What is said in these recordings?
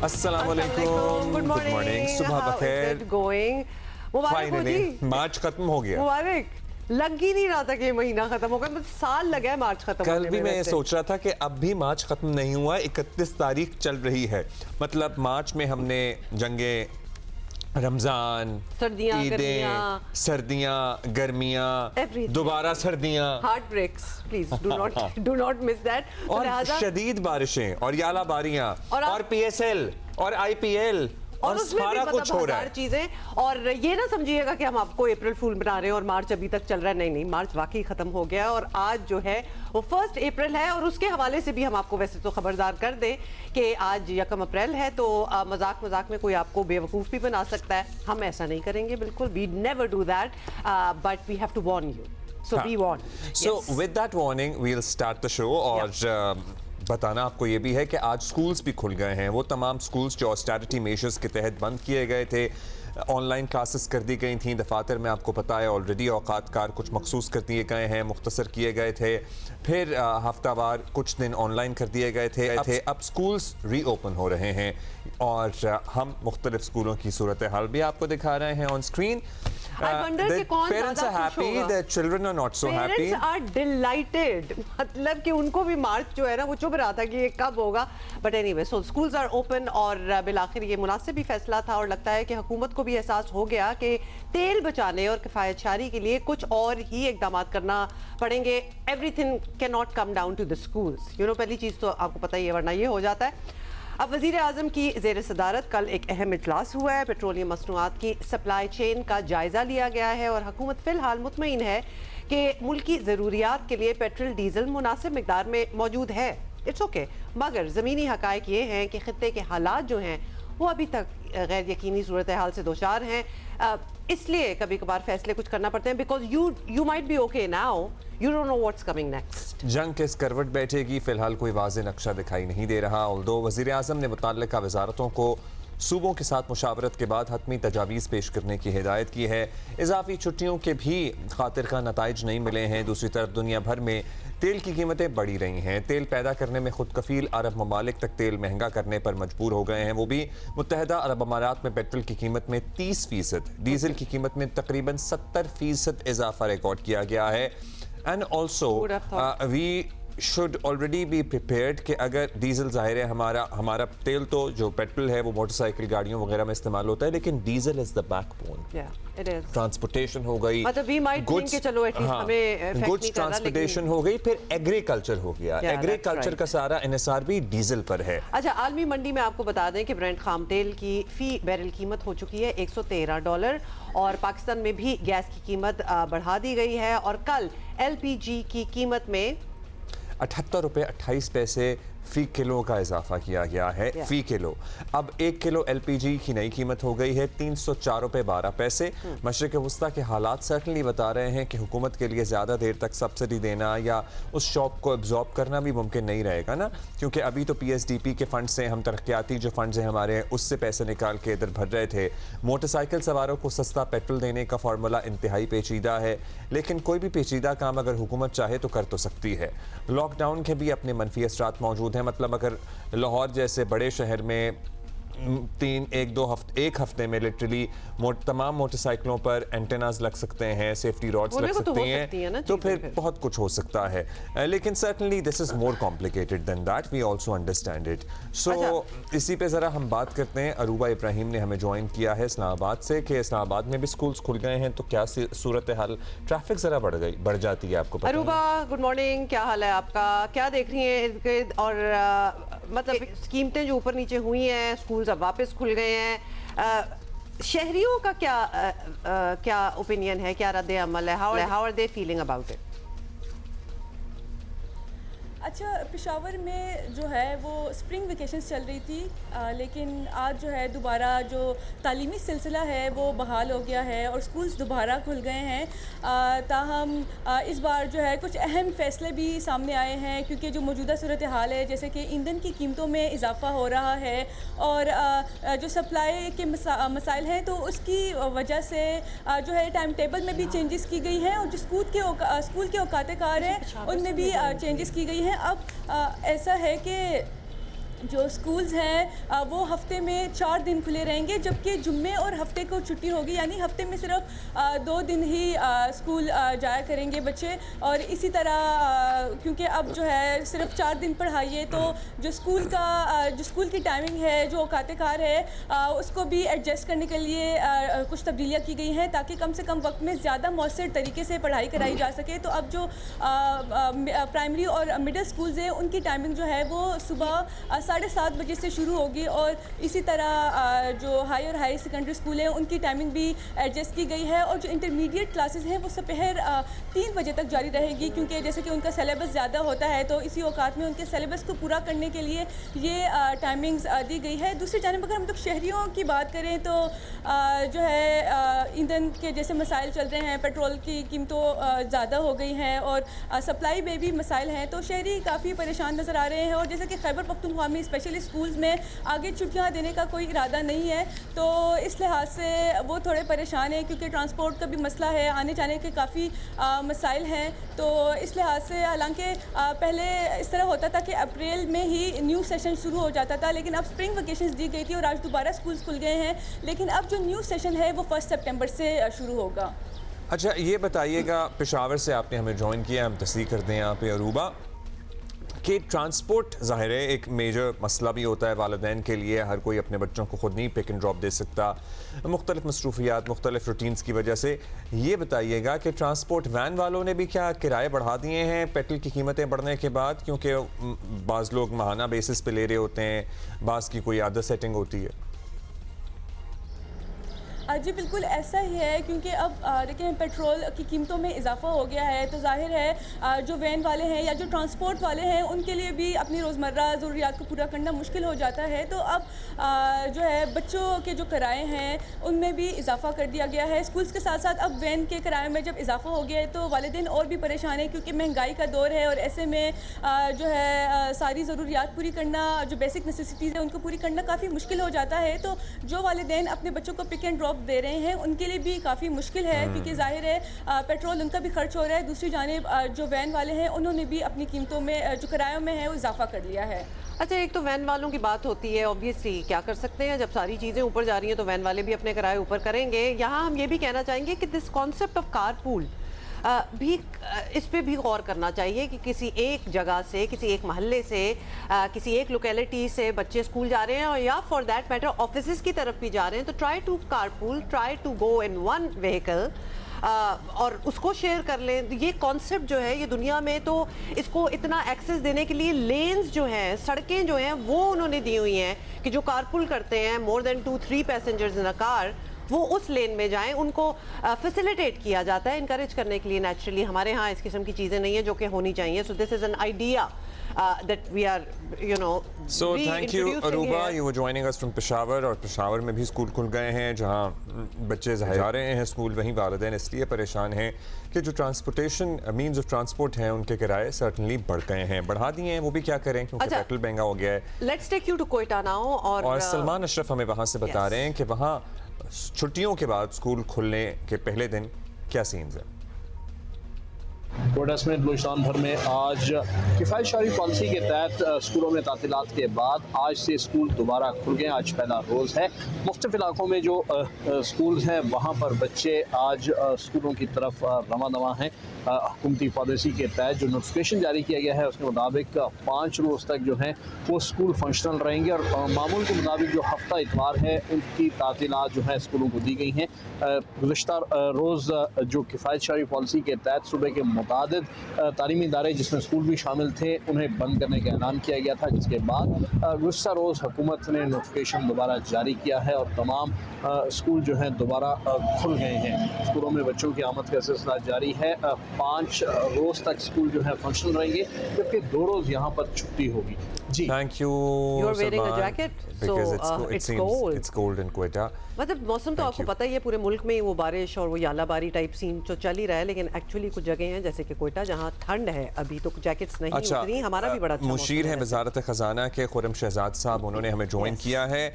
अस्सलाम वालेकुम, good morning, सुबह बखैर। फाइनली मार्च खत्म हो गया। मुबारक। लग ही नहीं रहा था कि ये महीना खत्म हो गया, मतलब साल लगा है मार्च खत्म कल होने भी में। मैं सोच रहा था कि अब भी मार्च खत्म नहीं हुआ, 31 तारीख चल रही है। मतलब मार्च में हमने जंगे, रमजान, सर्दियां, ईदें, सर्दियां, गर्मियां, दोबारा सर्दियां, heart breaks, please do not miss that. और शदीद बारिशें और यालाबारियां और PSL और IPL और सारा कुछ हो रहा है चीजें। और ये ना समझिएगा कि हम आपको अप्रैल फूल बना रहे हैं और मार्च अभी तक चल रहा है। नहीं नहीं, मार्च वाकई खत्म हो गया और आज जो है वो 1 अप्रैल है। और उसके हवाले से भी हम आपको वैसे तो खबरदार कर दें कि आज 1 अप्रैल है, तो मजाक मजाक में कोई आपको बेवकूफ़ भी बना सकता है। हम ऐसा नहीं करेंगे बिल्कुल, we never do that, but we have to warn you, so be warned. So with that warning we will start the show. और बताना आपको ये भी है कि आज स्कूल्स भी खुल गए हैं। वो तमाम स्कूल्स जो ऑस्टेरिटी मेजर्स के तहत बंद किए गए थे, ऑनलाइन क्लासेस कर दी गई थी। दफातर में आपको पता है ऑलरेडी औकात कार कुछ मखसूस कर दिए गए हैं, मुख्तसर किए गए थे। फिर हफ्तावार कुछ दिन ऑनलाइन कर दिए गए थे। अब स्कूल्स रीओपन हो रहे हैं और हम मुख्तलिफ स्कूलों की सूरत हाल भी आपको दिखा रहे हैं on screen. Parents are happy, their children are not so happy. Parents are delighted. मतलब कि उनको भी मार्च जो है ना वो चुभ रहा था कि ये कब होगा। But anyway, so schools are open और बिलाखिर ये मुनासिब भी फैसला था। और लगता है कि हुकूमत को भी एहसास हो गया कि तेल बचाने और किफ़ायत शारी के लिए कुछ और ही इकदाम करना पड़ेंगे। Everything can not come down to the schools. पहली चीज़ तो आपको पता ही है, वरना ये हो जाता है। अब वज़ीर आज़म की ज़ेर सदारत कल एक अहम इजलास हुआ है। पेट्रोलियम मसनूआत की सप्लाई चेन का जायज़ा लिया गया है और हुकूमत फ़िलहाल मुतमईन है कि मुल्की ज़रूरियात के लिए पेट्रोल डीजल मुनासिब मिकदार में मौजूद है। इट्स ओके, मगर ज़मीनी हक़ाइक़ ये हैं कि ख़ित्ते के हालात जो हैं वो अभी तक गैर यकीनी सूरत हाल से दोचार हैं। इसलिए कभी कभार फैसले कुछ करना पड़ते हैं, because you might be okay now, you don't know what's coming next. जंग किस करवट बैठेगी, फिलहाल कोई वाज़ेह नक्शा दिखाई नहीं दे रहा। ऑल्दो वज़ीर आज़म ने मुतल्लिका वज़ारतों को सूबों के साथ मुशावरत के बाद हतमी तजावीज़ पेश करने की हिदायत की है। इजाफी छुट्टियों के भी खातिर का नताइज नहीं मिले हैं। दूसरी तरफ दुनिया भर में तेल की कीमतें बढ़ी रही हैं। तेल पैदा करने में खुद कफील अरब ममालिक तक तेल महंगा करने पर मजबूर हो गए हैं। वो भी मुत्तहदा अरब अमारात में पेट्रोल की कीमत में 30%, डीजल की कीमत में तकरीबन 70% इजाफा रिकॉर्ड किया गया है। And also we should already be prepared कि अगर डीजल ज़ाहिर है हमारा तेल तो जो पेट्रोल है वो मोटरसाइकिल गाड़ियों वगैरह में इस्तेमाल होता है, लेकिन diesel is the backbone. Transportation हो गई, गुड्स ट्रांसपोर्टेशन हो गई, फिर एग्रीकल्चर हो गया। एग्रीकल्चर का सारा इन्हिसार भी डीजल पर है। अच्छा, आलमी मंडी में आपको बता दें कि ब्रेंट खाम तेल की फी बैरल कीमत हो चुकी है $113 और पाकिस्तान में भी गैस की कीमत बढ़ा दी गई है। और कल LPG की कीमत में 78 रुपये 28 पैसे फ़ी किलो का इजाफा किया गया है। फ़ी किलो अब 1 किलो LPG की नई कीमत हो गई है 304 रुपये 12 पैसे। मशरिक़ वस्ता के हालात सर्टनली बता रहे हैं कि हुकूमत के लिए ज़्यादा देर तक सब्सिडी देना या उस शॉक को एब्जॉर्ब करना भी मुमकिन नहीं रहेगा ना, क्योंकि अभी तो PSDP के फ़ंड से हम तरक्याती जो फ़ंड्स हैं हमारे, उससे पैसे निकाल के इधर भर रहे थे। मोटरसाइकिल सवारों को सस्ता पेट्रोल देने का फार्मूला इंतहाई पेचीदा है, लेकिन कोई भी पेचीदा काम अगर हुकूमत चाहे तो कर तो सकती है। लॉकडाउन के भी अपने मनफी असरात मौजूद हैं। मतलब अगर लाहौर जैसे बड़े शहर में एक हफ्ते में लिटरली तमाम मोटरसाइकिलों पर एंटेनाज लग सकते हैं, सेफ्टी रॉड्स लग सकती हैं, तो फिर बहुत कुछ हो सकता है। लेकिन certainly this is more complicated than that, we also understand it. So इसी पे ज़रा हम बात करते हैं। अरूबा इब्राहिम ने हमें ज्वाइन किया है इस्लामाबाद से कि इस्लामाबाद में भी स्कूल्स खुल गए हैं, तो क्या सूरत हाल, ट्रैफिक ज़रा बढ़ जाती है आपको पता है? अरूबा, गुड मॉर्निंग, क्या हाल है आपका? क्या देख रही हैं इर्द गिर्द? और मतलब कीमतें जो ऊपर नीचे हुई हैं, स्कूल्स अब वापस खुल गए हैं, शहरियों का क्या ओपिनियन है, क्या रद्द अमल है? How are they feeling about it? अच्छा, पेशावर में जो है वो स्प्रिंग वेकेशंस चल रही थी, लेकिन आज जो है दोबारा जो तालीमी सिलसिला है वो बहाल हो गया है और स्कूल्स दोबारा खुल गए हैं। ताहम इस बार जो है कुछ अहम फ़ैसले भी सामने आए हैं, क्योंकि जो मौजूदा सूरत हाल है, जैसे कि ईंधन की कीमतों में इजाफ़ा हो रहा है और जो सप्लाई के मसाइल हैं, तो उसकी वजह से जो है टाइम टेबल में भी चेंजेस की गई हैं और जो स्कूल के औकात कार हैं उनमें भी चेंजेस की गई हैं। अब ऐसा है कि जो स्कूल्स हैं वो हफ्ते में 4 दिन खुले रहेंगे, जबकि जुम्मे और हफ्ते को छुट्टी होगी, यानी हफ्ते में सिर्फ 2 दिन ही स्कूल जाया करेंगे बच्चे। और इसी तरह क्योंकि अब जो है सिर्फ 4 दिन पढ़ाई है, तो जो स्कूल की टाइमिंग है, जो औकात कार है, उसको भी एडजस्ट करने के लिए कुछ तब्दीलियाँ की गई हैं, ताकि कम से कम वक्त में ज़्यादा मौसर तरीके से पढ़ाई कराई जा सके। तो अब जो प्राइमरी और मिडिल स्कूल्स हैं उनकी टाइमिंग जो है वो सुबह 7:30 बजे से शुरू होगी, और इसी तरह जो हाई और हाई सेकेंडरी स्कूल हैं उनकी टाइमिंग भी एडजस्ट की गई है। और जो इंटरमीडिएट क्लासेस हैं वो दोपहर 3 बजे तक जारी रहेगी, क्योंकि जैसे कि उनका सिलेबस ज़्यादा होता है, तो इसी औकात में उनके सिलेबस को पूरा करने के लिए ये टाइमिंग्स दी गई है। दूसरी जानब अगर हम लोग शहरियों की बात करें तो जो है ईंधन के जैसे मसाइल चल रहे हैं, पेट्रोल की कीमतों ज़्यादा हो गई हैं, और सप्लाई में भी मसाइल हैं, तो शहरी काफ़ी परेशान नज़र आ रहे हैं। और जैसे कि खैबर पख्तूनख्वा में स्पेशली स्कूल्स में आगे छुट्टियां देने का कोई इरादा नहीं है, तो इस लिहाज से वो थोड़े परेशान हैं, क्योंकि ट्रांसपोर्ट का भी मसला है, आने जाने के काफ़ी मसाइल हैं। तो इस लिहाज से हालांकि पहले इस तरह होता था कि अप्रैल में ही न्यू सेशन शुरू हो जाता था, लेकिन अब स्प्रिंग वेकेशंस दी गई थी और आज दोबारा स्कूल्स खुल गए हैं, लेकिन अब जो न्यू सेशन है वो 1 सितंबर से शुरू होगा। अच्छा, ये बताइएगा, पेशावर से आपने हमें ज्वाइन किया, हम तस्दीक करते हैं यहाँ पे अरूबा, कि ट्रांसपोर्ट ज़ाहिर है एक मेजर मसला भी होता है वालिदैन के लिए। हर कोई अपने बच्चों को ख़ुद नहीं पिक एंड ड्रॉप दे सकता, मुख्तलिफ मसरूफियात, मुख्तलिफ रूटीन्स की वजह से। ये बताइएगा कि ट्रांसपोर्ट वैन वालों ने भी क्या किराए बढ़ा दिए हैं पेट्रोल की कीमतें बढ़ने के बाद? क्योंकि बाज़ लोग माहाना बेसिस पे ले रहे होते हैं, बाज़ की कोई आदत सेटिंग होती है। जी बिल्कुल ऐसा ही है, क्योंकि अब देखें पेट्रोल की कीमतों में इजाफा हो गया है, तो जाहिर है जो वैन वाले हैं या जो ट्रांसपोर्ट वाले हैं उनके लिए भी अपनी रोज़मर्रा ज़रूरियात को पूरा करना मुश्किल हो जाता है। तो अब जो है बच्चों के जो किराए हैं उनमें भी इजाफा कर दिया गया है। स्कूल्स के साथ साथ अब वैन के किराए में जब इजाफा हो गया है तो वालिदैन और भी परेशान है, क्योंकि महंगाई का दौर है, और ऐसे में जो है सारी ज़रूरियात पूरी करना, जो बेसिक नेसेसिटीज़ हैं उनको पूरी करना काफ़ी मुश्किल हो जाता है। तो जो वालिदैन अपने बच्चों को पिक एंड ड्रॉप दे रहे हैं उनके लिए भी काफ़ी मुश्किल है, क्योंकि जाहिर है पेट्रोल उनका भी खर्च हो रहा है। दूसरी जानिब जो वैन वाले हैं उन्होंने भी अपनी कीमतों में, जो किरायों में है, वो इजाफा कर लिया है। अच्छा, एक तो वैन वालों की बात होती है, ऑब्वियसली क्या कर सकते हैं, जब सारी चीज़ें ऊपर जा रही हैं तो वैन वाले भी अपने किराए ऊपर करेंगे। यहाँ हम ये भी कहना चाहेंगे कि दिस कॉन्सेप्ट ऑफ कारपूल भी इस पे भी गौर करना चाहिए कि किसी एक जगह से, किसी एक महल्ले से, किसी एक लोकेलिटी से बच्चे स्कूल जा रहे हैं, और या फॉर दैट मैटर ऑफिसेज की तरफ भी जा रहे हैं, तो try to carpool, try to go in one vehicle और उसको शेयर कर लें। ये कॉन्सेप्ट जो है ये दुनिया में तो इसको इतना एक्सेस देने के लिए लेन्स जो हैं, सड़कें जो हैं वो उन्होंने दी हुई हैं कि जो कारपूल करते हैं more than 2-3 passengers in a car, वो उस लेन में जाएं, उनको फैसिलिटेट किया जाता है इनकरेज करने के लिए। नेचुरली हमारे यहाँ इस किस्म की चीज़ें नहीं है जो कि होनी चाहिए। सो this is an idea that we are, you know, so thank you Aruba, you were joining us from Peshawar, और पेशावर में भी स्कूल खुल गए हैं जहां बच्चे जा रहे हैं स्कूल। वहीं वालिदैन इसलिए परेशान हैं कि जो ट्रांसपोर्टेशन मींस ऑफ ट्रांसपोर्ट हैं उनके किराए सर्टनली बढ़ गए हैं, बढ़ा दिए हैं, वो भी क्या करें क्योंकि पेट्रोल महंगा हो गया है। Let's take you to Quetta now. और सलमान अशरफ हमें वहां से बता रहे हैं कि वहां छुट्टियों के बाद स्कूल खुलने के पहले दिन क्या सीन्स हैं। कोयटा समेत बलूचिस्तान भर में आज किफ़ायत शहरी पॉलिसी के तहत स्कूलों में तातीलात के बाद आज से स्कूल दोबारा खुल गए। आज पहला रोज़ है। मुख्तलिफ इलाकों में जो स्कूल हैं वहाँ पर बच्चे आज स्कूलों की तरफ रवा दवा हैं। हुकूमती पॉलिसी के तहत जो नोटिफिकेशन जारी किया गया है उसके मुताबिक 5 रोज़ तक जो हैं वो स्कूल फंक्शनल रहेंगे, और मामूल के मुताबिक जो हफ्ता इतवार है उनकी तातीलात जो है स्कूलों को दी गई हैं। गुज़श्ता रोज़ जो किफ़ायत शहरी पॉलिसी के तहत सुबह के मुतादिद तालीमी इदारे जिसमें स्कूल भी शामिल थे उन्हें बंद करने का ऐलान किया गया था, जिसके बाद गुज़श्ता रोज़ हुकूमत ने नोटिफिकेशन दोबारा जारी किया है और तमाम स्कूल जो हैं दोबारा खुल गए हैं। स्कूलों में बच्चों की आमद का सिलसिला जारी है। 5 रोज़ तक स्कूल जो है फंक्शनल रहेंगे, जबकि 2 रोज़ यहाँ पर छुट्टी होगी। जी, thank you. You're wearing a jacket, so it's cold. It's cold in Quetta. मतलब मौसम तो आपको पता ही है पूरे मुल्क में वो बारिश और वो यालाबारी टाइप सीन तो चल ही रहा है, लेकिन एक्चुअली कुछ जगह हैं जैसे कि कोयटा जहाँ ठंड है, अभी तो जैकेट्स नहीं उतरी। हमारा भी बड़ा अच्छा मुशीर है वजारत खजाना के खुर्रम शहजाद साहब, उन्होंने हमें ज्वाइन किया है।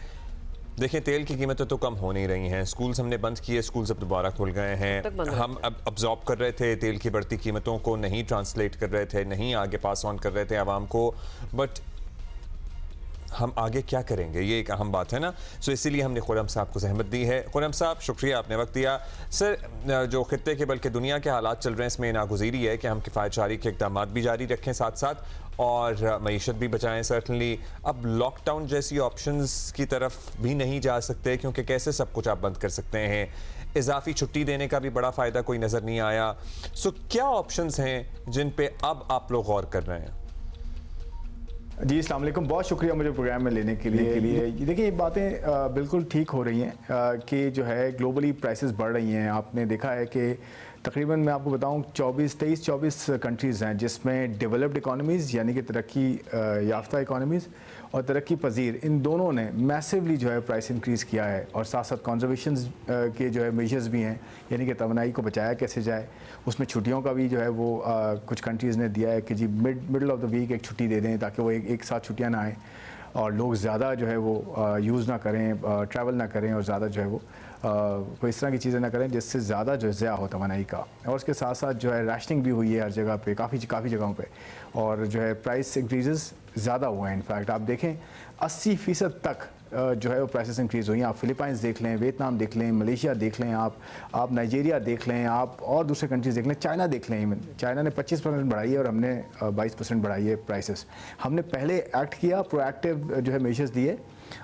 देखें, तेल की कीमतें तो कम हो नहीं रही हैं, स्कूल्स हमने बंद किए, स्कूल्स अब दोबारा खुल गए हैं। हम अब अब्जॉर्ब कर रहे थे तेल की बढ़ती कीमतों को, नहीं ट्रांसलेट कर रहे थे, नहीं आगे पास ऑन कर रहे थे आवाम को, बट हम आगे क्या करेंगे, ये एक अहम बात है ना। सो इसीलिए हमने खुरम साहब को जहमत दी है। खुरम साहब, शुक्रिया, आपने वक्त दिया। सर, जो खित्ते के बल्कि दुनिया के हालात चल रहे हैं, इसमें नागुज़ीरी है कि हम किफ़ायत जारी के इक़दाम भी जारी रखें साथ साथ और मईशत भी बचाएं। सर्टनली अब लॉकडाउन जैसी ऑप्शंस की तरफ भी नहीं जा सकते, क्योंकि कैसे सब कुछ आप बंद कर सकते हैं। इजाफी छुट्टी देने का भी बड़ा फ़ायदा कोई नज़र नहीं आया। सो क्या ऑप्शंस हैं जिन पे अब आप लोग गौर कर रहे हैं? जी, अस्सलाम वालेकुम, बहुत शुक्रिया मुझे प्रोग्राम में लेने के लिए। देखिए, ये बातें बिल्कुल ठीक हो रही हैं कि जो है ग्लोबली प्राइसेस बढ़ रही हैं। आपने देखा है कि तकरीबन मैं आपको बताऊं 24 कंट्रीज़ हैं जिसमें डेवलप्ड इकोनॉमीज़ यानी कि तरक्की याफ्ता इकोनॉमीज़ और तरक्की पजीर, इन दोनों ने मैसिवली जो है प्राइस इंक्रीज़ किया है। और साथ साथ कंजर्वेशन के जो है मेजर्स भी हैं, यानी कि तवानाई को बचाया कैसे जाए। उसमें छुट्टियों का भी जो है वो कुछ कंट्रीज़ ने दिया है कि जी मिडल ऑफ द वीक एक छुट्टी दे दें ताकि वो एक साथ छुट्टियाँ ना आएँ और लोग ज़्यादा जो है वो यूज़ ना करें, ट्रैवल ना करें और ज़्यादा जो है वो कोई इस तरह की चीज़ें ना करें जिससे ज़्यादा जो है ज़या हो तवानाई का। और उसके साथ साथ जो है राशनिंग भी हुई है हर जगह पे, काफ़ी जगहों पे, और जो है प्राइस इंक्रीज़ ज़्यादा हुए हैं। इनफैक्ट आप देखें 80% तक जो है वो प्राइसेस इंक्रीज़ हुई हैं। आप फिलीपाइंस देख लें, वियतनाम देख लें, मलेशिया देख लें, आप नाइजीरिया देख लें, आप और दूसरे कंट्रीज़ देख लें, चाइना देख लें। इवन चाइना ने 25% बढ़ाई है और हमने 22% बढ़ाई है प्राइसेस। हमने पहले एक्ट किया, प्रोएक्टिव जो है मेजर्स दिए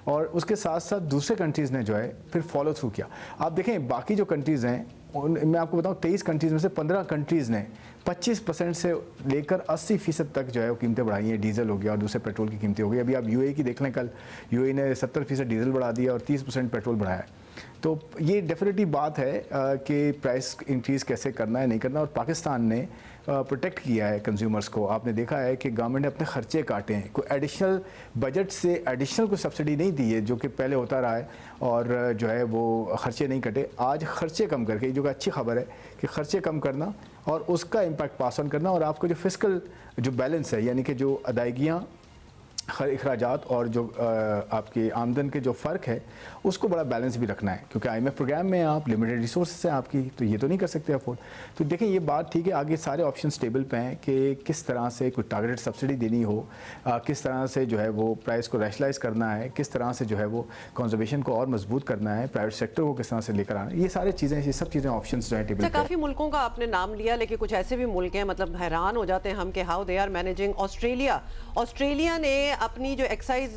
और उसके साथ साथ दूसरे कंट्रीज़ ने जो है फिर फॉलो थ्रू किया। आप देखें बाकी जो कंट्रीज़ हैं, मैं आपको बताऊं 23 कंट्रीज़ में से 15 कंट्रीज़ ने 25% से लेकर 80% तक जो है वो कीमतें बढ़ाई हैं। डीजल हो गया और दूसरे पेट्रोल की कीमतें हो गई। अभी आप यूएई की देख लें, कल यूएई ने 70% डीजल बढ़ा दिया और 30% पेट्रोल बढ़ाया है। तो ये डेफिनेटली बात है कि प्राइस इंक्रीज़ कैसे करना है, नहीं करना। और पाकिस्तान ने प्रोटेक्ट किया है कंज्यूमर्स को। आपने देखा है कि गवर्नमेंट ने अपने खर्चे काटे हैं, कोई एडिशनल बजट से एडिशनल कोई सब्सिडी नहीं दी है जो कि पहले होता रहा है, और जो है वो खर्चे नहीं कटे। आज खर्चे कम करके, जो कि अच्छी खबर है कि खर्चे कम करना और उसका इम्पैक्ट पास ऑन करना, और आपको जो फिस्कल जो बैलेंस है यानी कि जो अदायगियाँ अखराजात और जो आपकी आमदन के जो फ़र्क है उसको बड़ा बैलेंस भी रखना है, क्योंकि IMF प्रोग्राम में आप लिमिटेड रिसोर्सेस हैं आपकी, तो ये तो नहीं कर सकते अफोर्ड। तो देखें ये बात ठीक है, आगे सारे ऑप्शंस टेबल पे हैं कि किस तरह से कोई टारगेटेड सब्सिडी देनी हो, किस तरह से जो है वो प्राइस को रैशनलाइज करना है, किस तरह से जो है वो कंजर्वेशन को और मजबूत करना है, प्राइवेट सेक्टर को किस तरह से लेकर आना है, ये सारी चीज़ें, ये सब चीज़ें ऑप्शन जो है टेबल पे। काफ़ी मुल्कों का आपने नाम लिया, लेकिन कुछ ऐसे भी मुल्क हैं, मतलब हैरान हो जाते हैं हम कि how they are managing. Australia ने अपनी जो एक्साइज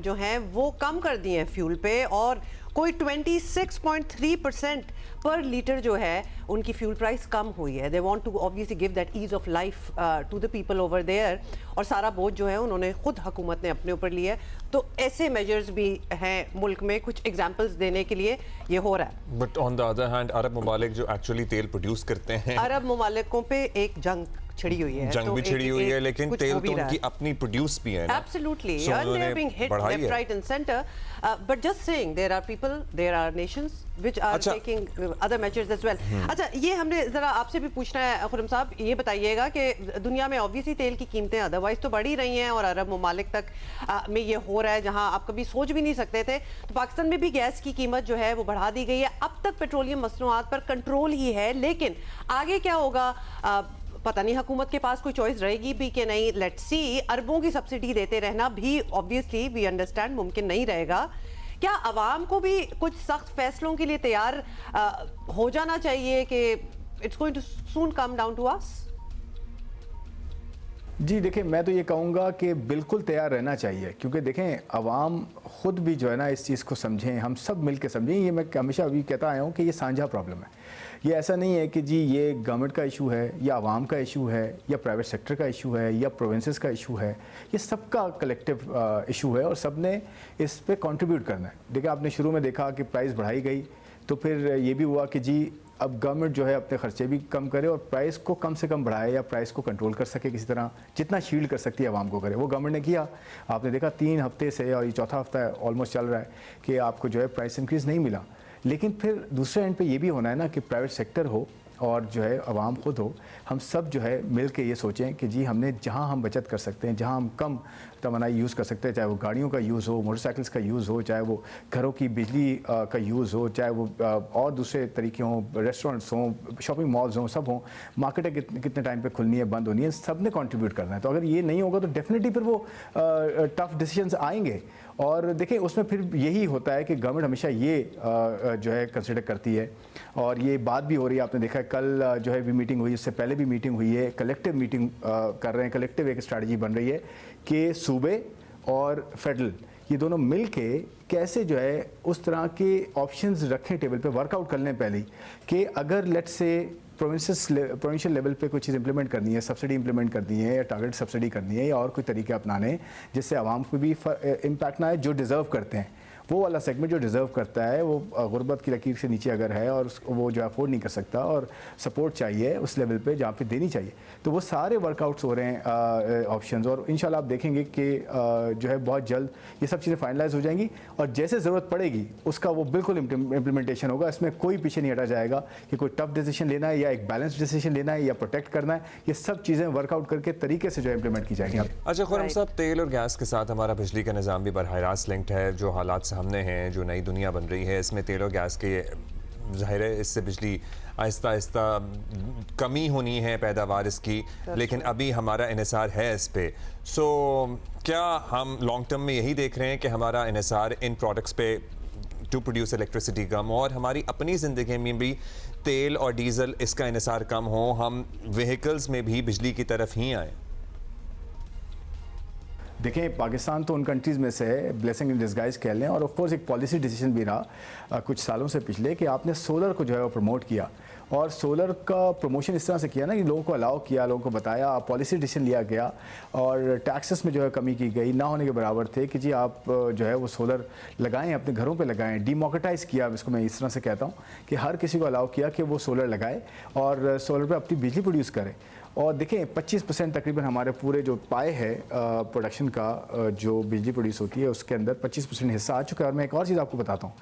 जो हैं वो कम कर दी हैं फ्यूल पे, और कोई 26.3% पर लीटर जो है उनकी फ्यूल प्राइस कम हुई है। They want to obviously give that ease of life to the people over there, और सारा बोझ जो है उन्होंने खुद हुकूमत ने अपने ऊपर लिया है। तो ऐसे मेजर्स भी हैं मुल्क में, कुछ एग्जांपल्स देने के लिए ये हो रहा है। But on the other hand अरब ममालिक जो एक्चुअली तेल प्रोड्यूस करते हैं, अरब ममालिकों पे एक जंग छिड़ी हुई है, जंग तो भी छिड़ी हुई है, लेकिन तेल तो उनकी अपनी प्रोड्यूस भी है ना। Absolutely, So and they are being hit बढ़ाई left, है। right, and center. But just saying, there are people, there are nations which are अच्छा। taking other measures as well. अच्छा, ये हमने जरा आपसे भी पूछना है खुरम साहब, ये बताइएगा कि दुनिया में ऑब्वियसली तेल की कीमतें अदरवाइज तो बढ़ ही रही हैं, और अरब ममालिक तक में ये हो रहा है जहां आप कभी सोच भी नहीं सकते थे। तो पाकिस्तान में भी गैस की कीमत जो है वो बढ़ा दी गई है। अब तक पेट्रोलियम मसनूआत पर कंट्रोल ही है, लेकिन आगे क्या होगा पता नहीं, हुकूमत के पास कोई चॉइस रहेगी भी कि नहीं। Let's see. अरबों की सब्सिडी देते रहना भी ऑब्वियसली वी अंडरस्टैंड मुमकिन नहीं रहेगा। क्या आवाम को भी कुछ सख्त फैसलों के लिए तैयार हो जाना चाहिए कि it's going to soon come down to us? जी देखिए, मैं तो ये कहूँगा कि बिल्कुल तैयार रहना चाहिए, क्योंकि देखें आवाम खुद भी जो है ना इस चीज़ को समझें, हम सब मिल के समझें। ये मैं हमेशा अभी कहता आया हूँ कि ये साझा प्रॉब्लम है। ये ऐसा नहीं है कि जी ये गवर्नमेंट का इशू है या आवाम का इशू है या प्राइवेट सेक्टर का इशू है या प्रोविंसेस का इशू है, ये सबका कलेक्टिव इशू है और सब ने इस पे कंट्रीब्यूट करना है। देखिए आपने शुरू में देखा कि प्राइस बढ़ाई गई, तो फिर ये भी हुआ कि जी अब गवर्नमेंट जो है अपने खर्चे भी कम करे और प्राइस को कम से कम बढ़ाए या प्राइस को कंट्रोल कर सके, किसी तरह जितना शील्ड कर सकती है आवाम को करे। वो गवर्नमेंट ने किया। आपने देखा 3 हफ्ते से, और ये चौथा हफ्ता ऑलमोस्ट चल रहा है कि आपको जो है प्राइस इंक्रीज़ नहीं मिला। लेकिन फिर दूसरे एंड पे ये भी होना है ना कि प्राइवेट सेक्टर हो और जो है आवाम खुद हो, हम सब जो है मिल के ये सोचें कि जी हमने जहाँ हम बचत कर सकते हैं, जहाँ हम कम तमन्नाई यूज़ कर सकते हैं, चाहे वो गाड़ियों का यूज़ हो, मोटरसाइकिल्स का यूज़ हो, चाहे वो घरों की बिजली का यूज़ हो, चाहे वो और दूसरे तरीके हों, रेस्टोरेंट्स हों, शॉपिंग मॉल्स हों, सब हों, मार्केटें कितने टाइम पे खुलनी है, बंद होनी है, सब ने कंट्रीब्यूट करना है। तो अगर ये नहीं होगा तो डेफिनेटली फिर वो टफ डिसीजंस आएंगे। और देखिए उसमें फिर यही होता है कि गवर्नमेंट हमेशा ये जो है कंसिडर करती है, और ये बात भी हो रही है, आपने देखा है कल जो है भी मीटिंग हुई, इससे पहले भी मीटिंग हुई है, कलेक्टिव मीटिंग कर रहे हैं, कलेक्टिव एक स्ट्रैटेजी बन रही है कि सूबे और फेडरल ये दोनों मिल के कैसे जो है उस तरह के ऑप्शंस रखें टेबल पे, वर्कआउट कर लें पहले कि अगर लेट्स से प्रोविंशियल लेवल पे कोई चीज़ इंप्लीमेंट करनी है, सब्सिडी इंप्लीमेंट करनी है या टारगेट सब्सिडी करनी है या और कोई तरीके अपनाने जिससे आवाम को भी इम्पैक्ट ना आए, जो डिज़र्व करते हैं वो वाला सेगमेंट जो डिज़र्व करता है, वो गुर्बत की लकीर से नीचे अगर है और वो जो अफोर्ड नहीं कर सकता और सपोर्ट चाहिए उस लेवल पे जहाँ पे देनी चाहिए, तो वो सारे वर्कआउट्स हो रहे हैं ऑप्शंस। और इंशाल्लाह आप देखेंगे कि जो है बहुत जल्द ये सब चीज़ें फाइनलाइज हो जाएंगी और जैसे ज़रूरत पड़ेगी उसका वो बिल्कुल इम्प्लीमेंटेशन होगा। इसमें कोई पीछे नहीं हटा जाएगा कि कोई टफ डिसीजन लेना है या एक बैलेंस डिसीजन लेना है या प्रोटेक्ट करना है, ये सब चीज़ें वर्कआउट करके तरीके से जो है इंप्लीमेंट की जाएंगी। अच्छा खुर्रम साहब, तेल और गैस के साथ हमारा बिजली का निज़ाम भी बरह रास्त लिंक्ड है। जो हालात सामने हैं, जो नई दुनिया बन रही है, इसमें तेल और गैस के ज़ाहिर है इससे बिजली आहिस्ता आहिस्ता कमी होनी है पैदावार इसकी, लेकिन अभी हमारा इन्हिसार है इस पे। सो क्या हम लॉन्ग टर्म में यही देख रहे हैं कि हमारा इन्हिसार इन प्रोडक्ट्स पे टू प्रोड्यूस इलेक्ट्रिसिटी कम और हमारी अपनी ज़िंदगी में भी तेल और डीज़ल इसका इन्हिसार कम हो, हम व्हीकल्स में भी बिजली की तरफ ही आएँ? देखें पाकिस्तान तो उन कंट्रीज़ में से है, ब्लेसिंग इन डिस्गाइज कह लें, और ऑफ कोर्स एक पॉलिसी डिसीजन भी रहा कुछ सालों से पिछले कि आपने सोलर को जो है वो प्रमोट किया, और सोलर का प्रमोशन इस तरह से किया ना कि लोगों को अलाउ किया, लोगों को बताया, पॉलिसी डिसीजन लिया गया और टैक्सेस में जो है कमी की गई, ना होने के बराबर थे कि जी आप जो है वो सोलर लगाएं, अपने घरों पे लगाएं, डीमोक्रेटाइज़ किया, इसको मैं इस तरह से कहता हूँ कि हर किसी को अलाउ किया कि वो सोलर लगाए और सोलर पर अपनी बिजली प्रोड्यूस करे। और देखें 25% तकरीबन हमारे पूरे जो पाए है प्रोडक्शन का जो बिजली प्रोड्यूस होती है उसके अंदर 25% हिस्सा आ चुका है। और मैं एक और चीज़ आपको बताता हूँ,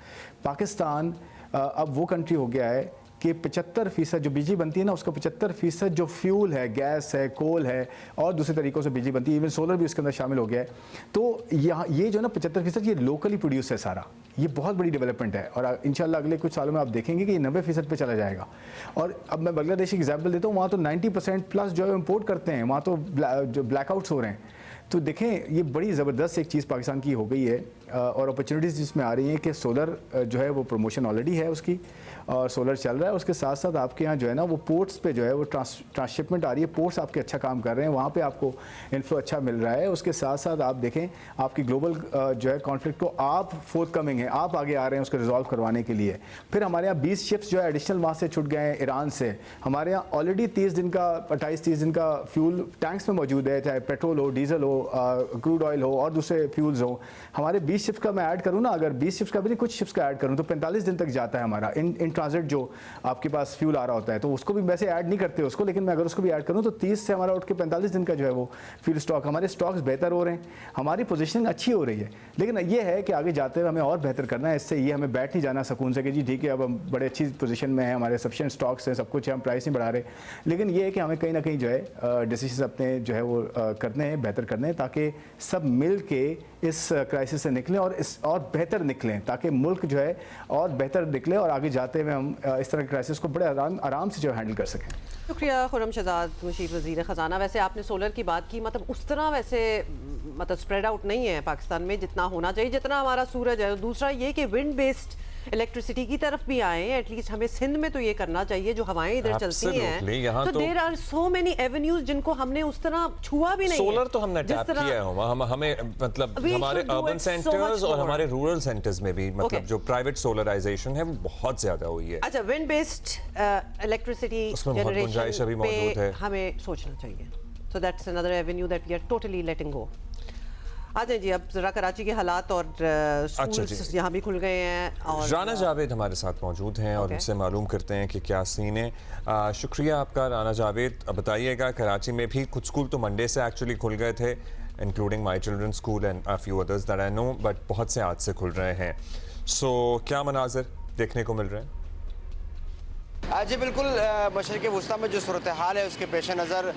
पाकिस्तान अब वो कंट्री हो गया है कि 75% जो बिजली बनती है ना उसका 75% जो फ्यूल है, गैस है, कोल है और दूसरे तरीक़ों से बिजली बनती है, इवन सोलर भी उसके अंदर शामिल हो गया है। तो यहाँ ये जो ना 75% ये लोकली प्रोड्यूस है सारा, ये बहुत बड़ी डेवलपमेंट है और इंशाल्लाह अगले कुछ सालों में आप देखेंगे कि ये 90% पे चला जाएगा। और अब मैं बांग्लादेश एग्जाम्पल देता हूँ, वहाँ तो 90% प्लस जो है इम्पोर्ट करते हैं, वहाँ तो जो ब्लैकआउट्स हो रहे हैं। तो देखें ये बड़ी ज़बरदस्त एक चीज़ पाकिस्तान की हो गई है और अपॉर्चुनिटीज़ जिसमें आ रही हैं कि सोलर जो है वो प्रमोशन ऑलरेडी है उसकी और सोलर चल रहा है, उसके साथ साथ आपके यहाँ जो है ना वो पोर्ट्स पे जो है वो ट्रांसशिपमेंट आ रही है, पोर्ट्स आपके अच्छा काम कर रहे हैं, वहाँ पे आपको इन्फ्लो अच्छा मिल रहा है। उसके साथ साथ आप देखें आपकी ग्लोबल जो है कॉन्फ्लिक्ट को आप फोर्थ कमिंग है, आप आगे आ रहे हैं उसको रिजॉल्व करवाने के लिए। फिर हमारे यहाँ 20 शिप्स जो है एडिशनल वहाँ से छुट गए हैं ईरान से, हमारे यहाँ ऑलरेडी 28-30 दिन का फ्यूल टैंक्स में मौजूद है, चाहे पेट्रोल हो, डीजल हो, क्रूड ऑयल हो और दूसरे फ्यूल्स हो। हमारे 20 शिप्स का मैं ऐड करूँ ना, अगर 20 शिप्स का भी नहीं कुछ शिप्स का ऐड करूँ तो 45 दिन तक जाता है हमारा इन ट्रांजिट जो आपके पास फ्यूल आ रहा होता है। तो उसको भी वैसे ऐड नहीं करते उसको, लेकिन मैं अगर उसको भी ऐड करूँ तो 30 से हमारा उठ के 45 दिन का जो है वो फ्यूल स्टॉक, हमारे स्टॉक्स बेहतर हो रहे हैं, हमारी पोजीशनिंग अच्छी हो रही है। लेकिन ये है कि आगे जाते हुए हमें और बेहतर करना है, इससे ये हमें बैठ नहीं जाना सुकून से कि जी ठीक है अब हम बड़े अच्छी पोजीशन में हैं, हमारे सफिशिएंट स्टॉक्स हैं, सब कुछ है, हम प्राइस नहीं बढ़ा रहे। लेकिन ये है कि हमें कहीं ना कहीं जो है डिसीजन अपने जो है वो करने हैं, बेहतर करने हैं, ताकि सब मिल के इस क्राइसिस से निकलें और बेहतर निकलें, ताकि मुल्क जो है और बेहतर निकले और आगे जाते हुए हम इस तरह के क्राइसिस को बड़े आराम से जो हैंडल कर सकें। शुक्रिया खुर्रम शहजाद मुशीर वज़ीर ख़जाना। वैसे आपने सोलर की बात की, मतलब उस तरह वैसे मतलब स्प्रेड आउट नहीं है पाकिस्तान में जितना होना चाहिए, जितना हमारा सूरज है। दूसरा ये कि विंड बेस्ड इलेक्ट्रिसिटी की तरफ भी आए, एटलीस्ट हमें सिंध में तो ये करना चाहिए जो हवाएं इधर चलती हैं। तो there are so many avenues जिनको हमने उस तरह छुआ भी नहीं। सोलर तो हमने टैप किया है, हमें मतलब हमारे अर्बन सेंटर्स और हमारे रूरल सेंटर्स में भी मतलब जो प्राइवेट सोलराइजेशन है वो बहुत ज्यादा हुई है। अच्छा, विंड बेस्ड इलेक्ट्रिसिटी जनरेशन पे हमें सोचना चाहिए। So that's another avenue that we are totally letting go. आ जाए जी, अब जरा कराची के हालात और स्कूल्स यहाँ भी खुल गए हैं और राना जावेद हमारे साथ मौजूद हैं और उनसे मालूम करते हैं कि क्या सीन है। शुक्रिया आपका राना जावेद। बताइएगा, कराची में भी कुछ स्कूल तो मंडे से एक्चुअली खुल गए थे, including my children school and a few others that I know, but बहुत से आज से खुल रहे हैं। सो क्या मनाजर देखने को मिल रहे हैं? जी बिल्कुल, मशरिक़ी वुस्ता में जो सूरत हाल है उसके पेश नज़र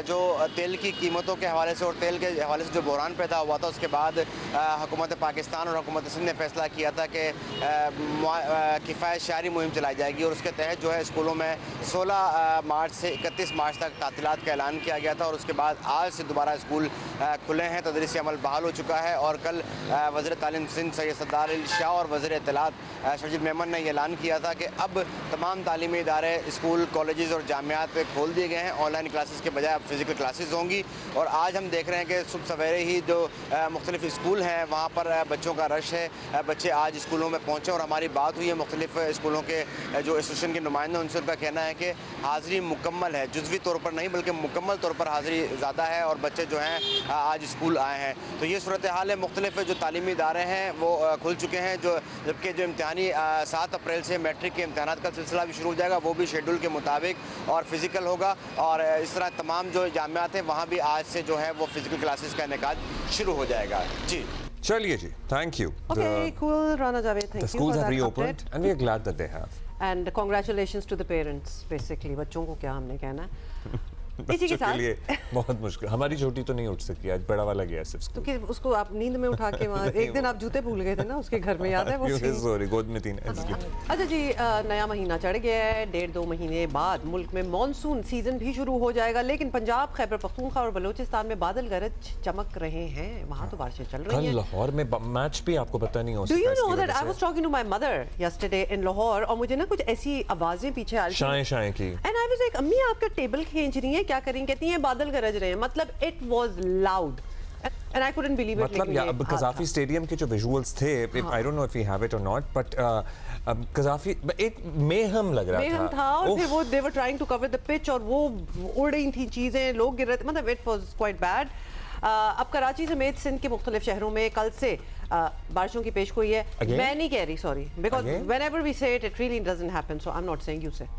जो तेल की कीमतों के हवाले से और तेल के हवाले से जो बहरान पैदा हुआ था, उसके बाद हुकूमत पाकिस्तान और हुकूमत सिंध ने फैसला किया था कि किफ़ायत शहरी मुहिम चलाई जाएगी और उसके तहत जो है स्कूलों में 16 मार्च से 31 मार्च तक तातीलात का ऐलान किया गया था और उसके बाद आज से दोबारा स्कूल खुले हैं, तदरीसी अमल बहाल हो चुका है। और कल वज़ीर तालीम सिंध सैयद सरदार अली शाह और वज़ीर इत्तलात शर्जील मेमन ने ऐलान किया था कि अब तमाम तालीमी इदारे, स्कूल, कॉलेजेस और जामियात खोल दिए गए हैं। ऑनलाइन क्लासेस के बजाय अब फिज़िकल क्लासेस होंगी। और आज हम देख रहे हैं कि सुबह सवेरे ही जो मुख्तलिफ स्कूल हैं वहाँ पर बच्चों का रश है, बच्चे आज स्कूलों में पहुँचे। और हमारी बात हुई है मुख्तलिफ स्कूलों के जो एसोसिएशन के नुमाइंदे, उनसे उनका कहना है कि हाज़िरी मुकम्मल है, जुज़वी तौर पर नहीं बल्कि मुकम्मल तौर पर हाज़िरी ज़्यादा है और बच्चे जो हैं आज स्कूल आए हैं। तो ये सूरत हाल है। मुख्तलिफ जो तालीमी इदारे हैं वो खुल चुके हैं, जबकि जो इम्तहानी 7 अप्रैल से मैट्रिक के इम्तहानात का सिलसिला भी शुरू हो जाएगा, वो भी शेड्यूल के मुताबिक और फिज़िकल होगा। और इस तरह तमाम जो जामियात हैं वहाँ भी आज से जो है वो फिज़िकल क्लासेस का इनेकाद शुरू हो जाएगा। जी चलिए जी, thank you. Okay, cool, Rana Javed. Thank The you schools for have that reopened update. and we are glad that they have. And congratulations to the parents, basically. बच्चों को क्या हमने कहना है इसी के बच्चों के लिए साथ बहुत मुश्किल। हमारी छोटी तो नहीं उठ सकी, आज बड़ा वाला गया सिर्फ तो स्कूल। कि उसको आप नींद में उठा के वहाँ एक दिन आप जूते भूल गए थे ना उसके घर में, याद है वो scene? सॉरी, गोद में थी ना इसलिए। अच्छा जी, नया महीना चढ़ गया है। 1.5-2 महीने बाद मुल्क में मॉनसून सीजन भी शुरू हो जाएगा, लेकिन पंजाब, खैबर पख्तूनख्वा और बलूचिस्तान में बादल गरज चमक रहे हैं। वहाँ तो बारिशें चल रही कल हैं। लाहौर में मैच भी आपको पता नहीं हो Do सकता you know इसकी that वजह I was से। talking to my mother yesterday in Lahore और मुझे ना कुछ ऐसी आवाजें पीछे आ रही थी। शाएं शाएं की। And I was like, अम्मी आपका टेबल खींच रही हैं, क्या करें? कहती हैं बादल गरज रहे हैं। मतलब it was loud and I couldn't believe it. मतलब लेकिन ये अब हाल कज़ाफ़ी था। स्टेडियम के जो विजुअल्स थे, I don't know if we have it or not, but कज़ाफ़ी एक मेहम लग रहा बेहम था और फिर वो they were trying to cover the pitch और वो उड़ रही थी चीजें, लोग गिर रहे थे, मतलब it was quite bad. अब कराची समेत सिंध के मुख्तलिफ शहरों में कल से बारिशों की पेश गोई है। Again? मैं नहीं कह रही, sorry, because Again? whenever we say it really doesn't happen, so I'm not saying you say.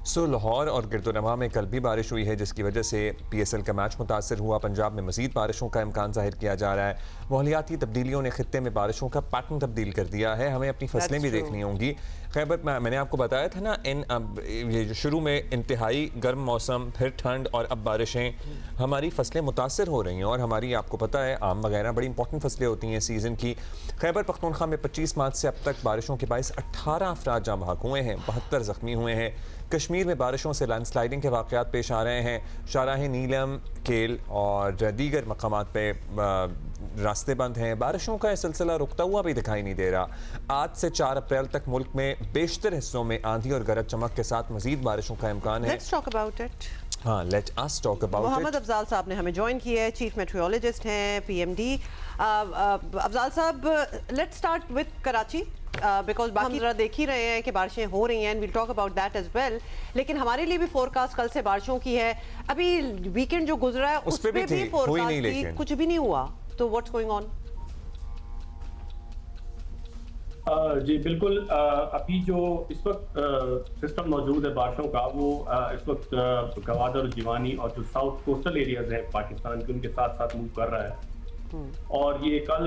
सो लाहौर और गिरदोनवा में कल भी बारिश हुई है, जिसकी वजह से PSL का मैच मुतासर हुआ। पंजाब में मजीद बारिशों का इम्कान जाहिर किया जा रहा है। माहौलियाती तब्दीलियों ने खित्ते में बारिशों का पैटर्न तब्दील कर दिया है। हमें अपनी फसलें भी That's true. देखनी होंगी। खैबर मैंने आपको बताया था ना, ये जो शुरू में इंतहाई गर्म मौसम, फिर ठंड और अब बारिशें, हमारी फसलें मुतासर हो रही हैं। और हमारी आपको पता है आम वगैरह बड़ी इंपॉर्टेंट फसलें होती हैं सीज़न की। खैबर पख्तूनख्वा में 25 मार्च से अब तक बारिशों के बायस 18 अफराद जाँ बहक हुए हैं, 72 ज़ख्मी हुए हैं। कश्मीर में बारिशों से लैंडस्लाइडिंग के वाक़यात पेश आ रहे हैं। शाहराह नीलम, केल और दीगर मकामात पे रास्ते बंद हैं। बारिशों का यह सिलसिला रुकता हुआ भी दिखाई नहीं दे रहा। आज से 4 अप्रैल तक मुल्क में बेशतर हिस्सों में आंधी और गरज चमक के साथ मजीद बारिशों का इम्कान है। Let's talk about it. हाँ, let us talk about Mohammad it. Afzal sahab ने हमें ज्वाइन किया है, चीफ मेट्रोलॉजिस्ट हैं, PMD। Afzal sahab, let's start with Karachi because बाकी जरा देख ही रहे हैं कि बारिशें हो रही हैं, will talk about that as well. लेकिन हमारे लिए भी फोरकास्ट कल से बारिशों की है। अभी वीकेंड जो गुजरा है उस पे उस पे भी थी, भी हुई फोरकास्ट नहीं थी, लेकिन। कुछ भी नहीं हुआ। तो व्हाट्स गोइंग ऑन? जी बिल्कुल, अभी जो इस वक्त सिस्टम मौजूद है बारिशों का, वो इस वक्त गवादर, जीवानी और जो साउथ कोस्टल एरियाज हैं पाकिस्तान के, उनके साथ साथ मूव कर रहा है। और ये कल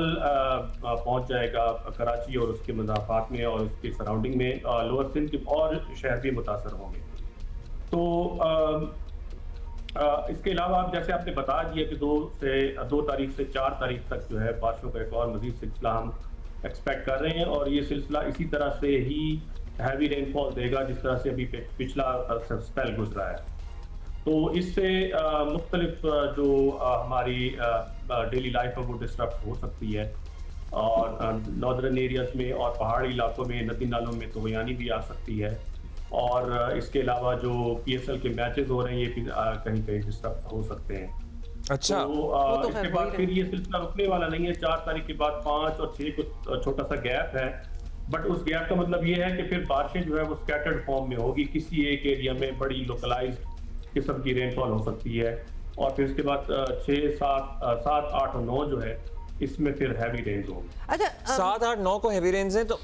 पहुंच जाएगा कराची और उसके मज़ाफ़ात में और उसके सराउंडिंग में। लोअर सिंध के और शहर भी मुतासर होंगे। तो इसके अलावा आप जैसे आपने बता दिया कि 2 तारीख से 4 तारीख तक जो है बारिशों का एक और मज़ीद सिलसिला हम एक्सपेक्ट कर रहे हैं। और ये सिलसिला इसी तरह से ही हैवी रेनफॉल देगा जिस तरह से अभी पिछला स्पेल गुजरा है। तो इससे मुख्तलिफ जो हमारी डेली लाइफ है वो डिस्टर्ब हो सकती है। और नॉर्दर्न एरियाज में और पहाड़ी इलाकों में, नदी नालों में तो यानी भी आ सकती है। और इसके अलावा जो PSL के मैचेस हो रहे हैं ये भी कहीं कहीं डिस्टर्ब हो सकते हैं। अच्छा, तो इसके बाद फिर ये सिलसिला रुकने वाला नहीं है। 4 तारीख के बाद 5 और 6 को छोटा सा गैप है, बट उस गैप का मतलब ये है कि फिर बारिशें जो है वो स्कैटर्ड फॉर्म में होगी। किसी एक एरिया में बड़ी लोकलाइज्ड किस्म की रेनफॉल हो सकती है। और फिर इसके बाद 6, 7, 8 और 9 जो है इसमें फिर हैवी रेंज होंगे। अच्छा 7, 8, 9 को हैवी रेंज हैं, तो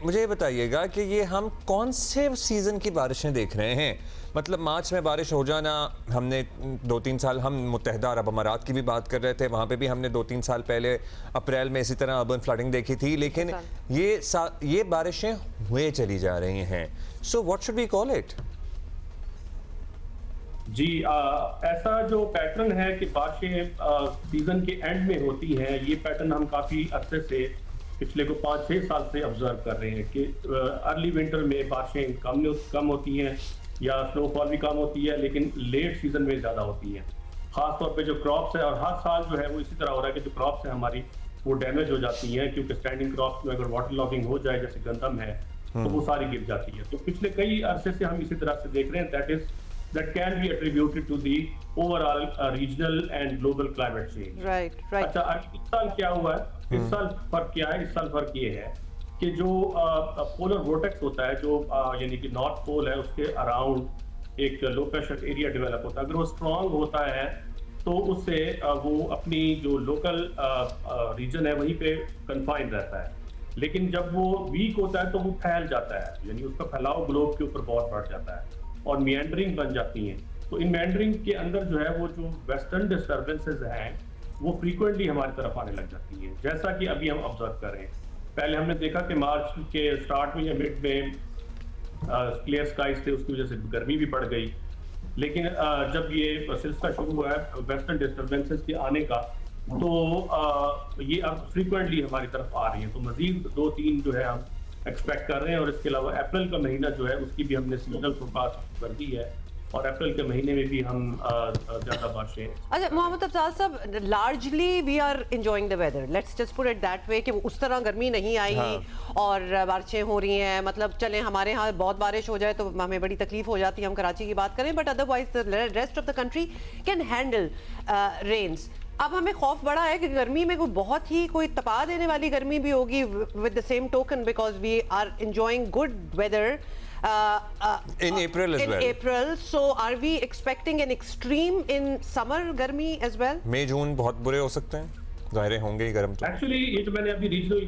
मुझे ये बताइएगा कि ये हम कौन से सीजन की बारिशें देख रहे हैं? मतलब मार्च में बारिश हो जाना, हमने 2-3 साल, हम मुत्तहिदा अरब अमारात की भी बात कर रहे थे, वहाँ पे भी हमने 2-3 साल पहले अप्रैल में इसी तरह अर्बन फ्लडिंग देखी थी, लेकिन ये बारिशें हुए चली जा रही हैं। So what should we call it? जी ऐसा जो पैटर्न है कि बारिशें सीजन के एंड में होती हैं, ये पैटर्न हम काफ़ी अरसे से पिछले को 5-6 साल से ऑब्जर्व कर रहे हैं कि अर्ली विंटर में बारिशें कम होती हैं या स्नोफॉल भी कम होती है, लेकिन लेट सीजन में ज़्यादा होती है। ख़ास तौर पे जो क्रॉप्स है, और हर साल जो है वो इसी तरह हो रहा है कि जो क्रॉप्स हैं हमारी वो डैमेज हो जाती हैं, क्योंकि स्टैंडिंग क्रॉप्स में अगर वाटर लॉगिंग हो जाए, जैसे गंदम है, तो वो सारी गिर जाती है। तो पिछले कई अरसे से हम इसी तरह से देख रहे हैं। That can be attributed to the overall regional and global climate change. right. अच्छा, इस साल क्या हुआ है? इस साल फर्क क्या है? इस साल फर्क ये है कि जो पोलर वोर्टेक्स होता है, जो यानी कि नॉर्थ पोल है, उसके अराउंड एक लो प्रेशर एरिया डेवलप होता है। अगर वो स्ट्रांग होता है तो उससे वो अपनी जो लोकल रीजन है वहीं पे कन्फाइंड रहता है, लेकिन जब वो वीक होता है तो वो फैल जाता है, यानी उसका फैलाव ग्लोब के ऊपर बहुत बढ़ जाता है और मिएंडरिंग बन जाती हैं। तो इन मिएंडरिंग के अंदर जो है वो जो वेस्टर्न डिस्टर्बेंसेज हैं वो फ्रीक्वेंटली हमारी तरफ आने लग जाती हैं, जैसा कि अभी हम ऑब्जर्व कर रहे हैं। पहले हमने देखा कि मार्च के स्टार्ट में या मिड में क्लियर स्काइज थे, उसकी वजह से गर्मी भी बढ़ गई, लेकिन जब ये सिलसिला शुरू हुआ है वेस्टर्न डिस्टर्बेंसेज के आने का, तो ये अब फ्रीक्वेंटली हमारी तरफ आ रही है। तो मजीद 2-3 जो है हम एक्सपेक्ट कर रहे हैं, और इसके अलावा अप्रैल का महीना जो है उसकी भी हमने सीजनल फोरकास्ट कर दी है, और अप्रैल के महीने में भी हम ज़्यादा बारिशें। अच्छा Mohammad Afzal sahab, largely we are enjoying the weather, let's just put it that way कि उस तरह गर्मी नहीं आई और बारिशें हो रही हैं। मतलब चलें हमारे यहाँ बहुत बारिश हो जाए तो हमें बड़ी तकलीफ हो जाती है, हम कराची की बात करें, but otherwise the rest of the country can handle rains. अब हमें खौफ बड़ा है कि गर्मी में कोई बहुत ही कोई तपा देने वाली गर्मी भी होगी with the same token, because we are enjoying good weather in April as well. In April, so are we expecting an extreme in summer गर्मी as well? मई जून बहुत बुरे हो सकते हैं, ज़ाहिर होंगे ही गर्म। तो एक्चुअली ये जो मैंने अभी रीजनल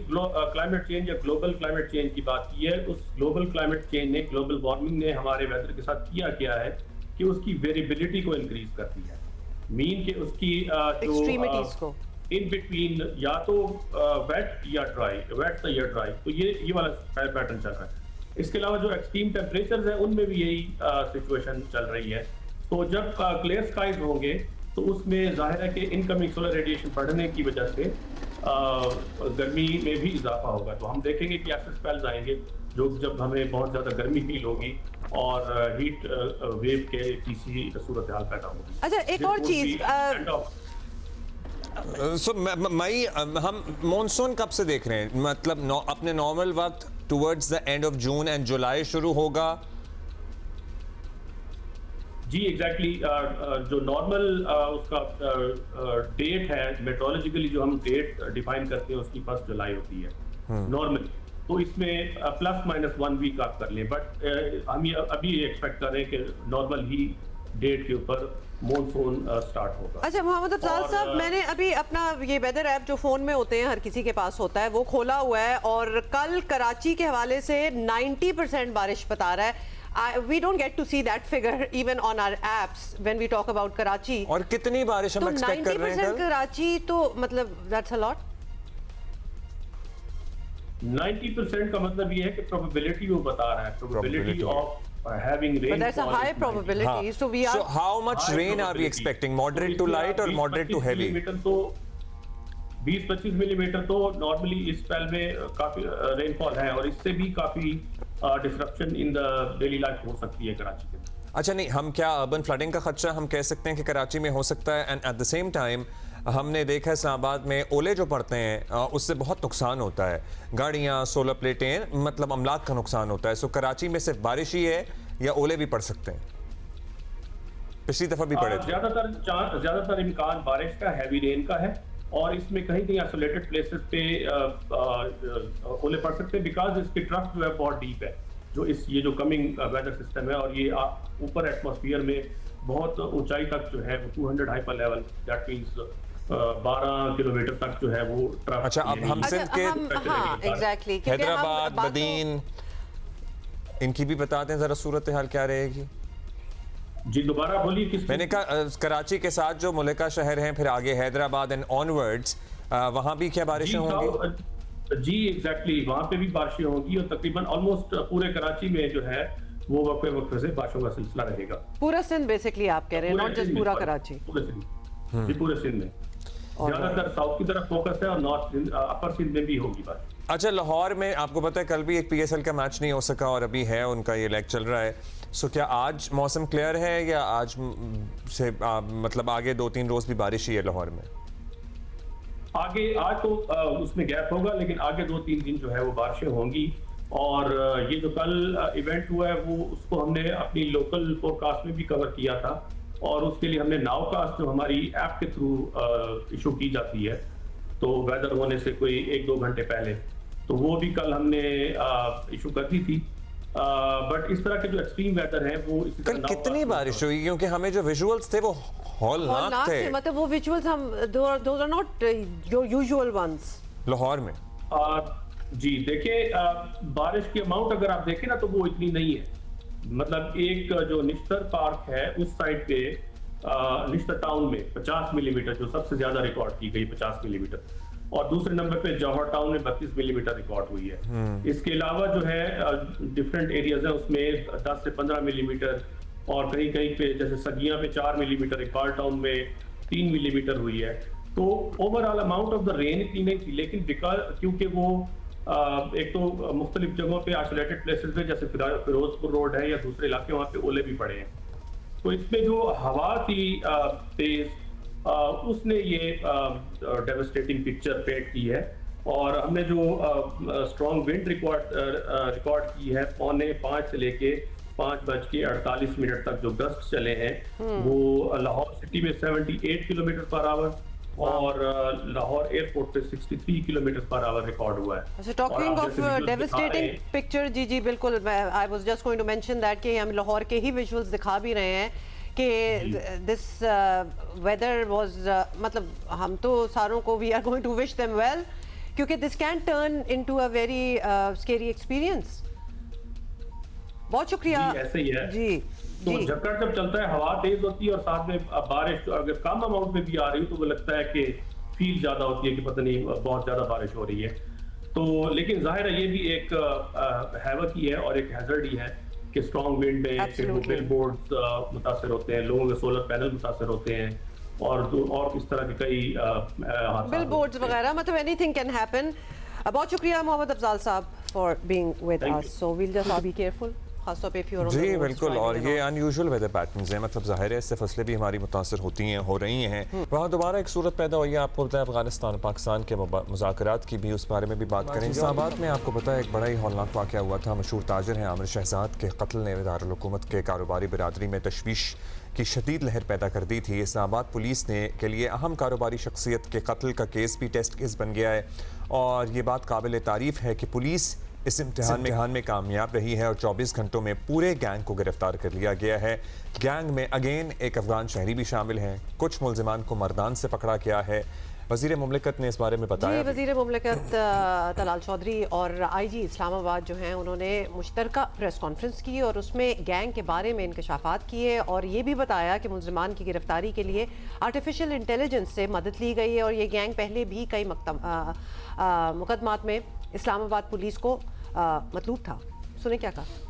क्लाइमेट चेंज या ग्लोबल क्लाइमेट चेंज की बात की है, उस ग्लोबल क्लाइमेट चेंज ने, ग्लोबल वार्मिंग ने हमारे वेदर के साथ किया क्या है कि उसकी वेरिएबिलिटी को इंक्रीज करती है। मीन के उसकी एक्सट्रीमिटीज को इन बिटवीन या तो वेट या ड्राई, वेट या ड्राई, तो ये वाला पैटर्न चल रहा है। इसके अलावा जो एक्सट्रीम टेम्परेचर्स हैं उनमें भी यही सिचुएशन चल रही है। तो जब क्लियर स्काइज होंगे तो उसमें जाहिर है कि इनकमिंग सोलर रेडिएशन बढ़ने की वजह से गर्मी में भी इजाफा होगा। तो हम देखेंगे कि ऐसे स्पेल्स आएंगे जो जब हमें बहुत ज़्यादा गर्मी फील होगी और हीट वेव के किसी सूरत हाल पैदा होगी। अच्छा एक और चीज़, मई हम मॉनसून कब से देख रहे हैं? मतलब अपने नॉर्मल वक्त towards the end of June and July शुरू होगा? जी एग्जैक्टली जो नॉर्मल उसका डेट है, मेट्रोलॉजिकली जो हम डेट डिफाइन करते हैं उसकी 1 जुलाई होती है नॉर्मली। तो इसमें ±1 वीक आप कर लें, बट हम अभी एक्सपेक्ट कर रहे हैं कि नॉर्मल ही डेट के ऊपर मॉनसून स्टार्ट होगा। अच्छा मोहम्मद अफजाल साहब, मैंने अभी अपना ये वेदर ऐप जो फोन में होते हैं, हर किसी के पास होता है, वो खोला हुआ है और कल कराची के हवाले से 90% बारिश बता रहा है। We don't get to see that figure even on our apps when we talk about Karachi. और कितनी बारिश हम एक्सपेक्ट कर रहे हैं? 90% कराची, तो मतलब that's a lot. 90% का मतलब ये है कि प्रोबेबिलिटी वो बता रहा है, probability of having rain. But that's a high probability. So we are. So how much rain are we expecting? Moderate to light or moderate to heavy? तो 20-25 मिलीमीटर तो नॉर्मली इस स्पेल में काफी रेनफॉल है, और इससे भी काफी disruption in the daily life हो सकती है कराची के। अच्छा नहीं, हम क्या अर्बन फ्लडिंग का खदशा हम कह सकते हैं कि कराची में हो सकता है? And at the same time हमने देखा है इस्लामाबाद में ओले जो पड़ते हैं उससे बहुत नुकसान होता है, गाड़ियाँ, सोलर प्लेटें, मतलब अमलाक का नुकसान होता है। सो कराची में सिर्फ बारिश ही है या ओले भी पड़ सकते हैं? पिछली दफा भी पड़े थे। ज्यादातर इम्कान बारिश का, हैवी रेन का है, और इसमें कहीं कहीं आइसोलेटेड प्लेसेस पे ओले पड़ सकते हैं, बिकॉज इसकी ट्रफ जो है बहुत डीप है, जो ये जो कमिंग वेदर सिस्टम है, और ये ऊपर एटमॉस्फेयर में बहुत ऊंचाई तक जो है 200 hyper level, that means 12 kilometre तक जो है वो ट्रैफिक। अच्छा, अब हम सिंध के एग्जैक्टली हैदराबाद, बदीन, इनकी भी बताते हैं जरा सूरत हाल क्या रहेगी। जी दोबारा बोलिए किस। मैंने कहा कराची के साथ जो मुल्का शहर हैं, फिर आगे हैदराबाद एंड ऑनवर्ड्स, वहाँ भी क्या बारिशें होंगी? जी एग्जैक्टली, वहाँ पे भी बारिशें होंगी और तकरीबन ऑलमोस्ट पूरे कराची में जो है वो वक्फे से बारिशों का सिलसिला रहेगा। पूरा सिंध बेसिकली आप कह रहे हैं, नॉट जस्ट पूरा कराची? पूरे सिंध जी, पूरे सिंध में ज्यादातर साउथ की तरफ फोकस है और नॉर्थ सिंध, अपर सिंध में भी होगी बात। अच्छा, लाहौर में आपको पता है कल भी एक PSL का मैच नहीं हो सका और अभी है उनका ये लेग चल रहा है। सो क्या आज मौसम क्लियर है या आज से मतलब आगे 2-3 रोज भी बारिश ही है लाहौर में? आगे आज तो उसमें गैप होगा, लेकिन आगे 2-3 दिन जो है वो बारिशें होंगी। और ये जो कल इवेंट हुआ है वो उसको हमने अपनी लोकल फोरकास्ट में भी कवर किया था और उसके लिए हमने नावकास्ट जो हमारी ऐप के थ्रू इशू की जाती है, तो वेदर होने से कोई 1-2 घंटे पहले, तो वो भी कल हमने इशू कर दी थी। बट इस तरह के जो एक्सट्रीम वेदर है वो कल कितनी बारिश हुई? क्योंकि हमें जो विजुअल्स थे वो हॉलनाक थे। मतलब वो विजुअल्स हम those are not your usual ones Lahore में। जी देखिए, बारिश की अमाउंट अगर आप देखें ना तो वो इतनी नहीं है। मतलब एक जो निश्तर पार्क है उस साइड पे निश्तर टाउन में 50 मिलीमीटर जो सबसे ज्यादा रिकॉर्ड की गई 50 मिलीमीटर, और दूसरे नंबर पे जौहर टाउन में 32 मिलीमीटर रिकॉर्ड हुई है। इसके अलावा जो है डिफरेंट एरियाज है उसमें 10 से 15 मिलीमीटर, और कहीं कहीं पे जैसे सगियां पे 4 मिलीमीटर, इकबाल टाउन में 3 मिलीमीटर हुई है। तो overall amount of the rain इतनी नहीं थी, लेकिन क्योंकि वो एक तो मुख्तलिफ जगहों पे आइसोलेटेड प्लेसेस पे जैसे फिरोजपुर रोड है या दूसरे इलाके वहाँ पे ओले भी पड़े हैं, तो इसमें जो हवा थी तेज, उसने ये डेवास्टेटिंग पिक्चर पेंट की है। और हमने जो स्ट्रॉन्ग विंड रिकॉर्ड की है 4:45 से लेके 5:48 तक जो गस्ट चले हैं वो लाहौर सिटी में 78 किलोमीटर पर आवर और लाहौर एयरपोर्ट पे 63 किलोमीटर पर आवर रिकॉर्ड हुआ है। अच्छा, टॉकिंग ऑफ डेवास्टेटिंग पिक्चर, जी जी बिल्कुल, I was just going to mention that कि हम लाहौर के ही विजुअल्स दिखा भी रहे हैं कि दिस वेदर वाज, मतलब हम तो सारों को we are going to wish them well, क्योंकि this can turn into a very scary experience. बहुत शुक्रिया। ऐसे ही है जी तो झक्कड़ जब चलता है, हवा तेज होती है और साथ में बारिश अगर कम अमाउंट में भी आ रही हो तो वो लगता है कि फील ज्यादा होती है कि पता नहीं बहुत ज्यादा बारिश हो रही है। तो लेकिन जाहिर है ये भी एक हैवक ही है और एक हैजर्ड ही है कि स्ट्रॉन्ग विंड में फिर वो बिल बोर्ड मुतासर होते हैं, लोगों के सोलर पैनल मुतासर होते हैं और इस तरह के कई बिल बोर्ड्स वगैरह, मतलब एनीथिंग कैन हैपन। बहुत शुक्रिया मोहम्मद अफजाल साहब for being with us. So we'll just be careful. जी बिल्कुल, और ये अनयूजुअल वेदर पैटर्न्स हैं, मतलब जाहिर है इससे फसलें भी हमारी मुतासर होती हैं, हो रही हैं। वहाँ दोबारा एक सूरत पैदा हुई है, आपको पता है अफगानिस्तान और पाकिस्तान के मुज़ाकरात की भी, उस बारे में भी बात करेंगे। इस्लामाबाद में आपको पता है एक बड़ा ही हौलनाक वाक़या हुआ था। मशहूर ताजर हैं आमिर शहजाद के कत्ल ने दारुल हुकूमत के कारोबारी बिरादरी में तशवीश की शदीद लहर पैदा कर दी थी। इस्लामाबाद पुलिस ने के लिए अहम कारोबारी शख्सियत के कत्ल का केस भी टेस्ट केस बन गया है और ये बात काबिल तारीफ़ है कि पुलिस इस इम्तिहान में कामयाब रही है और 24 घंटों में पूरे गैंग को गिरफ्तार कर लिया गया है। गैंग में अगेन एक अफगान शहरी भी शामिल हैं। कुछ मुल्जिमान को मर्दान से पकड़ा गया है। वज़ीर मुमलिकत ने इस बारे में बताया। जी, वज़ीर मुमलिकत तलाल चौधरी और IG इस्लामाबाद जो हैं उन्होंने मुश्तरका प्रेस कॉन्फ्रेंस की और उसमें गैंग के बारे में इंकशाफात किए और ये भी बताया कि मुल्जिमान की गिरफ्तारी के लिए आर्टिफिशियल इंटेलिजेंस से मदद ली गई है और ये गैंग पहले भी कई मुकदमात में इस्लामाबाद पुलिस को मतलूब था। सुने क्या कहा।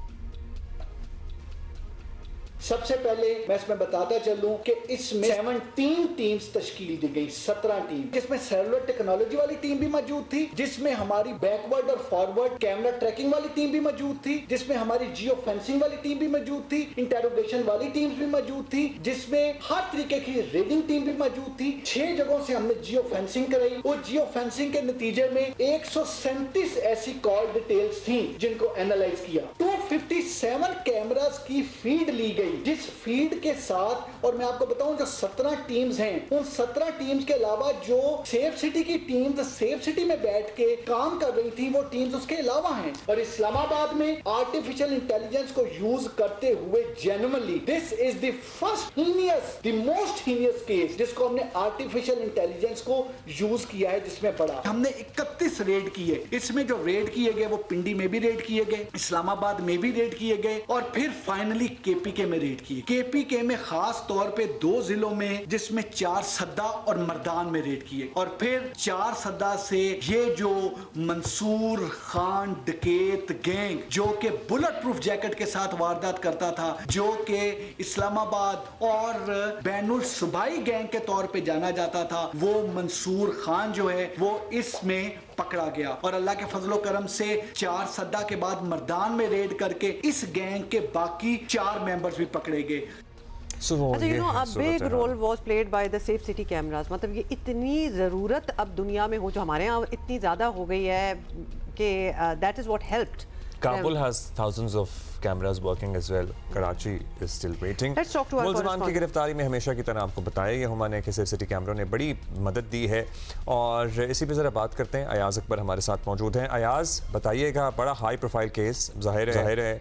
सबसे पहले मैं इसमें बताता चलूं कि इसमें 17 टीम्स तश्कील दी गई, 17 टीम, जिसमें सेलुलर टेक्नोलॉजी वाली टीम भी मौजूद थी, जिसमें हमारी बैकवर्ड और फॉरवर्ड कैमरा ट्रैकिंग वाली टीम भी मौजूद थी, जिसमें हमारी जियो फेंसिंग वाली टीम भी मौजूद थी, इंटेरोगेशन वाली टीम्स भी मौजूद थी, जिसमें हर तरीके की रेडिंग टीम भी मौजूद थी। 6 जगहों से हमने जियो फेंसिंग कराई और जियो फेंसिंग के नतीजे में 137 ऐसी कॉल डिटेल्स थी जिनको एनालाइज किया। 257 कैमरास की फीड ली गई जिस फीड के साथ, और मैं आपको बताऊं जो 17 टीम्स हैं, उन 17 टीम्स के अलावा जो सेफ सिटी की टीम्स सेफ सिटी में बैठ के काम कर रही थी, वो टीम्स उसके अलावा हैं। और इस्लामाबाद में आर्टिफिशियल इंटेलिजेंस को यूज करते हुए genuinely this is the first heinous, the most heinous case जिसको हमने आर्टिफिशियल इंटेलिजेंस को यूज किया है, जिसमें बड़ा हमने 31 रेड किए। इसमें जो रेड किए गए वो पिंडी में भी रेड किए गए, इस्लामाबाद में भी रेड किए गए, और फिर फाइनली केपीके में रेड किए। केपीके में खास तौर पे 2 जिलों में, जिसमें 4 सद्दा और मर्दान में रेड किए, और फिर 4 सद्दा से ये जो मंसूर खान डकैत गैंग जो कि बुलेट प्रूफ जैकेट के साथ वारदात करता था, जो कि इस्लामाबाद और बैनुल सुबाई गैंग के तौर पे जाना जाता था, वो मंसूर खान जो है वो इसमें पकड़ा गया। और अल्लाह के फजलो करम से 4 सद्दा के बाद मर्दान में रेड करके इस गैंग के बाकी 4 मेंबर्स भी पकड़े गए। अच्छा, you know, a big role was played by the safe city cameras. मतलब ये इतनी ज़रूरत अब दुनिया में हो, जो हमारे यहाँ इतनी ज़्यादा हो गई है कि that is what helped. Kabul has thousands of cameras working as well. Karachi is still waiting. Let's talk to our मुल्ज़िमान की गिरफ्तारी में हमेशा की तरह आपको बताया ये हुमा ने कि सेफ सिटी कैमरों ने बड़ी मदद दी है, और इसी पे ज़रा बात करते हैं। अयाज अकबर हमारे साथ मौजूद हैं। अयाज, बताइएगा, बड़ा हाई प्रोफाइल केस, जाहिर है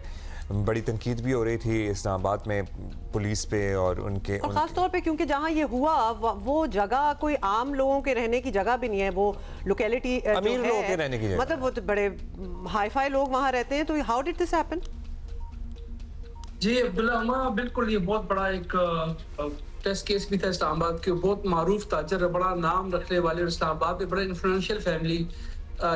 बड़ी तनकीद भी हो रही थी इस्लामाबाद में पुलिस पे और उनके, और खास तौर पे क्योंकि जहाँ ये हुआ वो जगह कोई आम लोगों के रहने की जगह भी नहीं है, वो लोकेलिटी अमीर लोगों के रहने की जगह, मतलब वो तो बड़े हाई फाई लोग वहाँ रहते हैं। तो हाउ डिड दिस हैपन? जी अब्दुल्ला, बिल्कुल ये बहुत बड़ा एक टेस्ट केस भी था इस्लामाबाद के। बहुत मारूफ ताजर, बड़ा नाम रखने वाले, इस्लामाबाद में बड़े इन्फ्लुएंशियल फैमिली।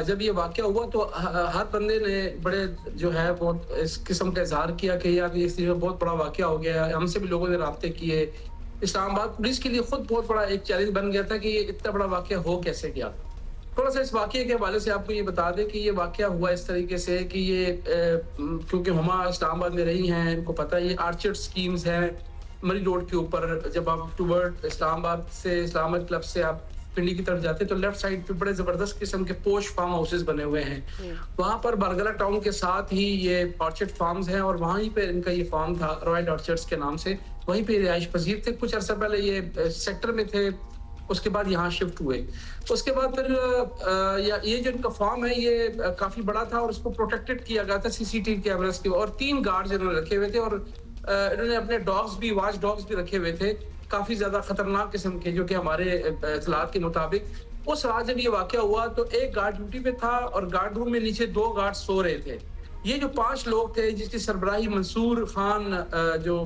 जब ये वाक़या हुआ तो हर बंदे ने बड़े जो है बहुत इस किस्म का इजहार किया कि यार ये इस बहुत बड़ा वाक़या हो गया। हमसे भी लोगों ने राब्ते किए। इस्लामाबाद पुलिस के लिए खुद बहुत बड़ा एक चैलेंज बन गया था कि ये इतना बड़ा वाक़या हो कैसे गया। थोड़ा सा इस वाक़ये के हवाले से आपको ये बता दें कि ये वाक़या हुआ इस तरीके से कि ये क्योंकि हुमा इस्लामाबाद में रही हैं, इनको पता है ये आर्चर्ड स्कीम्स हैं मरी रोड के ऊपर। जब आप टूवर्ड इस्लामाबाद से, इस्लामिक क्लब से आप पिंडी की तरफ जाते तो लेफ्ट साइड पे बड़े जबरदस्त किस्म के पोश फार्म हाउसेस बने हुए हैं। वहां पर बरगला टाउन के साथ ही ये ऑर्चर्ड फार्म्स हैं, और वहीं पे इनका ये फार्म था रॉयल ऑर्चर्ड्स के नाम से। वहीं पे रिहाइश पजीर थे। कुछ अर्सा पहले ये सेक्टर में थे, उसके बाद यहाँ शिफ्ट हुए। उसके बाद फिर ये जो इनका फार्म है ये काफी बड़ा था और उसको प्रोटेक्टेड किया गया था सीसीटीवी कैमरास के, और 3 गार्ड्स इन्होंने रखे हुए थे, और इन्होंने अपने डॉग्स भी, वॉच डॉग्स भी रखे हुए थे, काफी ज्यादा खतरनाक किस्म के, जो कि हमारे इत्तलात के मुताबिक। उस रात जब ये वाकया हुआ तो एक गार्ड ड्यूटी पे था और गार्ड रूम में नीचे 2 गार्ड सो रहे थे। ये जो 5 लोग थे जिसकी सरबराही मंसूर खान जो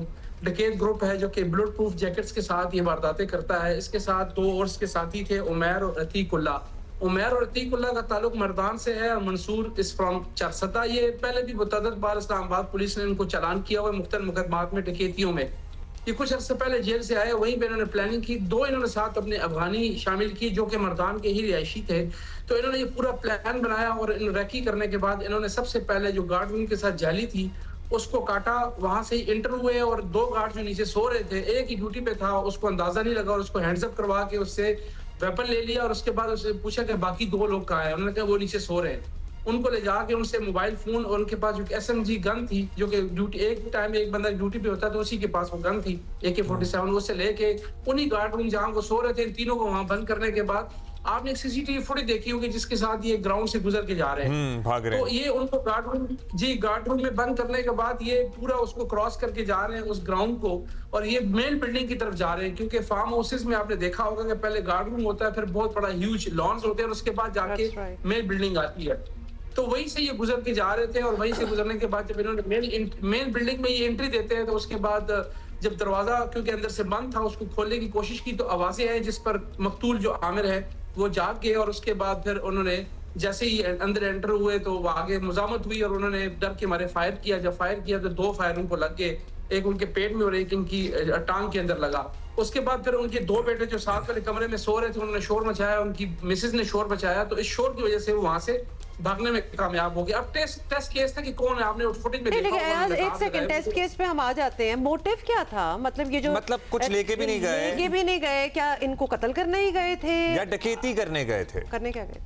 डकैत ग्रुप है जो कि बुलेट प्रूफ जैकेट्स के साथ ये वारदातें करता है, इसके साथ 2 और इसके साथी थे, उमैर और अतीकुल्ला। उमैर और अतीकुल्ला का ताल्लुक मर्दान से है और मंसूर इस फ्रॉम चारसदा। ये पहले भी मुतअद्दिद बार इस्लामाबाद पुलिस ने इनको चालान किया हुआ है मुख्तलिफ मुकदमात में, डकैतियों में। ये कुछ अर्से पहले जेल से आए, वहीं पे इन्होंने प्लानिंग की। 2 इन्होंने साथ अपने अफगानी शामिल की जो कि मर्दान के ही रिहायशी थे। तो इन्होंने ये पूरा प्लान बनाया और रैकी करने के बाद इन्होंने सबसे पहले जो गार्ड रूम के साथ जाली थी उसको काटा, वहां से ही इंटर हुए, और 2 गार्ड जो नीचे सो रहे थे, एक ही ड्यूटी पे था, उसको अंदाजा नहीं लगा और उसको हैंड्सअप करवा के उससे वेपन ले लिया, और उसके बाद उससे पूछा कि बाकी 2 लोग कहाँ हैं। उन्होंने कहा वो नीचे सो रहे हैं। उनको ले जाके उनसे मोबाइल फोन और उनके पास जो SMG गन थी, जो कि ड्यूटी एक टाइम एक बंदा ड्यूटी पे होता तो उसी के पास वो गन थी AK-47, उससे लेके उन्हीं गार्ड रूम जहाँ वो सो रहे थे, इन तीनों को वहां बंद करने के बाद आपने एक CCTV फुटेज देखी होगी जिसके साथ ये ग्राउंड से गुजर के जा रहे हैं, भाग रहे हैं। तो ये उनको गार्ड रूम में बंद करने के बाद ये पूरा उसको क्रॉस करके जा रहे हैं उस ग्राउंड को, और ये मेन बिल्डिंग की तरफ जा रहे हैं। क्योंकि फार्म हाउसेस में आपने देखा होगा कि पहले गार्ड रूम होता है, फिर बहुत बड़ा ह्यूज लॉन्स होते हैं और उसके बाद जाके मेन बिल्डिंग आती है। तो वहीं से ये गुजर के जा रहे थे, और वहीं से गुजरने के बाद जब इन्होंने मेन बिल्डिंग में ये एंट्री देते हैं तो उसके बाद जब दरवाजा क्योंकि अंदर से बंद था उसको खोलने की कोशिश की तो आवाजें आई, जिस पर मकतूल जो आमिर है वो जाग गए, और उसके बाद फिर उन्होंने जैसे ही अंदर एंटर हुए तो आगे मुजामत हुई और उन्होंने डर के मारे फायर किया। जब फायर किया तो 2 फायर उनको लग गए, एक उनके पेट में और एक इनकी टांग के अंदर लगा। उसके बाद फिर उनके 2 बेटे जो साथ वाले कमरे में सो रहे थे उन्होंने शोर मचाया, उनकी मिसेज ने शोर मचाया, तो इस शोर की वजह से वो वहां से भागने में कामयाब हो गया। अब टेस्ट केस था कि कौन है, आपने फुटेज में देखा होगा। एक सेकंड, टेस्ट केस पे हम आ जाते हैं। मोटिव क्या था? मतलब ये जो कुछ लेके भी नहीं गए क्या इनको कत्ल करने ही गए थे या डकैती करने गए थे? करने क्या गए?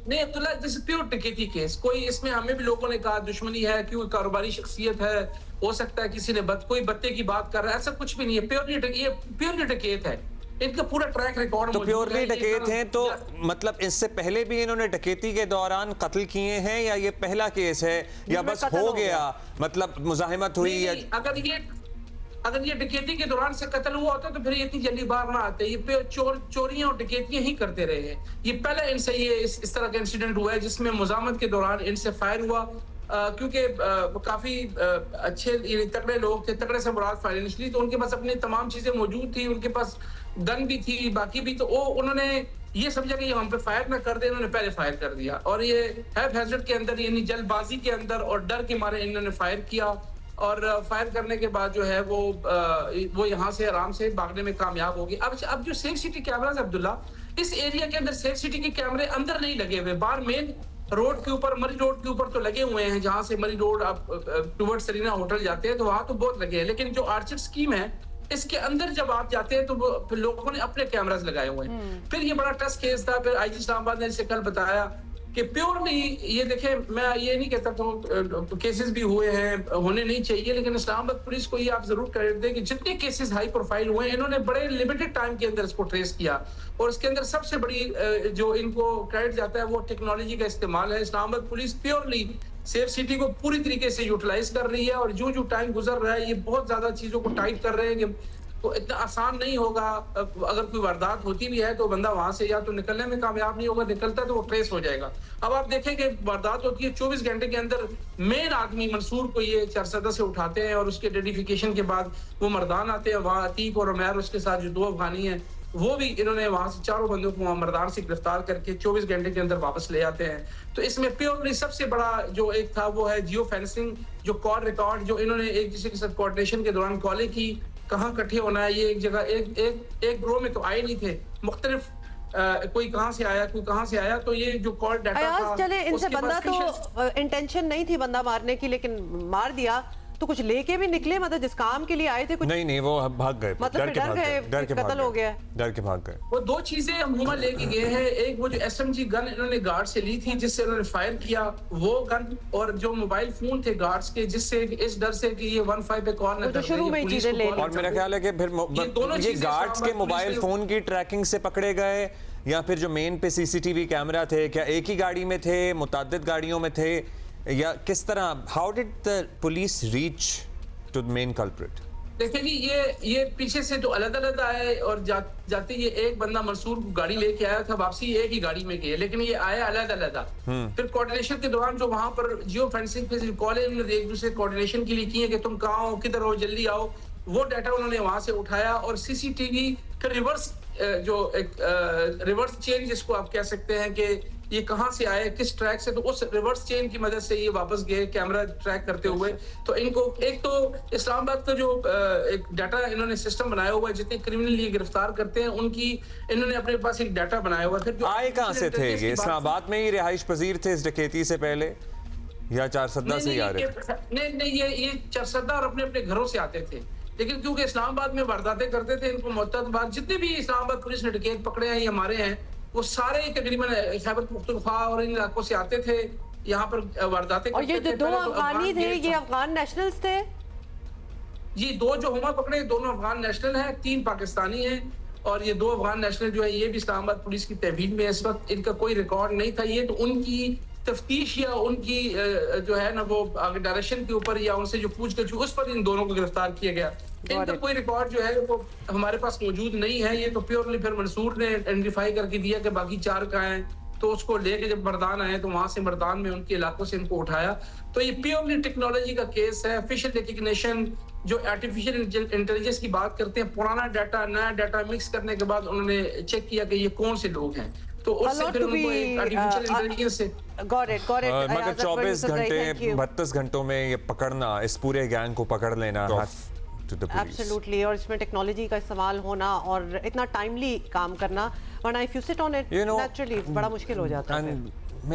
नहीं अब्दुल्ला, दिस प्योर डकैती केस। कोई इसमें हमें भी लोगों ने कहा दुश्मनी है, क्यों कारोबारी शख्सियत है, हो सकता है किसी ने कोई बत्ते की बात कर रहा है, ऐसा कुछ भी नहीं है। प्योरली डकैत है, इनका पूरा ट्रैक रिकॉर्ड। तो प्योरली डकैत हैं तो मतलब इससे पहले भी इन्होंने डकैती के दौरान कत्ल किए हैं, या ये पहला केस है, या बस हो गया मतलब मुजाहिमत हुई? या अगर ये डकैती के दौरान से कत्ल हुआ होता तो फिर ये इतनी जल्दी बाहर ना आते। ये चोरियां और डकैतियां ही करते रहे हैं। ये पहला इनसे ये इस तरह का इंसिडेंट हुआ है जिसमें मुजामत के दौरान इनसे फायर हुआ, क्योंकि काफी अच्छे तगड़े लोग थे। तगड़े से मुराद फाइनेंशियली, तो उनके पास अपनी तमाम चीजें मौजूद थी, उनके पास गन भी थी, बाकी भी। तो उन्होंने ये समझा कि हम पे फायर ना कर दे, इन्होंने पहले फायर कर दिया। और ये हैज़ार्ड के अंदर, यानी जल्दबाजी के अंदर और डर के मारे इन्होंने फायर किया। और फायर करने के बाद जो है वो यहाँ से आराम से भागने में कामयाब होगी। अब जो सेफ सिटी कैमरास अब्दुल्ला, इस एरिया के अंदर सेफ सिटी के कैमरे अंदर नहीं लगे हुए, बाहर मेन रोड के ऊपर, मरी रोड के ऊपर तो लगे हुए हैं। जहाँ से मरी रोड आप टुवर्ड सरीना होटल जाते हैं तो वहां तो बहुत लगे हैं, लेकिन जो आर्चर स्कीम है इसके अंदर जब आप जाते हैं तो लोगों ने अपने कैमरास लगाए हुए हैं। फिर ये बड़ा टफ केस था। फिर आईजी इस्लामाबाद ने इसे कल बताया कि प्योरली ये देखें, मैं ये नहीं कहता तो केसेस भी हुए हैं, होने नहीं चाहिए, लेकिन इस्लामाबाद पुलिस को ये आप जरूर क्रेडिट दें कि जितने केसेस हाई प्रोफाइल हुए इन्होंने बड़े लिमिटेड टाइम के अंदर इसको ट्रेस किया। और इसके अंदर सबसे बड़ी जो इनको क्रेडिट जाता है वो टेक्नोलॉजी का इस्तेमाल है। Islamabad police purely safe city को पूरी तरीके से यूटिलाइज कर रही है, और जो टाइम गुजर रहा है ये बहुत ज्यादा चीजों को टाइट कर रहे हैं कि तो इतना आसान नहीं होगा। अगर कोई वारदात होती भी है तो बंदा वहां से या तो निकलने में कामयाब नहीं होगा, निकलता है तो वो ट्रेस हो जाएगा। अब आप देखें कि वारदात होती है 24 घंटे के अंदर मेन आदमी मंसूर को ये चारसदा से उठाते हैं, और उसके आइडेंटिफिकेशन के बाद वो मर्दान आते हैं। वहाँ अतीक और उमैर उसके साथ जो 2 अफगानी हैं वो भी इन्होंने वहां से 4 बंदों को वहां मर्दान से गिरफ्तार करके 24 घंटे के अंदर वापस ले आते हैं। तो इसमें प्योरली सबसे बड़ा जो एक था वो है जियो फेंसिंग, जो कॉल रिकॉर्ड जो इन्होंने एक दूसरे के साथ कोऑर्डिनेशन के दौरान कॉलें की, कहाँ इकट्ठे होना है, ये एक जगह एक ग्रोह में तो आए नहीं थे, मुख्तलिफ कोई कहाँ से आया, कोई कहाँ से आया। तो ये जो कॉल डाटा था, चले इनसे बंदा तो इंटेंशन नहीं थी बंदा मारने की, लेकिन मार दिया। तो कुछ लेके भी निकले, मतलब जिस काम के लिए आए थे कुछ नहीं वो भाग गए, मतलब डर के कत्ल हो गया, डर के भाग गए। वो 2 चीजें अमूमा लेके गए हैं। एक वो जो SMG गन इन्होंने गार्ड से ली थी जिससे उन्होंने फायर किया, वो गन, और जो मोबाइल फोन थे गार्ड्स के, जिससे इस डर से कि ये 15 पे कॉल न कर दे। और मेरा ख्याल है कि फिर ये गार्ड्स के मोबाइल फोन की ट्रैकिंग से पकड़े गए, या फिर जो मेन पे CCTV कैमरा थे, क्या एक ही गाड़ी में थे, मुताद्दिद गाड़ियों में थे, या किस तरह? How did the police reach to the main culprit? देखिए जी, ये पीछे से तो अलग-अलग आए, और जाते ये एक बंदा मंसूर गाड़ी लेके आया था, वापसी एक ही गाड़ी में गए, लेकिन ये आया अलग-अलग। फिर कोऑर्डिनेशन के दौरान जो वहां पर जियो फेंसिंग पे कॉल एक दूसरे कोऑर्डिनेशन के लिए किए कि तुम कहाँ हो, किधर हो, जल्दी आओ, वो डाटा उन्होंने वहां से उठाया। और CCTV का रिवर्स रिवर्स चेन जिसको आप कह सकते हैं कि ये कहाँ से आए, किस ट्रैक से, तो उस रिवर्स चेन की मदद से ये वापस गए कैमरा ट्रैक करते हुए। तो इनको एक तो इस्लामाबाद का जो एक डाटा इन्होंने सिस्टम बनाया हुआ है, जितने क्रिमिनल ये गिरफ्तार करते हैं उनकी इन्होंने अपने पास एक डाटा बनाया हुआ है। फिर आए कहाँ से थे ये? इस्लामाबाद में ही रिहाइश पजीर थे इस डकैती से पहले, या चारसदा से ही आ रहे थे? नहीं, ये चारसदा और अपने अपने घरों से आते थे, लेकिन क्योंकि इस्लामाबाद में वारदातें करते थे, इनको मुतअद्दिद जितने भी इस्लामाबाद पुलिस ने डकैत पकड़े हैं, ये हमारे हैं, वो सारे तकरीबन खैबर पख्तूनख्वा और इन इलाकों से आते थे यहाँ पर वारदातें। और ये जो 2 अफगानी थे ये अफगान नेशनल्स थे जी? 2 जो हुमा पकड़े दोनों अफगान नेशनल हैं, 3 पाकिस्तानी हैं, और ये 2 अफगान नेशनल जो है ये भी इस्लामाबाद पुलिस की तहवील में इस वक्त इनका कोई रिकॉर्ड नहीं था। ये तो उनकी तफ्तीश या उनकी जो है ना वो डायरेक्शन के ऊपर या उनसे जो पूछताछ उस पर इन दोनों को गिरफ्तार किया गया। इनका कोई रिकॉर्ड जो है वो हमारे पास मौजूद नहीं है। ये तो प्योरली फिर मंसूर ने आइडेंटिफाई करके दिया कि बाकी 4 कहाँ हैं, तो उसको लेके जब मर्दान आए तो वहां से मर्दान में उनके इलाकों से इनको उठाया। तो ये प्योरली टेक्नोलॉजी का केस है। फेशियल रिकग्निशन, जो आर्टिफिशियल इंटेलिजेंस की बात करते हैं, पुराना डाटा नया डाटा मिक्स करने के बाद उन्होंने चेक किया कि ये कौन से लोग हैं, तो उससे फिर उनको एक आर्टिफिशियल इंटेलिजेंस से मगर 24 घंटे 32 घंटों में ये पकड़ना, इस पूरे गैंग को पकड़ लेना, एब्सोल्युटली। और इसमें टेक्नोलॉजी का इस्तेमाल होना और इतना टाइमली काम करना, वरना if you sit on it naturally बड़ा मुश्किल हो जाता है।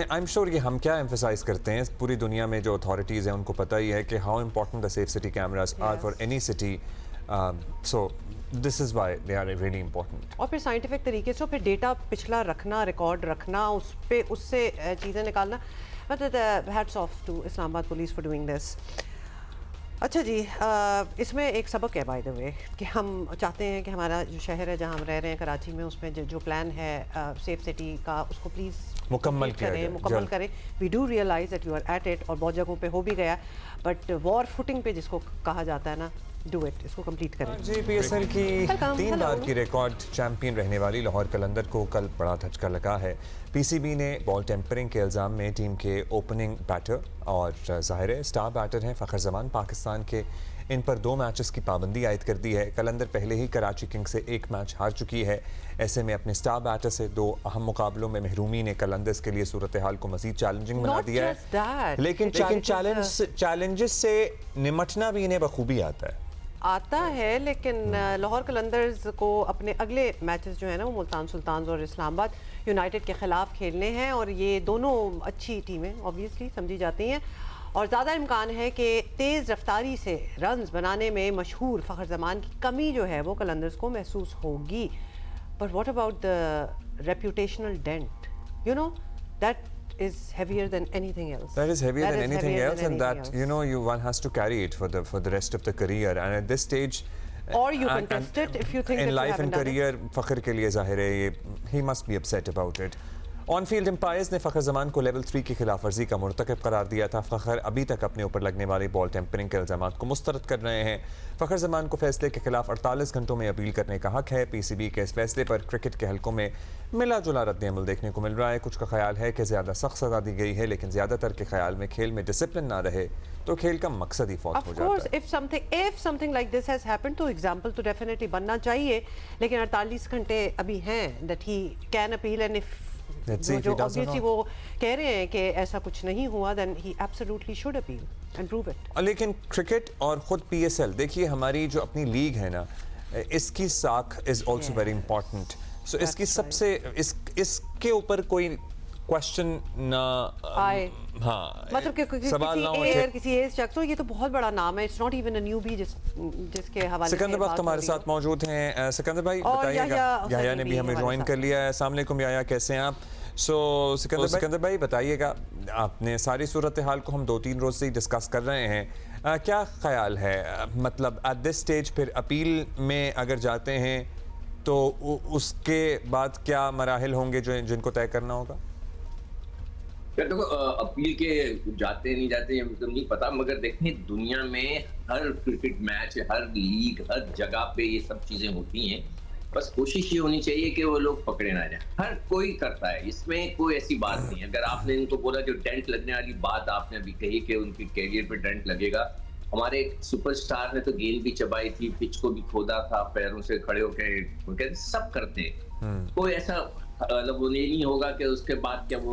आई एम श्योर कि हम क्या एम्फसाइज करते हैं, पूरी दुनिया में जो अथॉरिटीज़ हैं उनको पता ही है कि how important the safe city cameras are for any city. So this is why they are really important. और फिर साइंटिफिक तरीके से फिर डेटा पिछला रखना, रिकॉर्ड रखना, उस पे उससे चीज़ें निकालना, मतलब hats off to Islamabad police for doing this. अच्छा जी, इसमें एक सबक है बाय द वे कि हम चाहते हैं कि हमारा जो शहर है जहाँ हम रह रहे हैं कराची में, उसमें जो प्लान है सेफ सिटी का, उसको प्लीज़ मुकम्मल करें। We do realize that you are at it, और बहुत जगहों पे हो भी गया, बट वॉर फुटिंग पे जिसको कहा जाता है ना, डू इट, इसको कंप्लीट करें। जी, PSL की 3 बार की रिकॉर्ड चैंपियन रहने वाली लाहौर कलंदर को कल बड़ा धचका लगा है। PCB ने बॉल टेम्परिंग के इल्ज़ाम में टीम के ओपनिंग बैटर और ज़ाहिर है स्टार बैटर हैं फ़खर ज़मान पाकिस्तान के, इन पर 2 मैचेस की पाबंदी आयद कर दी है। कलंदर पहले ही कराची किंग्स से 1 मैच हार चुकी है। ऐसे में अपने स्टार बैटर से 2 अहम मुकाबलों में महरूमी ने कलंदर्स के लिए सूरत हाल को मज़ीद चैलेंजिंग बना दिया है। लेकिन चैलेंजेस से निमटना भी इन्हें बखूबी आता है, लेकिन लाहौर कलंदर्स को अपने अगले मैचेस जो है ना वो मुल्तान सुल्तान्स और इस्लामाबाद यूनाइटेड के ख़िलाफ़ खेलने हैं, और ये दोनों अच्छी टीमें ऑब्वियसली समझी जाती हैं, और ज़्यादा इम्कान है कि तेज़ रफ्तारी से रन्स बनाने में मशहूर फ़खर ज़मान की कमी जो है वो कलंदर्स को महसूस होगी। But what about the reputational dent, you know, that is heavier than anything else. That is heavier than anything else, and that you know one has to carry it for the rest of the career, and at this stage. Or you can test it if you think in that life you and career, Fakhar के लिए ज़ाहिर है ये he must be upset about it. On field umpires ने फ़खर ज़मान को level 3 की खिलाफ वर्जी का मुर्तकब करार दिया था। फ़खर अभी तक अपने ऊपर लगने वाली बॉल टेम्परिंग के इल्ज़ामात को मुस्तरद कर रहे हैं। फ़खर ज़मान को फैसले के खिलाफ 48 घंटों में अपील करने का हक है। PCB के इस फैसले पर क्रिकेट के हलकों में मिला जुला रद्द-ए-अमल देखने को मिल रहा है। कुछ का ख्याल है कि ज़्यादा सख्त सज़ा दी गई है, लेकिन ज़्यादातर के ख्याल में खेल में डिसिप्लिन ना रहे तो खेल का मकसद ही फौत हो जाता है। If something like this has happened, तो एग्जाम्पल तो डेफिनेटली बनना चाहिए, लेकिन 48 घंटे अभी हैं that he can appeal, and if जो ऑब्वियसली वो कह रहे हैं कि ऐसा कुछ नहीं हुआ, then he absolutely should appeal and prove it. लेकिन क्रिकेट और खुद PSL, देखिए हमारी जो अपनी लीग है ना, इसकी साख इज ऑल्सो वेरी इंपॉर्टेंट। सो इसकी सबसे इसके ऊपर कोई क्वेश्चन ना आए, हाँ, मतलब कि सवाल ना हो किसी एज शख्स हो, ये तो बहुत बड़ा नाम है, it's not even a newbie जिसके हवाले से सिकंदर वक्त हमारे साथ मौजूद हैं। सिकंदर भाई बताइएगा, याया ने भी हमें ज्वाइन कर लिया है। अस्सलाम वालेकुम याया, कैसे हैं आप? सो सिकंदर भाई बताइएगा, आपने सारी सूरत हाल को हम 2-3 रोज से ही डिस्कस कर रहे हैं, क्या ख्याल है, मतलब एट दिस स्टेज फिर अपील में अगर जाते हैं तो उसके बाद क्या मराहिल होंगे जिनको तय करना होगा? देखो, अपील के जाते नहीं जाते ये मतलब नहीं पता, मगर देखें दुनिया में हर क्रिकेट मैच, हर लीग, हर जगह पे ये सब चीजें होती हैं। बस कोशिश ये होनी चाहिए कि वो लोग पकड़े ना जाए। हर कोई करता है, इसमें कोई ऐसी बात नहीं है। अगर आपने इनको बोला जो डेंट लगने वाली बात आपने अभी कही कि उनके कैरियर पे डेंट लगेगा, हमारे सुपरस्टार ने तो गेंद भी चबाई थी, पिच को भी खोदा था, पैरों से खड़े होकर सब करते हैं। कोई ऐसा मतलब वो नहीं होगा कि उसके बाद क्या वो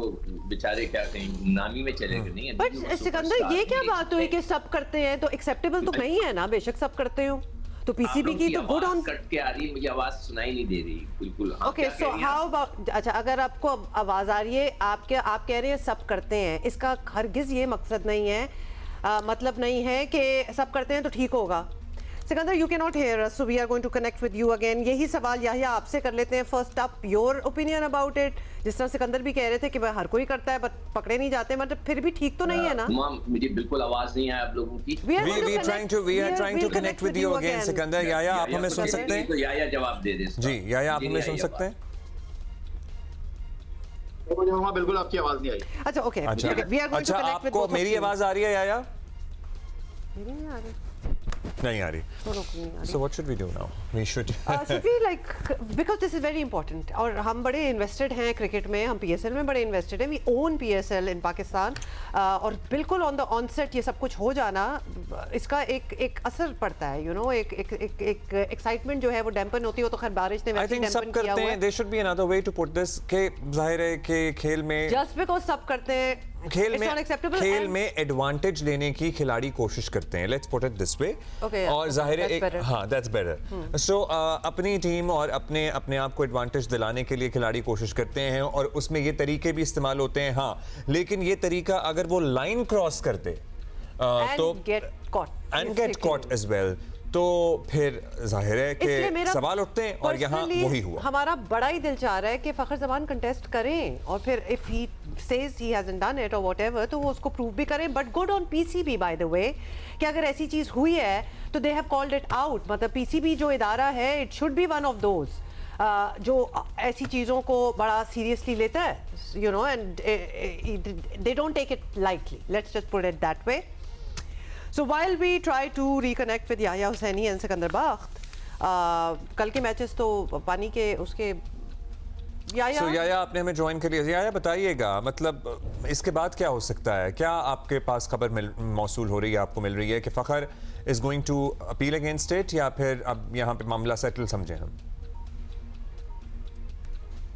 बेचारे क्या कहीं नामी में चले गए, नहीं है। बट सिकंदर, ये क्या बात हुई कि सब करते हैं तो एक्सेप्टेबल तो नहीं है ना? बेशक सब करते हो तो PCB की तो गुड ऑन कट के आ रही है, मुझे आवाज सुनाई नहीं दे रही बिल्कुल। ओके, सो हाउ अबाउट, अच्छा अगर आपको आवाज आ रही है, आप कह रहे हैं सब करते हैं, इसका हरगिज ये मकसद नहीं है, मतलब नहीं है कि सब करते हैं तो ठीक होगा। Sikandar, you can not hear us, so we are going to connect with you again. यही सवाल याहिया आपसे कर लेते हैं। First up, your opinion about it. जिस तरह सिकंदर भी कह रहे थे कि भाई हर कोई करता है, बट पकड़े नहीं जाते, मतलब फिर भी ठीक तो नहीं है ना? मुझे बिल्कुल आवाज नहीं है आप लोगों की। We are trying to connect with you again, Sikandar. याया, आप हमें सुन सकते हैं? तो याया जवाब दे दे। जी याया, आप हमें सुन सकते हैं? बिल्कुल, आपकी आवाज नहीं आई। अच्छा ओके, अच्छा आपको मेरी आवाज आ रही है याया? नहीं आ रही। So what should we do now? We should. So we like, because this is very important, और हम बड़े इन्वेस्टेड हैं क्रिकेट में, हम PSL में बड़े इन्वेस्टेड हैं। We own PSL in Pakistan, और बिल्कुल ऑन द ऑनसेट ये सब कुछ हो जाना, इसका एक असर पड़ता है, यू नो, एक एक्साइटमेंट जो है वो डैम्पन होती है। तो खैर बारिश ने वैसे डैम्पन सब करते हैं। There should be another way to put this, के जाहिर है कि खेल में just because सब करते हैं, खेल में एडवांटेज लेने की खिलाड़ी कोशिश करते हैं, let's put it this way. और जाहिर है हाँ, दैट्स बेटर। सो अपनी टीम और अपने आप को एडवांटेज दिलाने के लिए खिलाड़ी कोशिश करते हैं, और उसमें ये तरीके भी इस्तेमाल होते हैं। हाँ, लेकिन ये तरीका अगर वो लाइन क्रॉस करते तो गेट कॉट एज वेल, तो फिर जाहिर है इसलिए कि मेरा सवाल उठते हैं और यहाँ personally वही हुआ। हमारा बड़ा ही दिल चाह रहा है कि फखर जमान कंटेस्ट करें और फिर if he says he hasn't done it और व्हाटएवर तो वो उसको प्रूव भी करें, but good on PCB by the way कि अगर ऐसी चीज हुई है तो they have called it out. मतलब पीसीबी जो इदारा है it should be one of those जो ऐसी चीज़ों को बड़ा सीरियसली लेता है, you know, and they don't take it lightly, let's just put it that way. So while we try to reconnect with Yahya Hussaini and Sikandar Bakht, कल के matches तो पानी के उसके याया आपने हमें ज्वाइन कर लिया। याया बताइएगा, मतलब इसके बाद क्या हो सकता है? क्या आपके पास खबर मौसूल हो रही है, आपको मिल रही है कि Fakhar is going to appeal against it, या फिर अब यहाँ पे मामला सेटल समझे हम?